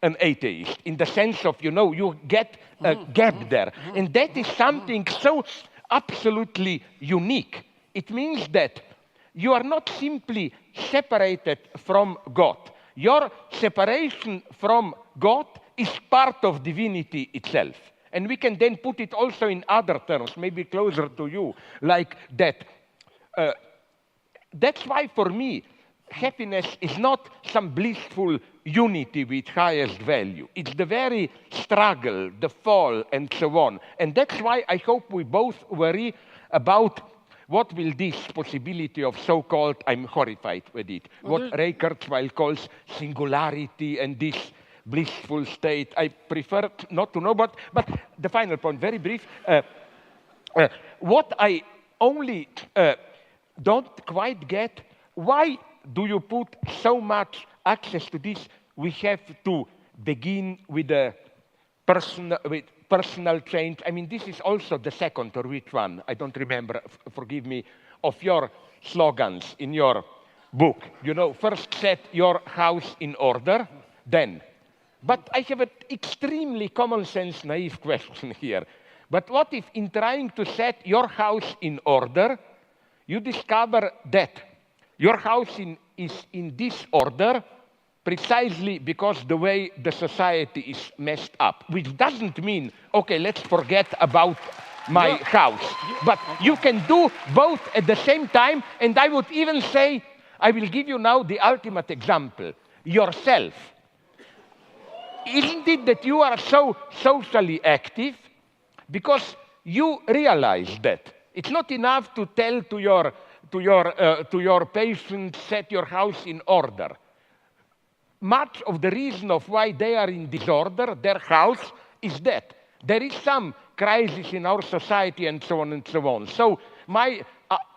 an atheist in the sense of, you get a gap there. And that is something so absolutely unique. It means that you are not simply separated from God. Your separation from God is part of divinity itself. And we can then put it also in other terms, maybe closer to you, like that. That's why, for me, happiness is not some blissful unity with highest value. It's the very struggle, the fall, and so on. And that's why I hope we both worry about what will this possibility of so-called, I'm horrified with it, what Ray Kurzweil calls singularity and this blissful state. I prefer not to know, but the final point, very brief. What I only don't quite get, why do you put so much access to this? We have to begin with a personal change. I mean, this is also the second, or which one? I don't remember, forgive me, of your slogans in your book. First set your house in order, then. But I have an extremely common sense, naive question here. But what if in trying to set your house in order, you discover that your house is in disorder precisely because the way the society is messed up, which doesn't mean, okay, let's forget about my house. But you can do both at the same time, and I would even say, I will give you now the ultimate example, yourself. Isn't it that you are so socially active? Because you realize that. It's not enough to tell to your patients, set your house in order. Much of the reason of why they are in disorder, their house, is that there is some crisis in our society and so on and so on. So my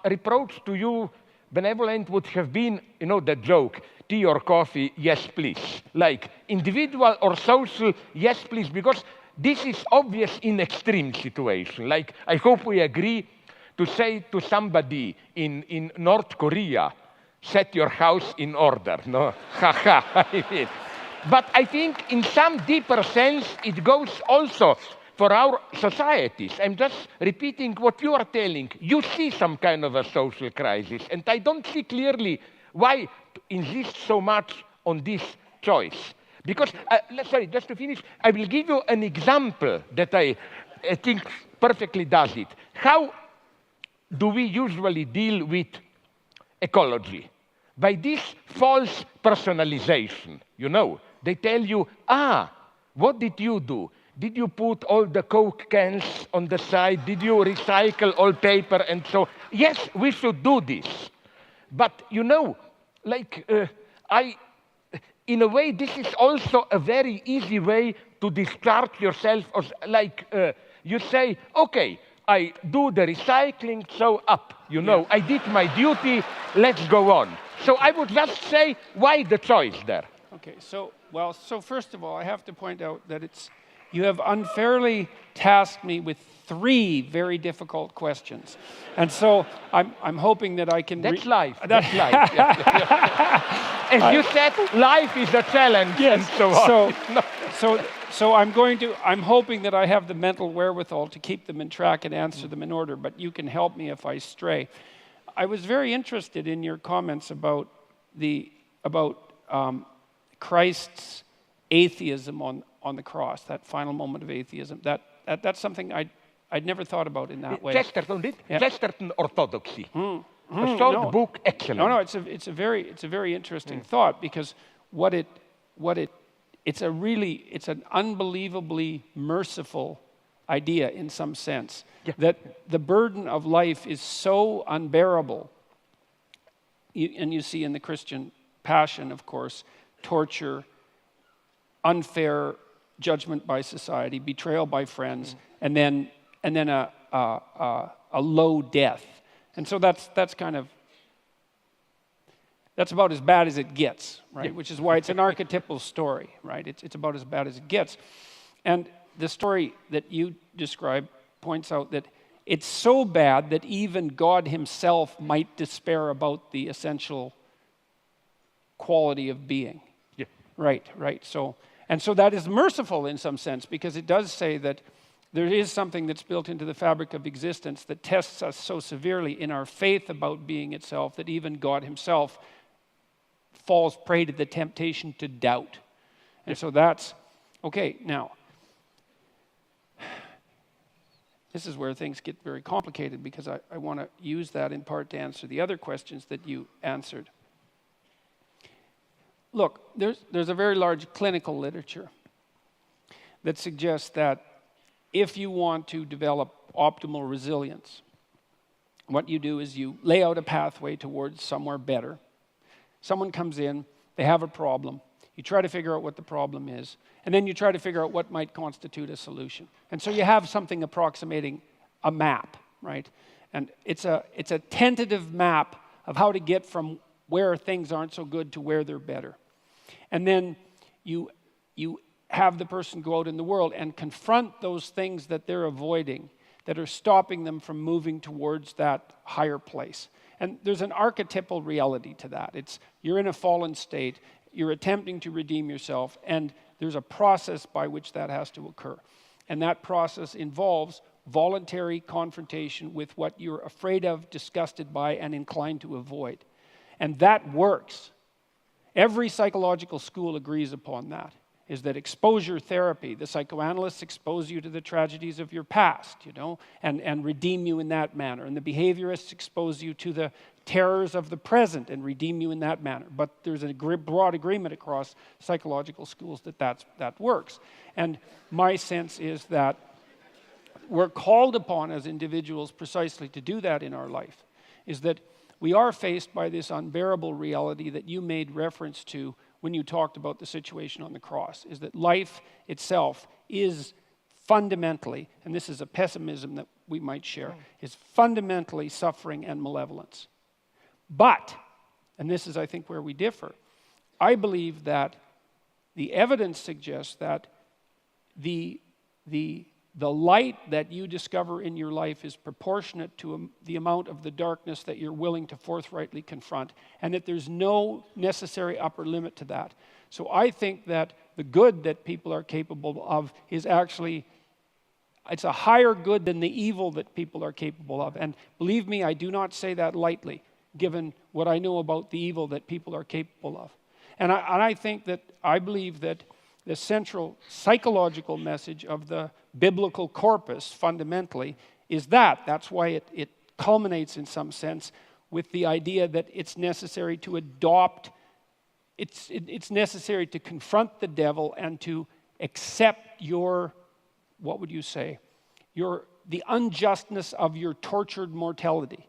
reproach to you, benevolent, would have been, the joke, tea or coffee, yes, please. Like individual or social, yes, please, because this is obvious in extreme situation. Like, I hope we agree to say to somebody in North Korea, set your house in order, no? Haha, I mean. But I think in some deeper sense, it goes also for our societies. I'm just repeating what you are telling. You see some kind of a social crisis, and I don't see clearly why to insist so much on this choice. Because, sorry, just to finish, I will give you an example that I think perfectly does it. How do we usually deal with ecology? By this false personalization, They tell you, what did you do? Did you put all the Coke cans on the side? Did you recycle all paper and so? Yes, we should do this. But, in a way, this is also a very easy way to discharge yourself. You say, okay, I do the recycling, so up, I did my duty, let's go on. So I would just say, why the choice there? Okay, so first of all, I have to point out that you have unfairly tasked me with 3 very difficult questions. And so I'm hoping that I can... That's life. That's life. As you said, life is a challenge, yes, and so on. So I'm hoping that I have the mental wherewithal to keep them in track and answer them in order, but you can help me if I stray. I was very interested in your comments about Christ's atheism on the cross, that final moment of atheism. That's something I'd never thought about in that way. Chesterton did. Yeah. Chesterton orthodoxy. A short no. book, excellent. No, it's a very interesting thought, because it's an unbelievably merciful idea in some sense, that the burden of life is so unbearable. And you see in the Christian passion, of course, torture, unfair judgment by society, betrayal by friends, and then a low death. And so that's about as bad as it gets, right? Which is why it's an archetypal story, right? It's about as bad as it gets. And the story that you describe points out that it's so bad that even God himself might despair about the essential quality of being. Yeah. Right. So that is merciful in some sense, because it does say that there is something that's built into the fabric of existence that tests us so severely in our faith about being itself that even God himself falls prey to the temptation to doubt. And so that's, okay, now, this is where things get very complicated, because I want to use that in part to answer the other questions that you answered. Look, there's a very large clinical literature that suggests that if you want to develop optimal resilience, what you do is you lay out a pathway towards somewhere better. Someone comes in, they have a problem. You try to figure out what the problem is, and then you try to figure out what might constitute a solution. And so you have something approximating a map, right? And it's a tentative map of how to get from where things aren't so good to where they're better. And then you have the person go out in the world and confront those things that they're avoiding, that are stopping them from moving towards that higher place. And there's an archetypal reality to that. It's you're in a fallen state, you're attempting to redeem yourself, and there's a process by which that has to occur. And that process involves voluntary confrontation with what you're afraid of, disgusted by, and inclined to avoid. And that works. Every psychological school agrees upon that, is that exposure therapy, the psychoanalysts expose you to the tragedies of your past, and redeem you in that manner. And the behaviorists expose you to the terrors of the present and redeem you in that manner. But there's a broad agreement across psychological schools that works. And my sense is that we're called upon as individuals precisely to do that in our life, is that we are faced by this unbearable reality that you made reference to when you talked about the situation on the cross, is that life itself is fundamentally, and this is a pessimism that we might share, is fundamentally suffering and malevolence. But, and this is I think where we differ, I believe that the evidence suggests that the light that you discover in your life is proportionate to the amount of the darkness that you're willing to forthrightly confront, and that there's no necessary upper limit to that. So I think that the good that people are capable of is actually, it's a higher good than the evil that people are capable of. And believe me, I do not say that lightly, given what I know about the evil that people are capable of. And I believe that the central psychological message of the biblical corpus, fundamentally, is that. That's why it culminates, in some sense, with the idea that it's necessary to adopt, it's necessary to confront the devil and to accept your, what would you say, the unjustness of your tortured mortality.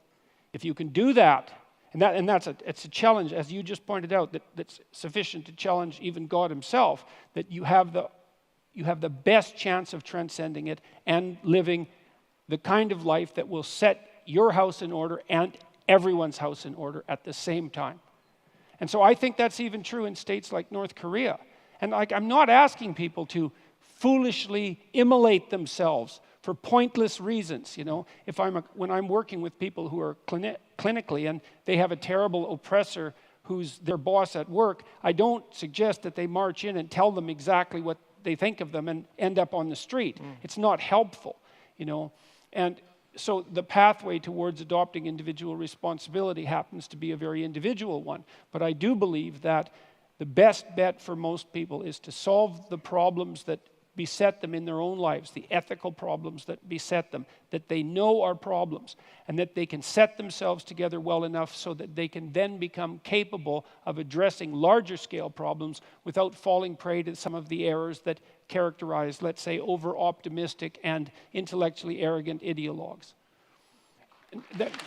If you can do that, it's a challenge, as you just pointed out, that's sufficient to challenge even God himself, that you have the best chance of transcending it and living the kind of life that will set your house in order and everyone's house in order at the same time. And so I think that's even true in states like North Korea. And I'm not asking people to foolishly immolate themselves for pointless reasons. When I'm working with people who are clinically and they have a terrible oppressor who's their boss at work, I don't suggest that they march in and tell them exactly what they think of them and end up on the street. It's not helpful, And so the pathway towards adopting individual responsibility happens to be a very individual one. But I do believe that the best bet for most people is to solve the problems that beset them in their own lives, the ethical problems that beset them, that they know are problems, and that they can set themselves together well enough so that they can then become capable of addressing larger scale problems without falling prey to some of the errors that characterize, let's say, over-optimistic and intellectually arrogant ideologues.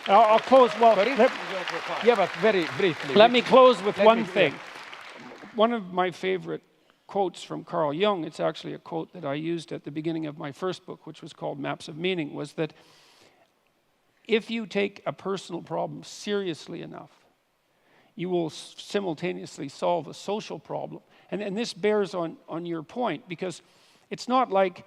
I'll close, but very briefly. Let me close with one thing. One of my favorite quotes from Carl Jung, it's actually a quote that I used at the beginning of my first book, which was called Maps of Meaning, was that if you take a personal problem seriously enough, you will simultaneously solve a social problem. And this bears on your point, because it's not like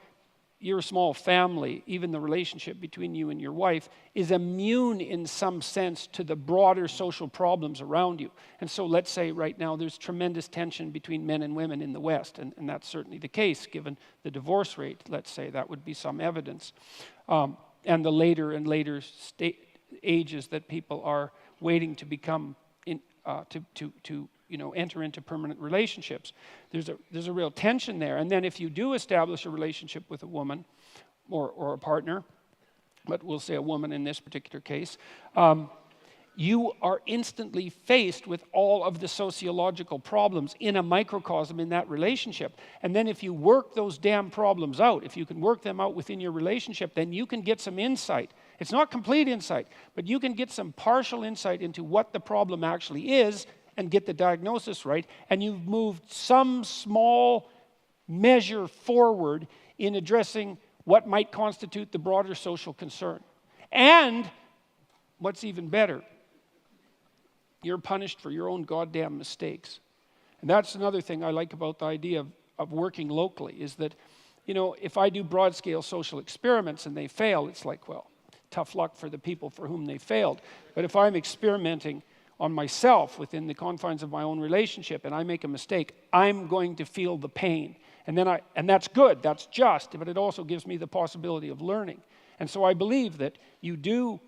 your small family, even the relationship between you and your wife, is immune in some sense to the broader social problems around you. And so let's say right now there's tremendous tension between men and women in the West, and that's certainly the case given the divorce rate. Let's say that would be some evidence. And the later and later ages that people are waiting to become, enter into permanent relationships. There's a real tension there. And then if you do establish a relationship with a woman or a partner, but we'll say a woman in this particular case, you are instantly faced with all of the sociological problems in a microcosm in that relationship. And then if you work those damn problems out, if you can work them out within your relationship, then you can get some insight. It's not complete insight, but you can get some partial insight into what the problem actually is and get the diagnosis right, and you've moved some small measure forward in addressing what might constitute the broader social concern. And what's even better, you're punished for your own goddamn mistakes. And that's another thing I like about the idea of working locally, is that, if I do broad-scale social experiments and they fail, it's like, well, tough luck for the people for whom they failed. But if I'm experimenting on myself within the confines of my own relationship and I make a mistake, I'm going to feel the pain. And that's good, that's just, but it also gives me the possibility of learning. And so I believe that you do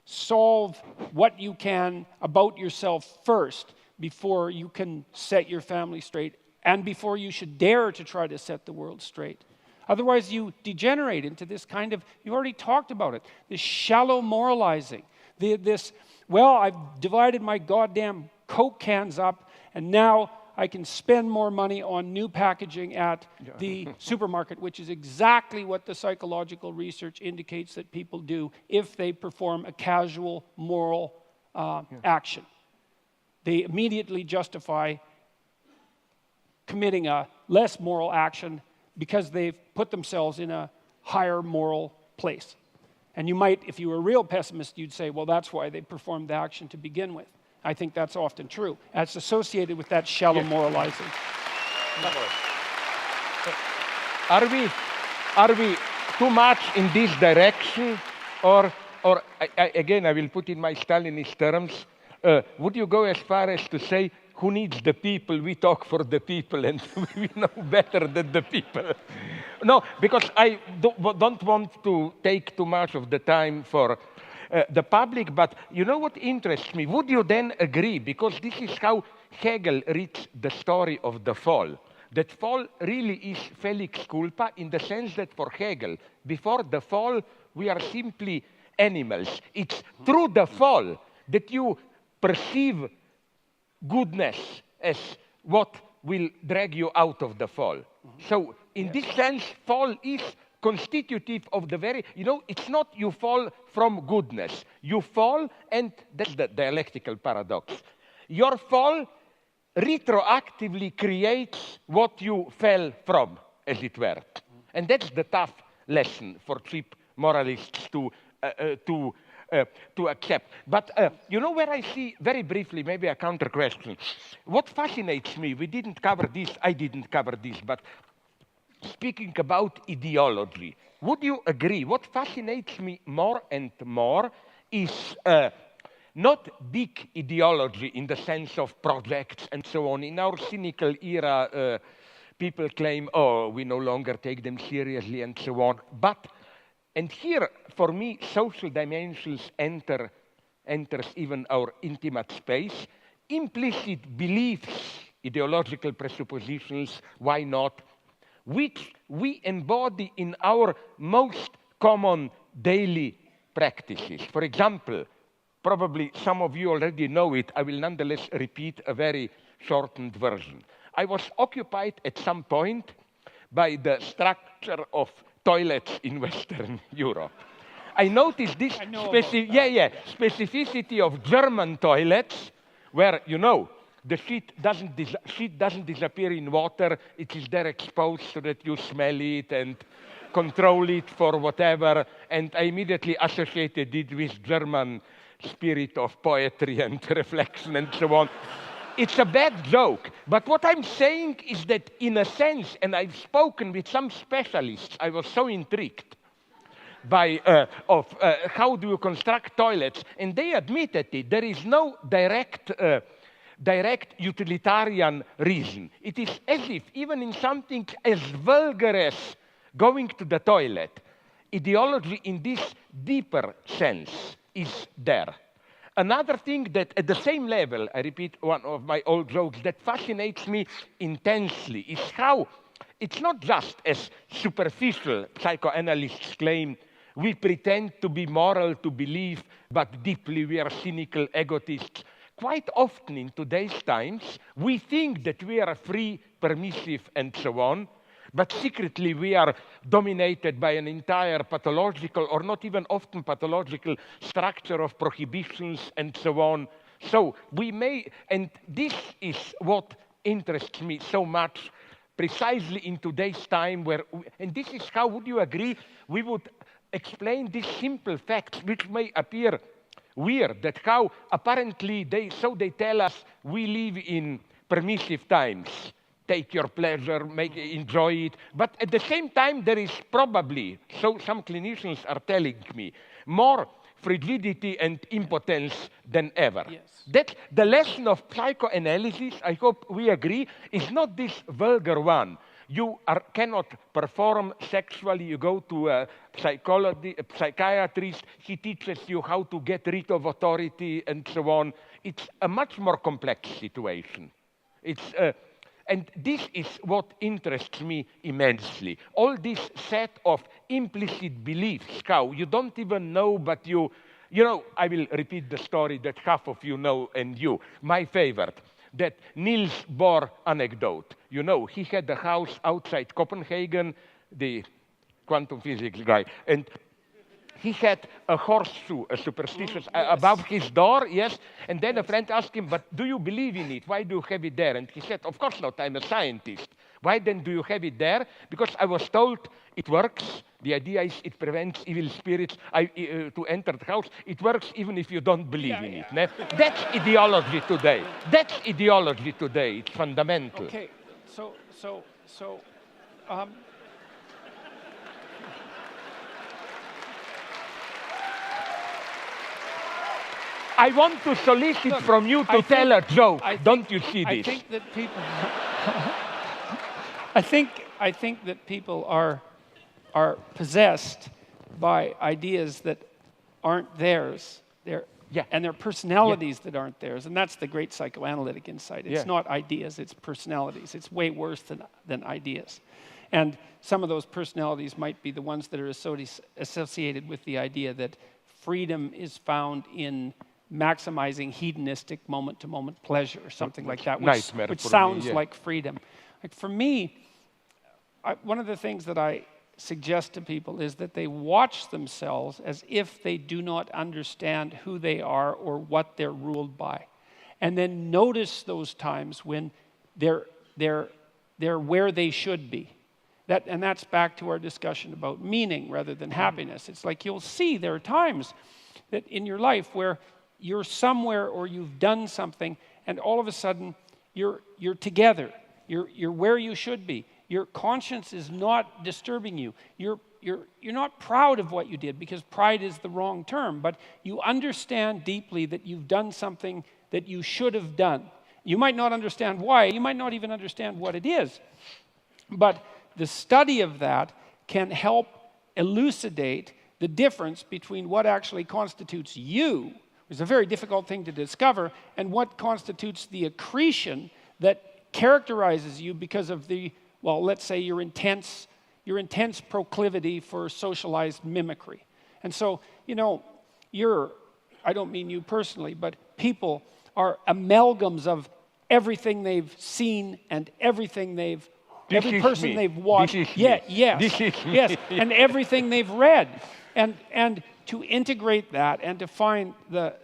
solve what you can about yourself first before you can set your family straight and before you should dare to try to set the world straight. Otherwise you degenerate into this kind of, you already talked about it, this shallow moralizing, well, I've divided my goddamn Coke cans up, and now I can spend more money on new packaging at the supermarket, which is exactly what the psychological research indicates that people do if they perform a casual moral action. They immediately justify committing a less moral action because they've put themselves in a higher moral place. And you might, if you were a real pessimist, you'd say, well, that's why they performed the action to begin with. I think that's often true. That's associated with that shallow moralizing. Are we too much in this direction? Or again, I will put in my Stalinist terms, would you go as far as to say, who needs the people? We talk for the people and we know better than the people. No, because I don't want to take too much of the time for the public, but you know what interests me? Would you then agree, because this is how Hegel reads the story of the fall, that fall really is felix culpa in the sense that for Hegel, before the fall, we are simply animals. It's through the fall that you perceive goodness as what will drag you out of the fall. So in this sense, fall is constitutive of the very, it's not you fall from goodness. You fall, and that's the dialectical paradox. Your fall retroactively creates what you fell from, as it were. And that's the tough lesson for cheap moralists to accept. But where I see, very briefly, maybe a counter question. What fascinates me, we didn't cover this, I didn't cover this, but speaking about ideology, would you agree? What fascinates me more and more is not big ideology in the sense of projects and so on. In our cynical era, people claim, oh, we no longer take them seriously and so on. But, and here, for me, social dimensions enters even our intimate space. Implicit beliefs, ideological presuppositions, why not, which we embody in our most common daily practices. For example, probably some of you already know it, I will nonetheless repeat a very shortened version. I was occupied at some point by the structure of toilets in Western Europe. I noticed this specificity of German toilets where, the sheet doesn't disappear in water. It is there exposed so that you smell it, and control it for whatever, and I immediately associated it with German spirit of poetry and reflection and so on. It's a bad joke, but what I'm saying is that in a sense, and I've spoken with some specialists, I was so intrigued by how do you construct toilets, and they admitted it. There is no direct utilitarian reason. It is as if even in something as vulgar as going to the toilet, ideology in this deeper sense is there. Another thing that at the same level, I repeat one of my old jokes, that fascinates me intensely is how it's not just as superficial psychoanalysts claim, we pretend to be moral to believe, but deeply we are cynical egotists. Quite often in today's times, we think that we are free, permissive, and so on, but secretly we are dominated by an entire pathological, or not even often pathological, structure of prohibitions and so on. So we may, and this is what interests me so much, precisely in today's time where, and this is how, would you agree, we would explain these simple facts which may appear weird, that how apparently they tell us we live in permissive times. Take your pleasure, enjoy it. But at the same time, there is probably, so some clinicians are telling me, more frigidity and impotence than ever. Yes. That the lesson of psychoanalysis, I hope we agree, is not this vulgar one. You cannot perform sexually. You go to a psychiatrist. He teaches you how to get rid of authority and so on. It's a much more complex situation. And this is what interests me immensely. All this set of implicit beliefs, how you don't even know, but you know, I will repeat the story that half of you know and you. My favorite, that Niels Bohr anecdote. You know, he had a house outside Copenhagen, the quantum physics guy, and he had a horseshoe, a superstitious, above his door, yes. And then a friend asked him, but do you believe in it? Why do you have it there? And he said, of course not, I'm a scientist. Why then do you have it there? Because I was told it works. The idea is it prevents evil spirits to enter the house. It works even if you don't believe in it. Ne? That's ideology today. That's ideology today. It's fundamental. Okay, I want to solicit from you to tell a joke. Don't you see this? I think that people. I think that people are possessed by ideas that aren't theirs. And their personalities that aren't theirs. And that's the great psychoanalytic insight. It's not ideas, it's personalities. It's way worse than ideas. And some of those personalities might be the ones that are associated with the idea that freedom is found in maximizing hedonistic moment-to-moment pleasure or something like that, which sounds like freedom. Like for me, one of the things that I suggest to people is that they watch themselves as if they do not understand who they are or what they're ruled by. And then notice those times when they're where they should be. And that's back to our discussion about meaning rather than happiness. It's like you'll see there are times that in your life where you're somewhere or you've done something and all of a sudden you're together. You're where you should be. Your conscience is not disturbing you. You're not proud of what you did, because pride is the wrong term, but you understand deeply that you've done something that you should have done. You might not understand why. You might not even understand what it is. But the study of that can help elucidate the difference between what actually constitutes you, which is a very difficult thing to discover, and what constitutes the accretion that characterizes you because of the, well, let's say your intense proclivity for socialized mimicry. And so, you know, I don't mean you personally, but people are amalgams of everything they've seen and everything every person they've watched. Yes, and everything they've read. And to integrate that and to find the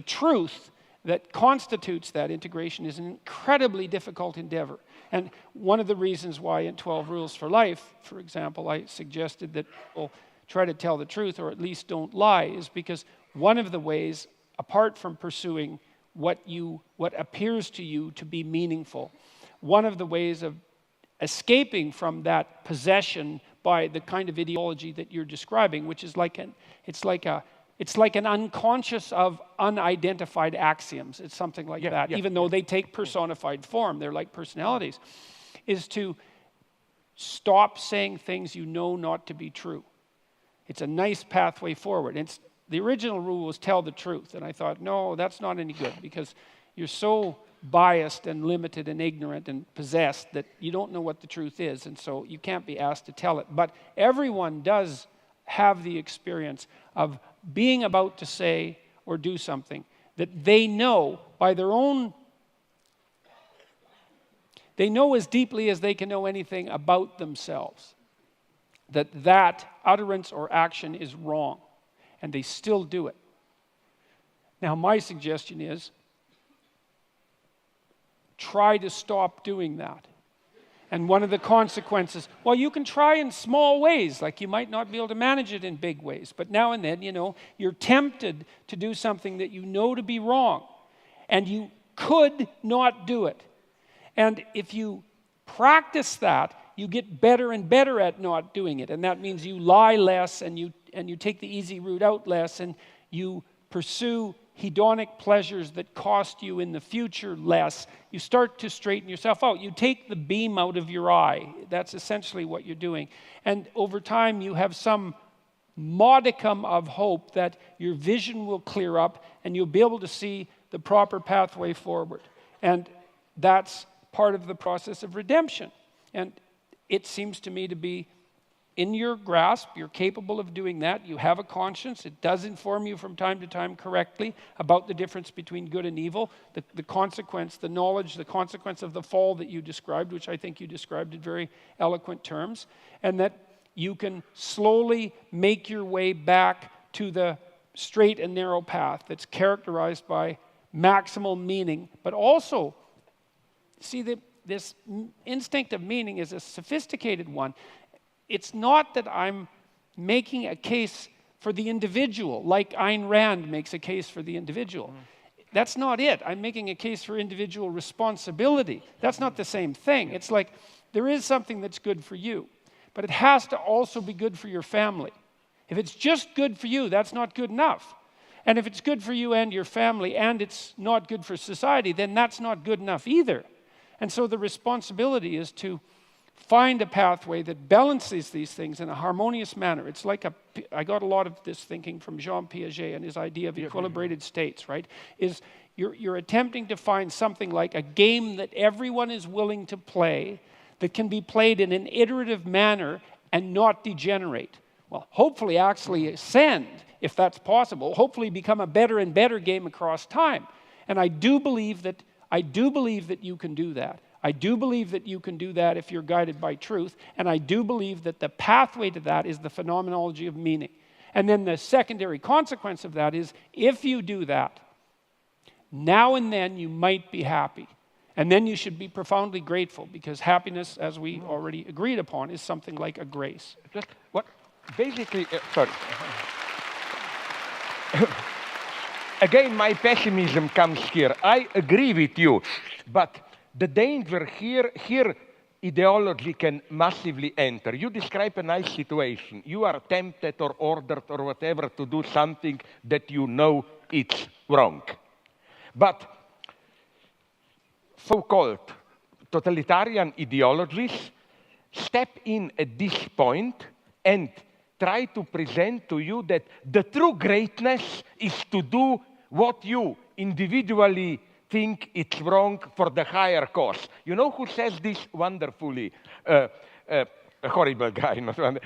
truth that constitutes that integration is an incredibly difficult endeavor. And one of the reasons why in 12 Rules for Life, for example, I suggested that people try to tell the truth or at least don't lie is because one of the ways, apart from pursuing what appears to you to be meaningful, one of the ways of escaping from that possession by the kind of ideology that you're describing, which is it's like an unconscious of unidentified axioms. It's something like that, even though they take personified form. They're like personalities, is to stop saying things you know not to be true. It's a nice pathway forward. The original rule was tell the truth. And I thought, no, that's not any good because you're so biased and limited and ignorant and possessed that you don't know what the truth is. And so you can't be asked to tell it. But everyone does have the experience of being about to say or do something that they know by their own, they know as deeply as they can know anything about themselves, that utterance or action is wrong, and they still do it. Now, my suggestion is try to stop doing that. And one of the consequences, well, you can try in small ways, like you might not be able to manage it in big ways, but now and then, you're tempted to do something that you know to be wrong, and you could not do it. And if you practice that, you get better and better at not doing it, and that means you lie less, and you take the easy route out less, and you pursue hedonic pleasures that cost you in the future less. You start to straighten yourself out. You take the beam out of your eye. That's essentially what you're doing. And over time, you have some modicum of hope that your vision will clear up and you'll be able to see the proper pathway forward. And that's part of the process of redemption. And it seems to me to be in your grasp. You're capable of doing that. You have a conscience. It does inform you from time to time correctly about the difference between good and evil, the consequence, the knowledge, the consequence of the fall that you described, which I think you described in very eloquent terms, and that you can slowly make your way back to the straight and narrow path that's characterized by maximal meaning, but also, see, this instinct of meaning is a sophisticated one. It's not that I'm making a case for the individual, like Ayn Rand makes a case for the individual. That's not it. I'm making a case for individual responsibility. That's not the same thing. It's like there is something that's good for you, but it has to also be good for your family. If it's just good for you, that's not good enough. And if it's good for you and your family and it's not good for society, then that's not good enough either. And so the responsibility is to find a pathway that balances these things in a harmonious manner. It's like I got a lot of this thinking from Jean Piaget and his idea of equilibrated states, right? Is you're attempting to find something like a game that everyone is willing to play that can be played in an iterative manner and not degenerate. Well, hopefully actually ascend, if that's possible, hopefully become a better and better game across time. And I do believe that you can do that. I do believe that you can do that if you're guided by truth, and I do believe that the pathway to that is the phenomenology of meaning. And then the secondary consequence of that is, if you do that, now and then you might be happy. And then you should be profoundly grateful, because happiness, as we already agreed upon, is something like a grace. Just what? Basically, sorry. Again, my pessimism comes here. I agree with you, but the danger here ideology can massively enter. You describe a nice situation. You are tempted or ordered or whatever to do something that you know it's wrong. But so-called totalitarian ideologies step in at this point and try to present to you that the true greatness is to do what you individually think it's wrong for the higher cause. You know who says this wonderfully? A horrible guy, not one.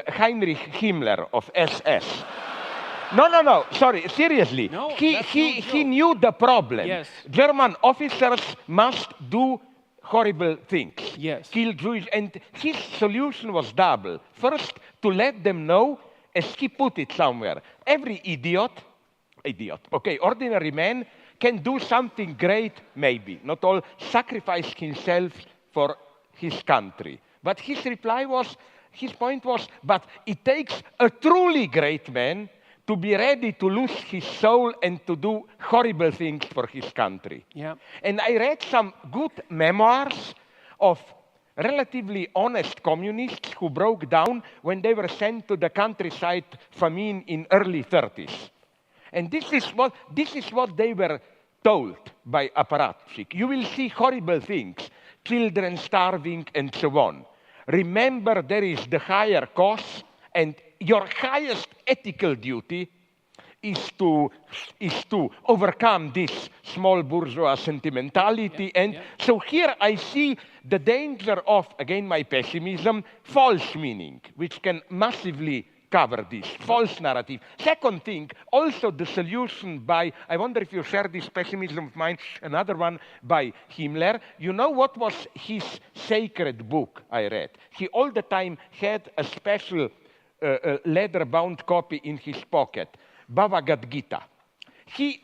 Heinrich Himmler of SS. No, sorry, seriously. No, he knew the problem. Yes. German officers must do horrible things. Yes. Kill Jewish, and his solution was double. First, to let them know, as he put it somewhere, every idiot idiot. Okay, ordinary man can do something great, maybe. Not all sacrifice himself for his country. But his reply was, his point was, but it takes a truly great man to be ready to lose his soul and to do horrible things for his country. Yeah. And I read some good memoirs of relatively honest communists who broke down when they were sent to the countryside famine in early 30s. And this is what they were told by apparatchik. You will see horrible things, children starving and so on. Remember, there is the higher cause, and your highest ethical duty is to overcome this small bourgeois sentimentality. So here I see the danger of, again, my pessimism, false meaning, which can massively cover this, false narrative. Second thing, also the solution by, I wonder if you share this pessimism of mine, another one by Himmler. You know what was his sacred book I read? He all the time had a special leather-bound copy in his pocket, Bhagavad Gita. He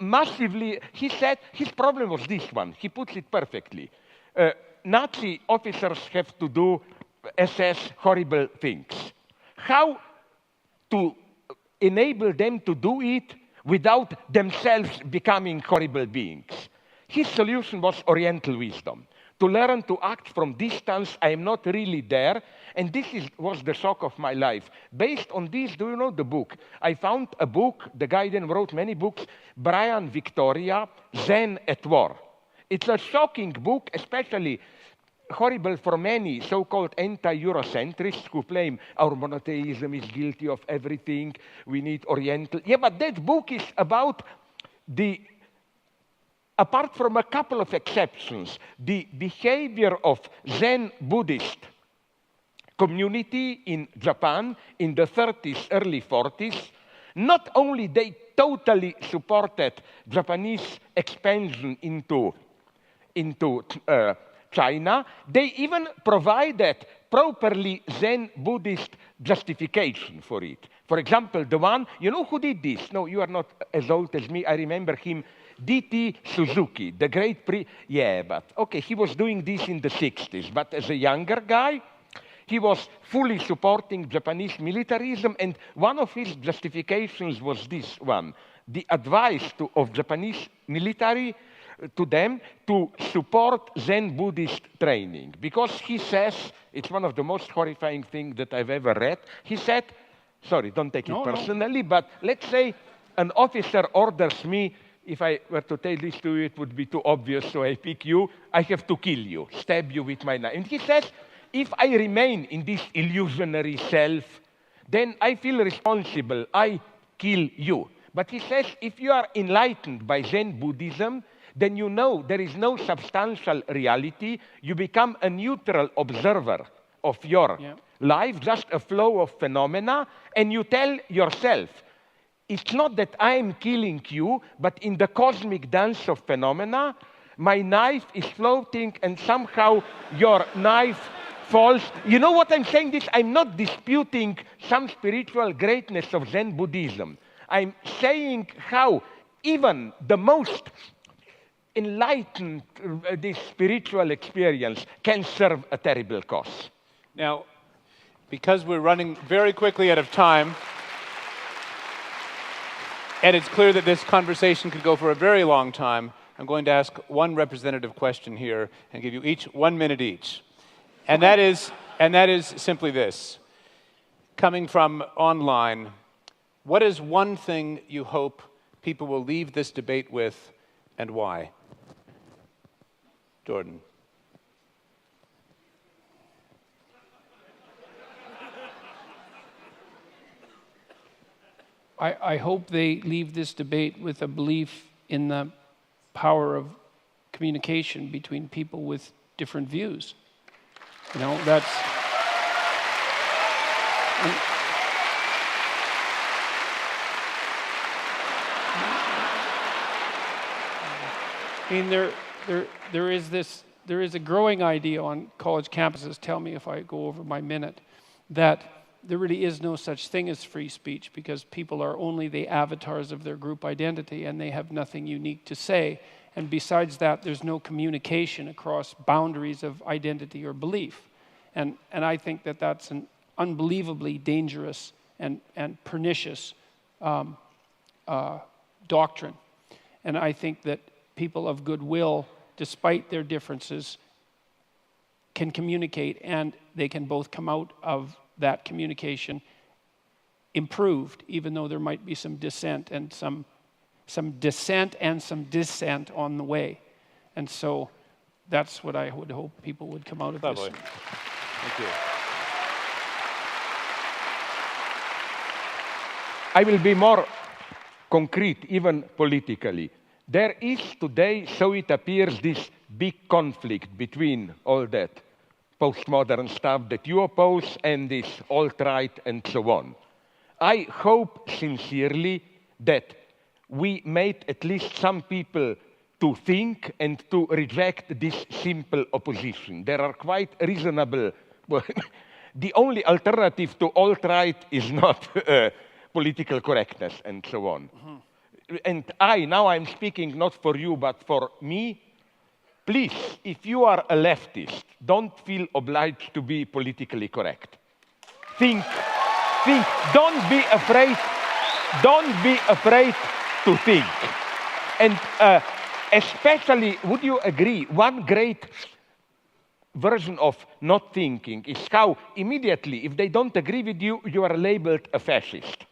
said, his problem was this one. He puts it perfectly. Nazi officers have to do SS horrible things. How to enable them to do it without themselves becoming horrible beings? His solution was Oriental wisdom. To learn to act from distance, I am not really there, and this was the shock of my life. Based on this, do you know the book? I found a book, the guy then wrote many books, Brian Victoria, Zen at War. It's a shocking book, especially horrible for many so-called anti-Eurocentrists who claim our monotheism is guilty of everything, we need Oriental. Yeah, but that book is about apart from a couple of exceptions, the behavior of Zen Buddhist community in Japan in the 30s, early 40s. Not only they totally supported Japanese expansion into China, they even provided properly Zen Buddhist justification for it. For example, the one, you know who did this? No, you are not as old as me. I remember him, D.T. Suzuki, the great yeah, but okay, he was doing this in the 60s, but as a younger guy, he was fully supporting Japanese militarism, and one of his justifications was this one, the advice of Japanese military to them to support Zen Buddhist training. Because he says, it's one of the most horrifying things that I've ever read, he said, sorry, don't take it personally, but let's say an officer orders me, if I were to tell this to you, it would be too obvious, so I pick you, I have to kill you, stab you with my knife. And he says, if I remain in this illusionary self, then I feel responsible, I kill you. But he says, if you are enlightened by Zen Buddhism, then you know there is no substantial reality. You become a neutral observer of your life, just a flow of phenomena, and you tell yourself, it's not that I'm killing you, but in the cosmic dance of phenomena, my knife is floating and somehow your knife false. You know what I'm saying? This, I'm not disputing some spiritual greatness of Zen Buddhism. I'm saying how even the most enlightened this spiritual experience can serve a terrible cause. Now, because we're running very quickly out of time, and it's clear that this conversation could go for a very long time, I'm going to ask one representative question here and give you each 1 minute each. And that is simply this. Coming from online, what is one thing you hope people will leave this debate with, and why? Jordan. I hope they leave this debate with a belief in the power of communication between people with different views. You know, that's... I mean, there is a growing idea on college campuses, tell me if I go over my minute, that there really is no such thing as free speech because people are only the avatars of their group identity and they have nothing unique to say. And besides that, there's no communication across boundaries of identity or belief. And I think that that's an unbelievably dangerous and pernicious doctrine. And I think that people of goodwill, despite their differences, can communicate, and they can both come out of that communication improved, even though there might be some dissent and some dissent on the way. And so that's what I would hope people would come out of this. Thank you. I will be more concrete, even politically. There is today, so it appears, this big conflict between all that postmodern stuff that you oppose and this alt-right and so on. I hope sincerely that we made at least some people to think and to reject this simple opposition. There are quite reasonable, well, the only alternative to alt-right is not political correctness and so on. And now I'm speaking not for you, but for me. Please, if you are a leftist, don't feel obliged to be politically correct. Think, don't be afraid to think. And especially, would you agree, one great version of not thinking is how immediately, if they don't agree with you, you are labeled a fascist.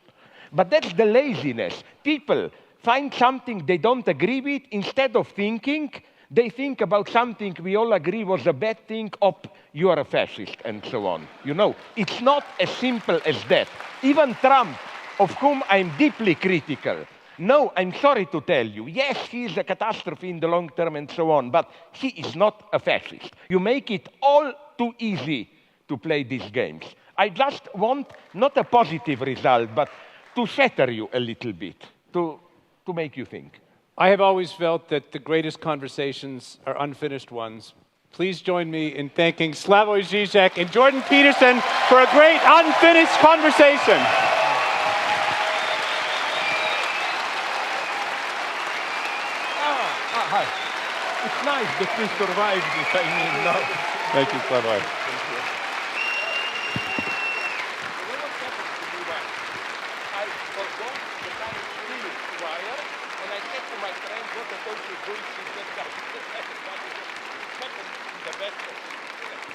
But that's the laziness. People find something they don't agree with, instead of thinking, they think about something we all agree was a bad thing, you are a fascist, and so on. You know, it's not as simple as that. Even Trump, of whom I'm deeply critical, no, I'm sorry to tell you, yes, he is a catastrophe in the long term and so on, but he is not a fascist. You make it all too easy to play these games. I just want not a positive result, but to shatter you a little bit, to make you think. I have always felt that the greatest conversations are unfinished ones. Please join me in thanking Slavoj Zizek and Jordan Peterson for a great unfinished conversation. Hi. It's nice that we survived this, I mean, now. Thank you, Slavoj.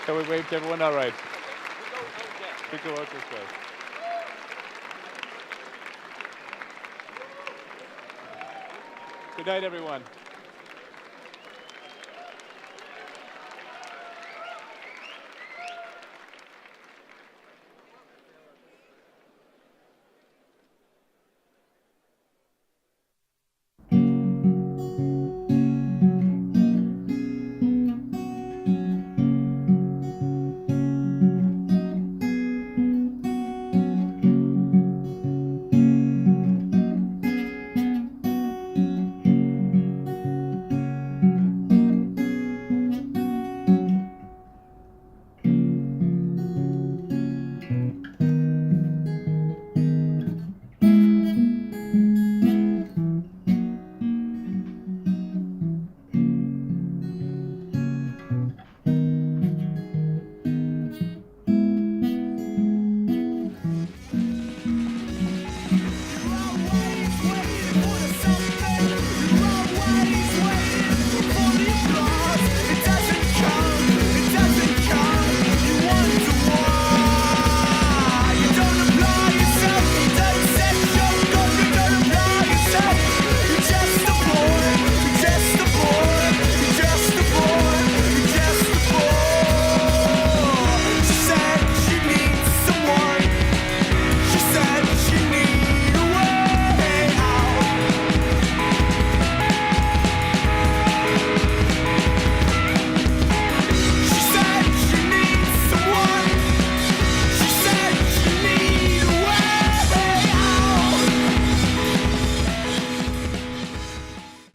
Can we wave to everyone? All right. We go out this way. Good night, everyone.